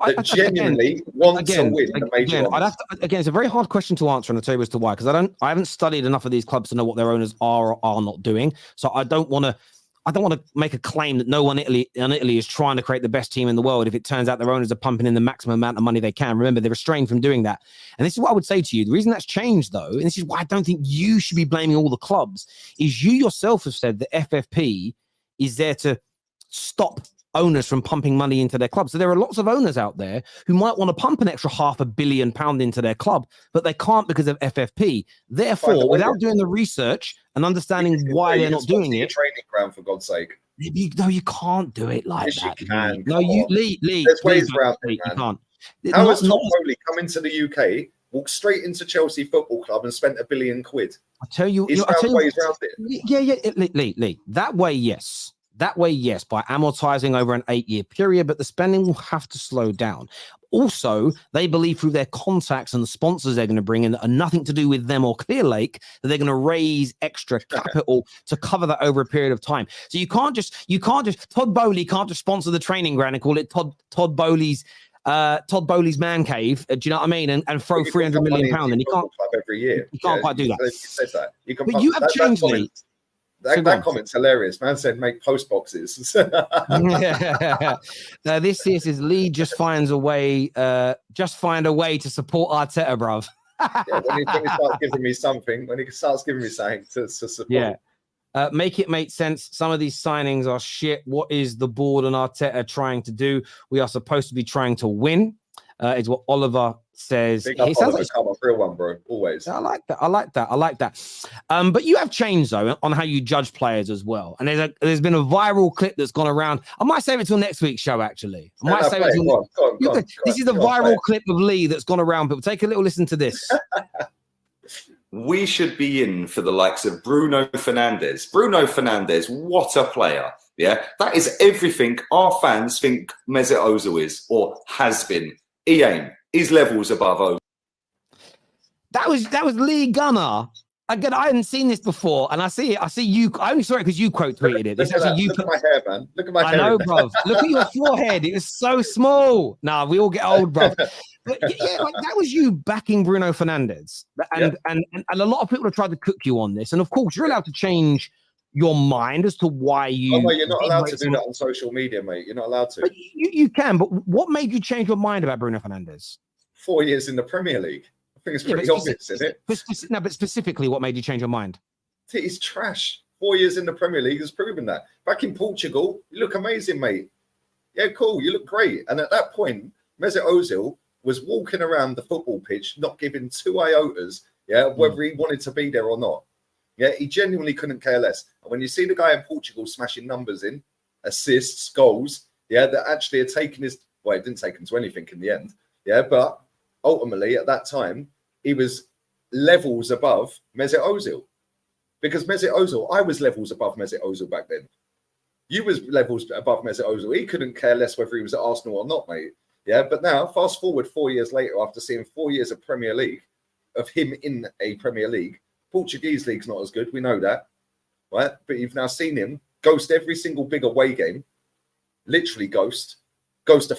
That genuinely want to win the major honors. Again, it's a very hard question to answer, and I'll tell you as to why, because I haven't studied enough of these clubs to know what their owners are or are not doing. So I don't want to make a claim that no one in Italy is trying to create the best team in the world if it turns out their owners are pumping in the maximum amount of money they can. Remember, they're restrained from doing that. And this is what I would say to you. The reason that's changed, though, and this is why I don't think you should be blaming all the clubs, is you yourself have said that FFP is there to stop owners from pumping money into their club. So there are lots of owners out there who might want to pump an extra £500 million into their club, but they can't because of FFP. Therefore, without doing the research and understanding why they're not doing it, training ground, for God's sake. No, you can't do it like that. You can. No, Lee. There's ways around it, you can't. How has Tom Bowley come into the UK, walked straight into Chelsea Football Club, and spent £1 billion? I tell you, ways around it. Yeah, Lee. That way, yes. That way, yes, by amortizing over an 8-year period, but the spending will have to slow down. Also, they believe through their contacts and the sponsors they're going to bring in that are nothing to do with them or Clear Lake, that they're going to raise extra capital to cover that over a period of time. So you can't just Todd Bowley can't just sponsor the training ground and call it Todd Bowley's man cave. Do you know what I mean? And throw £300 million, and you can't club every year. You can't quite do that. It says that. But you have changed, Lee. That comment's hilarious. Man said make post boxes. This is Lee just finds a way. Just find a way to support Arteta, bruv. When he starts giving me something, to support. Yeah. Make it make sense. Some of these signings are shit. What is the board and Arteta trying to do? We are supposed to be trying to win. Is what Oliver says. He sounds like a real one, bro. Always. I like that. But you have changed though on how you judge players as well. And there's been a viral clip that's gone around. I might save it till next week's show. Actually, This is a viral clip of Lee that's gone around. But take a little listen to this. We should be in for the likes of Bruno Fernandes. Bruno Fernandes, what a player. Yeah, that is everything our fans think Mesut Ozil is or has been. His levels above Ozil. That was Lee Gunner. Again, I hadn't seen this before, and I see you. I only saw it because you quote tweeted it. Look at my hair, man. Look at my hair. I know, bro. Look at your forehead. It was so small. Nah, we all get old, bro. But yeah, like that was you backing Bruno Fernandes, and a lot of people have tried to cook you on this. And of course, you're allowed to change your mind as to why you. Oh, well, you're not allowed to do that on social media, mate. You're not allowed to. But you can. But what made you change your mind about Bruno Fernandes? 4 years in the Premier League. I think it's pretty obvious, isn't it? But specifically, what made you change your mind? He's trash. 4 years in the Premier League has proven that. Back in Portugal, you look amazing, mate. Yeah, cool. You look great. And at that point, Mesut Ozil was walking around the football pitch, not giving 2 iotas, whether he wanted to be there or not. Yeah, he genuinely couldn't care less. And when you see the guy in Portugal smashing numbers in, assists, goals, that actually are taking it didn't take him to anything in the end. Yeah, but ultimately at that time, he was levels above Mesut Ozil. Because Mesut Ozil, I was levels above Mesut Ozil back then. You was levels above Mesut Ozil. He couldn't care less whether he was at Arsenal or not, mate. Yeah, but now, fast forward 4 years later, after seeing 4 years of Premier League, of him in a Premier League, Portuguese league's not as good, we know that, right? But you've now seen him ghost every single big away game, literally goes to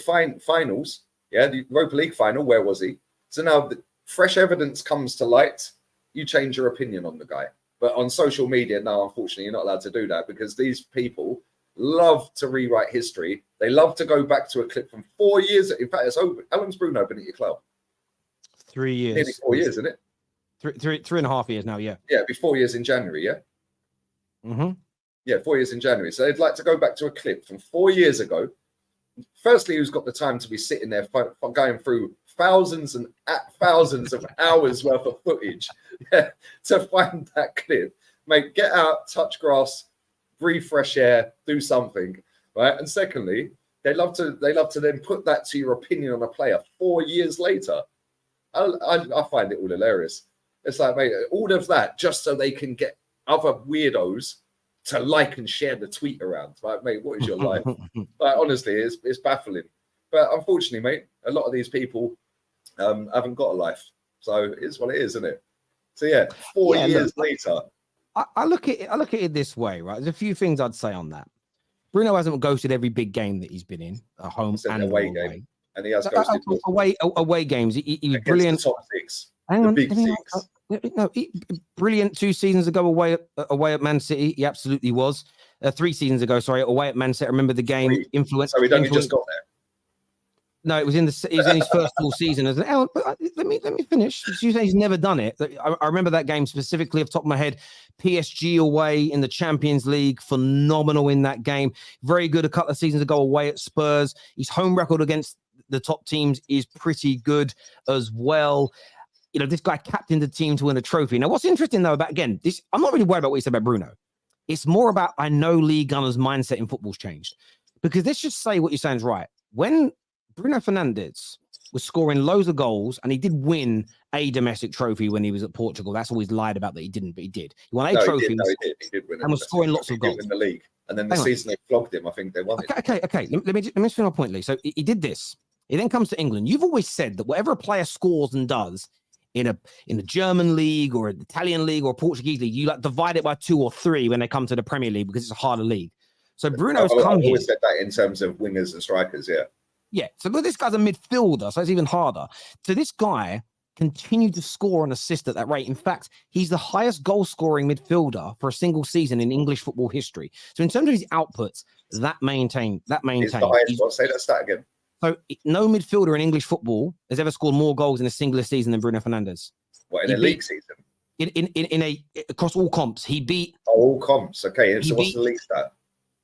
finals, the Europa League final, where was he? So now the fresh evidence comes to light, you change your opinion on the guy. But on social media, now, unfortunately, you're not allowed to do that because these people love to rewrite history. They love to go back to a clip from 4 years. In fact, it's over. How long's Bruno been at your club? 3 years. Nearly 4 years, isn't it? Three and a half years now, yeah. Yeah, it'll be 4 years in January, yeah? Mm-hmm. Yeah, 4 years in January. So they'd like to go back to a clip from 4 years ago. Firstly, who's got the time to be sitting there going through thousands of hours worth of footage to find that clip? Mate, get out, touch grass, breathe fresh air, do something, right? And secondly, they love to then put that to your opinion on a player 4 years later. I find it all hilarious. It's like, mate, all of that just so they can get other weirdos to like and share the tweet around. Like, mate, what is your life? Like, honestly, it's baffling. But unfortunately, mate, a lot of these people haven't got a life. So it's what it is, isn't it? So yeah, 4 years later. I look at it this way, right? There's a few things I'd say on that. Bruno hasn't ghosted every big game that he's been in, at home and away game. And he has ghosted away games. He was brilliant. The top six. Hang on, big six. No, brilliant 2 seasons ago away at Man City. He absolutely was. 3 seasons ago, sorry, away at Man City. I remember the game influence. So he only just got there. No, it was in his first full season. Let me finish. You say he's never done it. I remember that game specifically off the top of my head. PSG away in the Champions League, phenomenal in that game. Very good a couple of seasons ago away at Spurs. His home record against the top teams is pretty good as well. You know, this guy captained the team to win a trophy. Now, what's interesting though about, again, this, I'm not really worried about what you said about Bruno. It's more about, I know Lee Gunner's mindset in football's changed. Because let's just say what you're saying is right. When Bruno Fernandes was scoring loads of goals, and he did win a domestic trophy when he was at Portugal. That's always lied about that he didn't, but he did. He won a trophy. He did win, and was scoring lots of goals in the league. And then the season they flogged him, I think they won it. Okay. Let me finish my point, Lee. So he did this. He then comes to England. You've always said that whatever a player scores and does in a German league or an Italian league or a Portuguese league, you like divide it by 2 or 3 when they come to the Premier League because it's a harder league. So Bruno's come here. I always said that in terms of wingers and strikers, yeah. Yeah, so but this guy's a midfielder, so it's even harder. So this guy continued to score and assist at that rate. In fact, he's the highest goal-scoring midfielder for a single season in English football history. So in terms of his outputs, that maintained. He's the highest. I'll say that stat again. So no midfielder in English football has ever scored more goals in a singular season than Bruno Fernandes. What, in a league season? Across all comps, he beat all comps. Okay, so what's the league stat?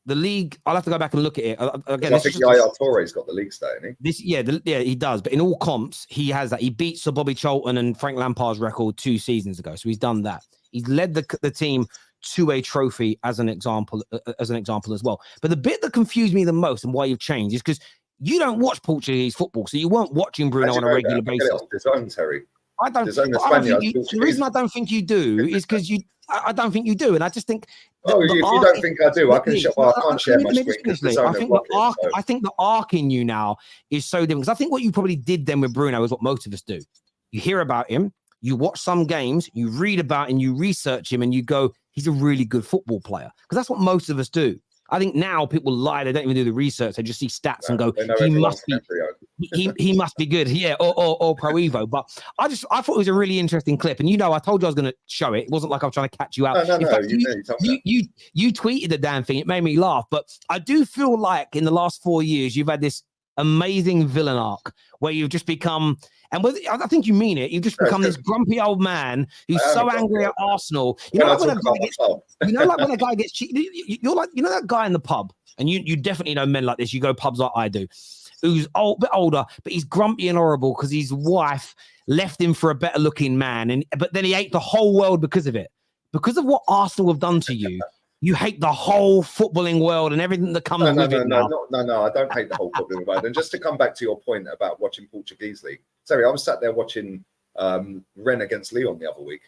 The league, I'll have to go back and look at it. Again, I think Yaya Touré's got the league stat, isn't he? He does. But in all comps, he has that. He beat Sir Bobby Charlton and Frank Lampard's record 2 seasons ago. So he's done that. He's led the team to a trophy as an example as well. But the bit that confused me the most and why you've changed is because you don't watch Portuguese football, so you weren't watching Bruno on a regular basis. Terry. The reason I don't think you do is because I don't think you do, and I just think. If you don't think I do, I can't share my screen. I think the arc in you now is so different. Because I think what you probably did then with Bruno is what most of us do. You hear about him, you watch some games, you read about him, you research him, and you go, he's a really good football player. Because that's what most of us do. I think now people lie; they don't even do the research; they just see stats and go, "He must be, he must be good." Yeah, or Pro Evo. But I thought it was a really interesting clip, and I told you I was going to show it. It wasn't like I was trying to catch you out. No, you tweeted the damn thing. It made me laugh. But I do feel like in the last 4 years, you've had this amazing villain arc where you've just become. And I think you mean it. You've just become this grumpy old man who's so angry at Arsenal. Like when a guy gets cheated. You're like, that guy in the pub, and you definitely know men like this. You go pubs like I do, who's a bit older, but he's grumpy and horrible because his wife left him for a better looking man, but then he ate the whole world because of it, because of what Arsenal have done to you. You hate the whole footballing world and everything that comes with it now. No, I don't hate the whole footballing world. And just to come back to your point about watching Portuguese league, sorry, I was sat there watching Rennes against Lyon the other week.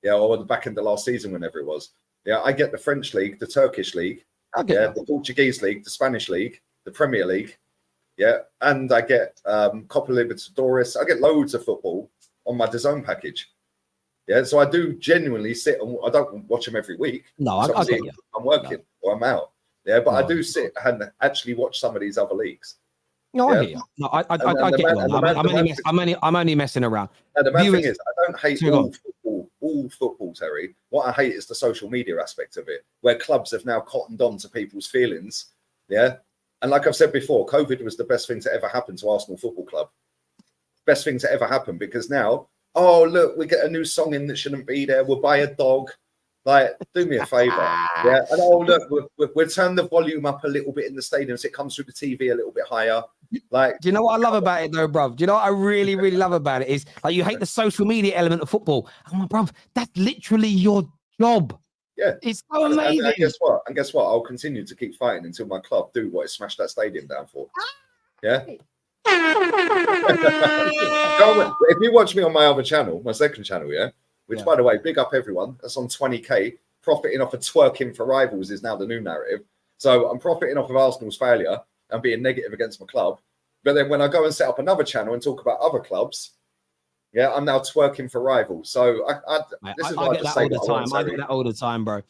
Yeah, or back in the last season, whenever it was. Yeah, I get the French league, the Turkish league, the Portuguese league, the Spanish league, the Premier League. Yeah, and I get Copa Libertadores. I get loads of football on my DAZN package. Yeah, so I do genuinely sit and I don't watch them every week. No, I get you. I'm working or I'm out. Yeah, but I do sit and actually watch some of these other leagues. No, I hear you. No, I get you. I'm only messing around. And the main thing is, I don't hate all football, Terry. What I hate is the social media aspect of it, where clubs have now cottoned on to people's feelings. Yeah, and like I've said before, COVID was the best thing to ever happen to Arsenal Football Club. Best thing to ever happen, because now, oh, look, we get a new song in that shouldn't be there. We'll buy a dog. Like, do me a favour. Yeah. And oh, look, we'll turn the volume up a little bit in the stadium so it comes through the TV a little bit higher. Like, do you know what I love about it, though, bruv? Do you know what I really, really love about it is, like, you hate the social media element of football. I'm like, bruv, that's literally your job. Yeah. It's so amazing. And guess what? I'll continue to keep fighting until my club do what it smashed that stadium down for. Yeah. If you watch me on my other channel, my second channel, which by the way, big up everyone. That's on 20k. Profiting off of twerking for rivals is now the new narrative. So I'm profiting off of Arsenal's failure and being negative against my club. But then when I go and set up another channel and talk about other clubs, I'm now twerking for rivals. So this is what I just say. I get that all the time, bro.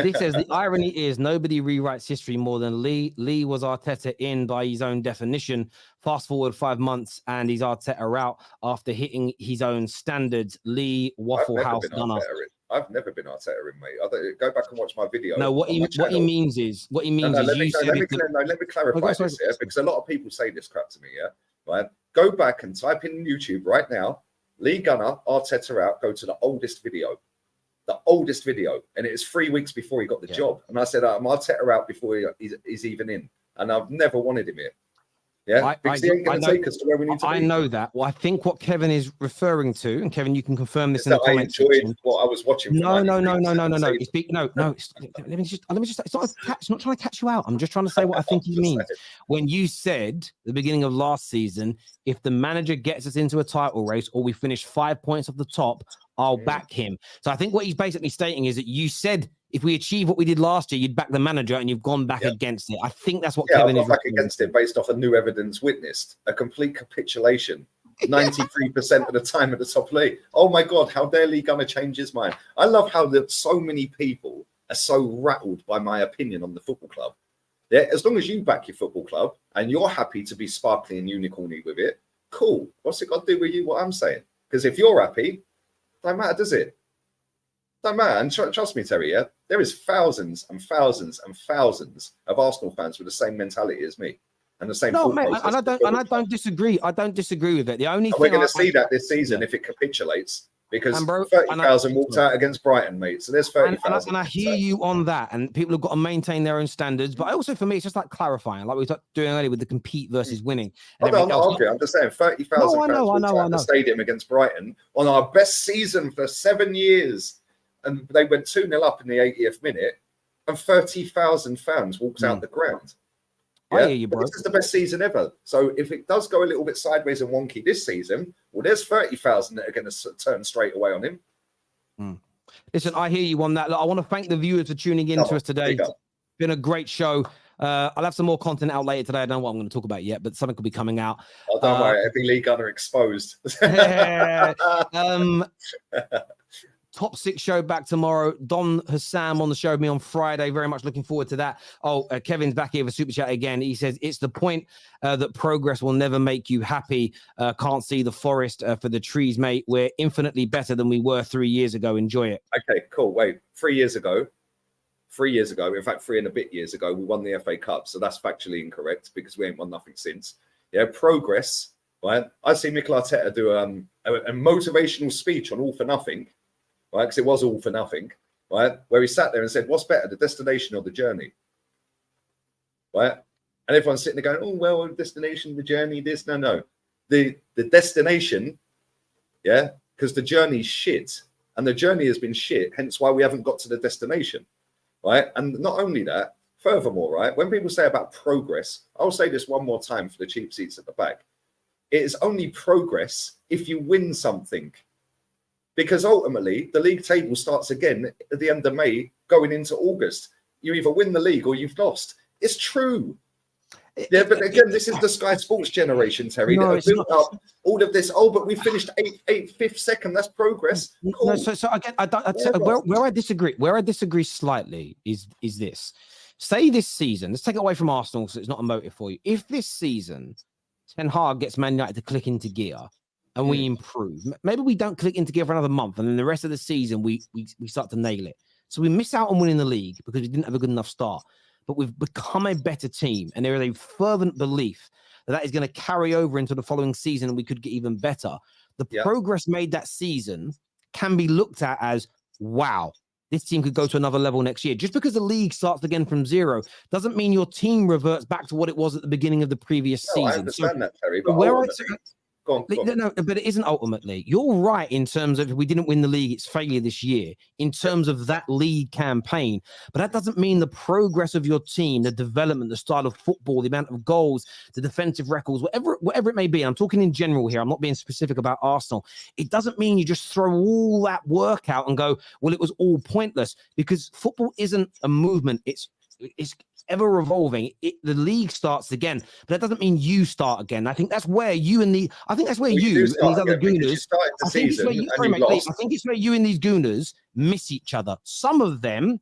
He says the irony is nobody rewrites history more than Lee. Lee was Arteta in by his own definition. Fast forward 5 months and he's Arteta out after hitting his own standards. Lee Waffle House Gunner. I've never been Arteta in, mate. Go back and watch my video. No, what he means is let me clarify this, because a lot of people say this crap to me, right? Go back and type in YouTube right now, Lee Gunner, Arteta out, go to the oldest video, and it is 3 weeks before he got the job. And I said, I'm Arteta out before he's even in, and I've never wanted him here. Yeah, because he ain't going to take us to where we need to be. I know that. Well, I think what Kevin is referring to, and Kevin, you can confirm this in the comment section. What I was watching. No. Let me just. It's not trying to catch you out. I'm just trying to say what I think he means. When you said at the beginning of last season, if the manager gets us into a title race or we finish 5 points off the top, I'll back him. So I think what he's basically stating is that you said if we achieve what we did last year, you'd back the manager, and you've gone back against it. I think that's what Kevin is back against it based off of new evidence witnessed. A complete capitulation. 93% of the time at the top league. Oh my God, how dare Lee Gunner change his mind? I love how so many people are so rattled by my opinion on the football club. Yeah, as long as you back your football club and you're happy to be sparkly and unicorny with it, cool. What's it got to do with you? What I'm saying? Because if you're happy, don't matter, does it? Don't matter. And trust me, Terry, there is thousands and thousands and thousands of Arsenal fans with the same mentality as me and the same. No, mate, and I don't disagree. I don't disagree with it. The only thing we're going to see that this season if it capitulates, because 30,000 walked out against Brighton, mate. So there's 30,000. And I hear you on that. And people have got to maintain their own standards. But also, for me, it's just like clarifying, like we were doing earlier with the compete versus winning. I'm not arguing. I'm just saying 30,000 fans walked out in the stadium against Brighton on our best season for 7 years. And they went 2-0 up in the 80th minute, and 30,000 fans walked out the ground. I hear you, bro. This is the best season ever. So if it does go a little bit sideways and wonky this season, well, there's 30,000 that are going to turn straight away on him. Listen, I hear you on that. Look, I want to thank the viewers for tuning in to us today. It's been a great show. I'll have some more content out later today. I don't know what I'm going to talk about yet, but something could be coming out. Oh, don't worry. Every Lee Gunner exposed. Top 6 show back tomorrow. Don Hassam on the show with me on Friday. Very much looking forward to that. Kevin's back here for Super Chat again. He says, it's the point that progress will never make you happy. Can't see the forest for the trees, mate. We're infinitely better than we were 3 years ago. Enjoy it. Okay, cool. Wait, 3 years ago, in fact, 3 and a bit years ago, we won the FA Cup. So that's factually incorrect because we ain't won nothing since. Yeah, progress, right? I see Mikel Arteta do a motivational speech on All for Nothing. Right, because it was all for nothing, right? Where he sat there and said, "What's better, the destination or the journey?" Right, and everyone's sitting there going, "Oh well, destination, the journey, this, no, the destination, because the journey's shit, and the journey has been shit. Hence why we haven't got to the destination, right? And not only that, furthermore, right, when people say about progress, I'll say this one more time for the cheap seats at the back: it is only progress if you win something. Because ultimately, the league table starts again at the end of May, going into August. You either win the league or you've lost. It's true. Yeah, but again, this is the Sky Sports generation, Terry. No, that have built up all of this. Oh, but we finished fifth, second. That's progress. Cool. No, so again, where I disagree slightly is this. Say this season, let's take it away from Arsenal, so it's not a motive for you. If this season, Ten Hag gets Man United to click into gear, and we improve. Maybe we don't click in together for another month, and then the rest of the season we start to nail it. So we miss out on winning the league because we didn't have a good enough start. But we've become a better team, and there is a fervent belief that is going to carry over into the following season, and we could get even better. The progress made that season can be looked at as, wow, this team could go to another level next year. Just because the league starts again from zero doesn't mean your team reverts back to what it was at the beginning of the previous season. I understand that, Terry. But Go on. No, but it isn't ultimately. You're right in terms of if we didn't win the league, it's failure this year in terms of that league campaign. But that doesn't mean the progress of your team, the development, the style of football, the amount of goals, the defensive records, whatever it may be. I'm talking in general here. I'm not being specific about Arsenal. It doesn't mean you just throw all that work out and go, well, it was all pointless, because football isn't a movement. It's ever evolving. The league starts again, but that doesn't mean you start again. I think that's where you and these other gooners. I think it's where you and these gooners miss each other. Some of them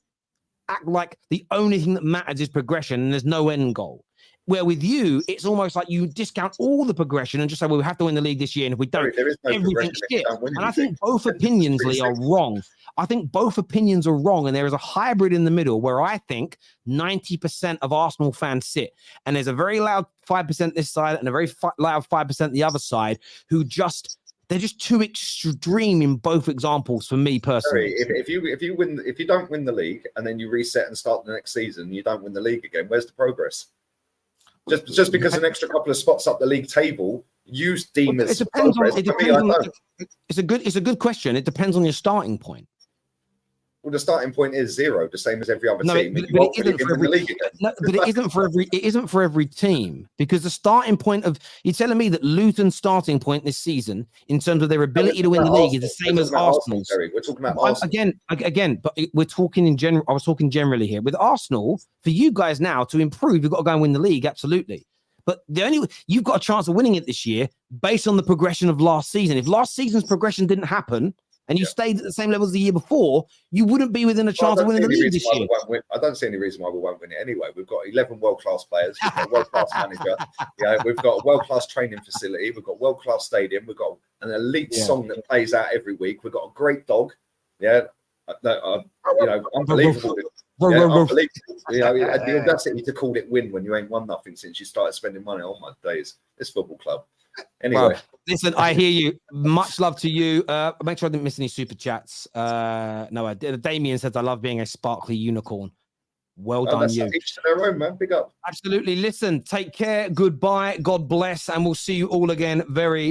act like the only thing that matters is progression and there's no end goal. Where with you, it's almost like you discount all the progression and just say, well, we have to win the league this year. And if we don't, everything's shit. And I think both opinions, Lee, are wrong. I think both opinions are wrong. And there is a hybrid in the middle where I think 90% of Arsenal fans sit. And there's a very loud 5% this side and a very loud 5% the other side who they're just too extreme in both examples for me personally. If you don't win the league and then you reset and start the next season, you don't win the league again. Where's the progress? Just because an extra couple of spots up the league table, you deem as progress. It's a good question. It depends on your starting point. Well, the starting point is 0, the same as every other team. But it isn't for every team, because the starting point of you're telling me that Luton's starting point this season in terms of their ability to win the league is the same as Arsenal's. We're talking about Arsenal. Again, but we're talking in general. I was talking generally here with Arsenal. For you guys now to improve, you've got to go and win the league, absolutely. But you've got a chance of winning it this year based on the progression of last season. If last season's progression didn't happen, and you stayed at the same level as the year before, you wouldn't be within a chance of winning the league this year. I don't see any reason why we won't win it anyway. We've got 11 world-class players. We've got a world-class manager. We've got a world-class training facility. We've got a world-class stadium. We've got an elite song that plays out every week. We've got a great dog. Unbelievable. Unbelievable. The audacity to call it win when you ain't won nothing since you started spending money. Oh my days, this football club. Anyway, well, listen, I hear you. Much love to you. Make sure I didn't miss any super chats. No, I did. Damien says, I love being a sparkly unicorn. Well done, you. Each to their own, man. Big up. Absolutely. Listen, take care. Goodbye. God bless. And we'll see you all again very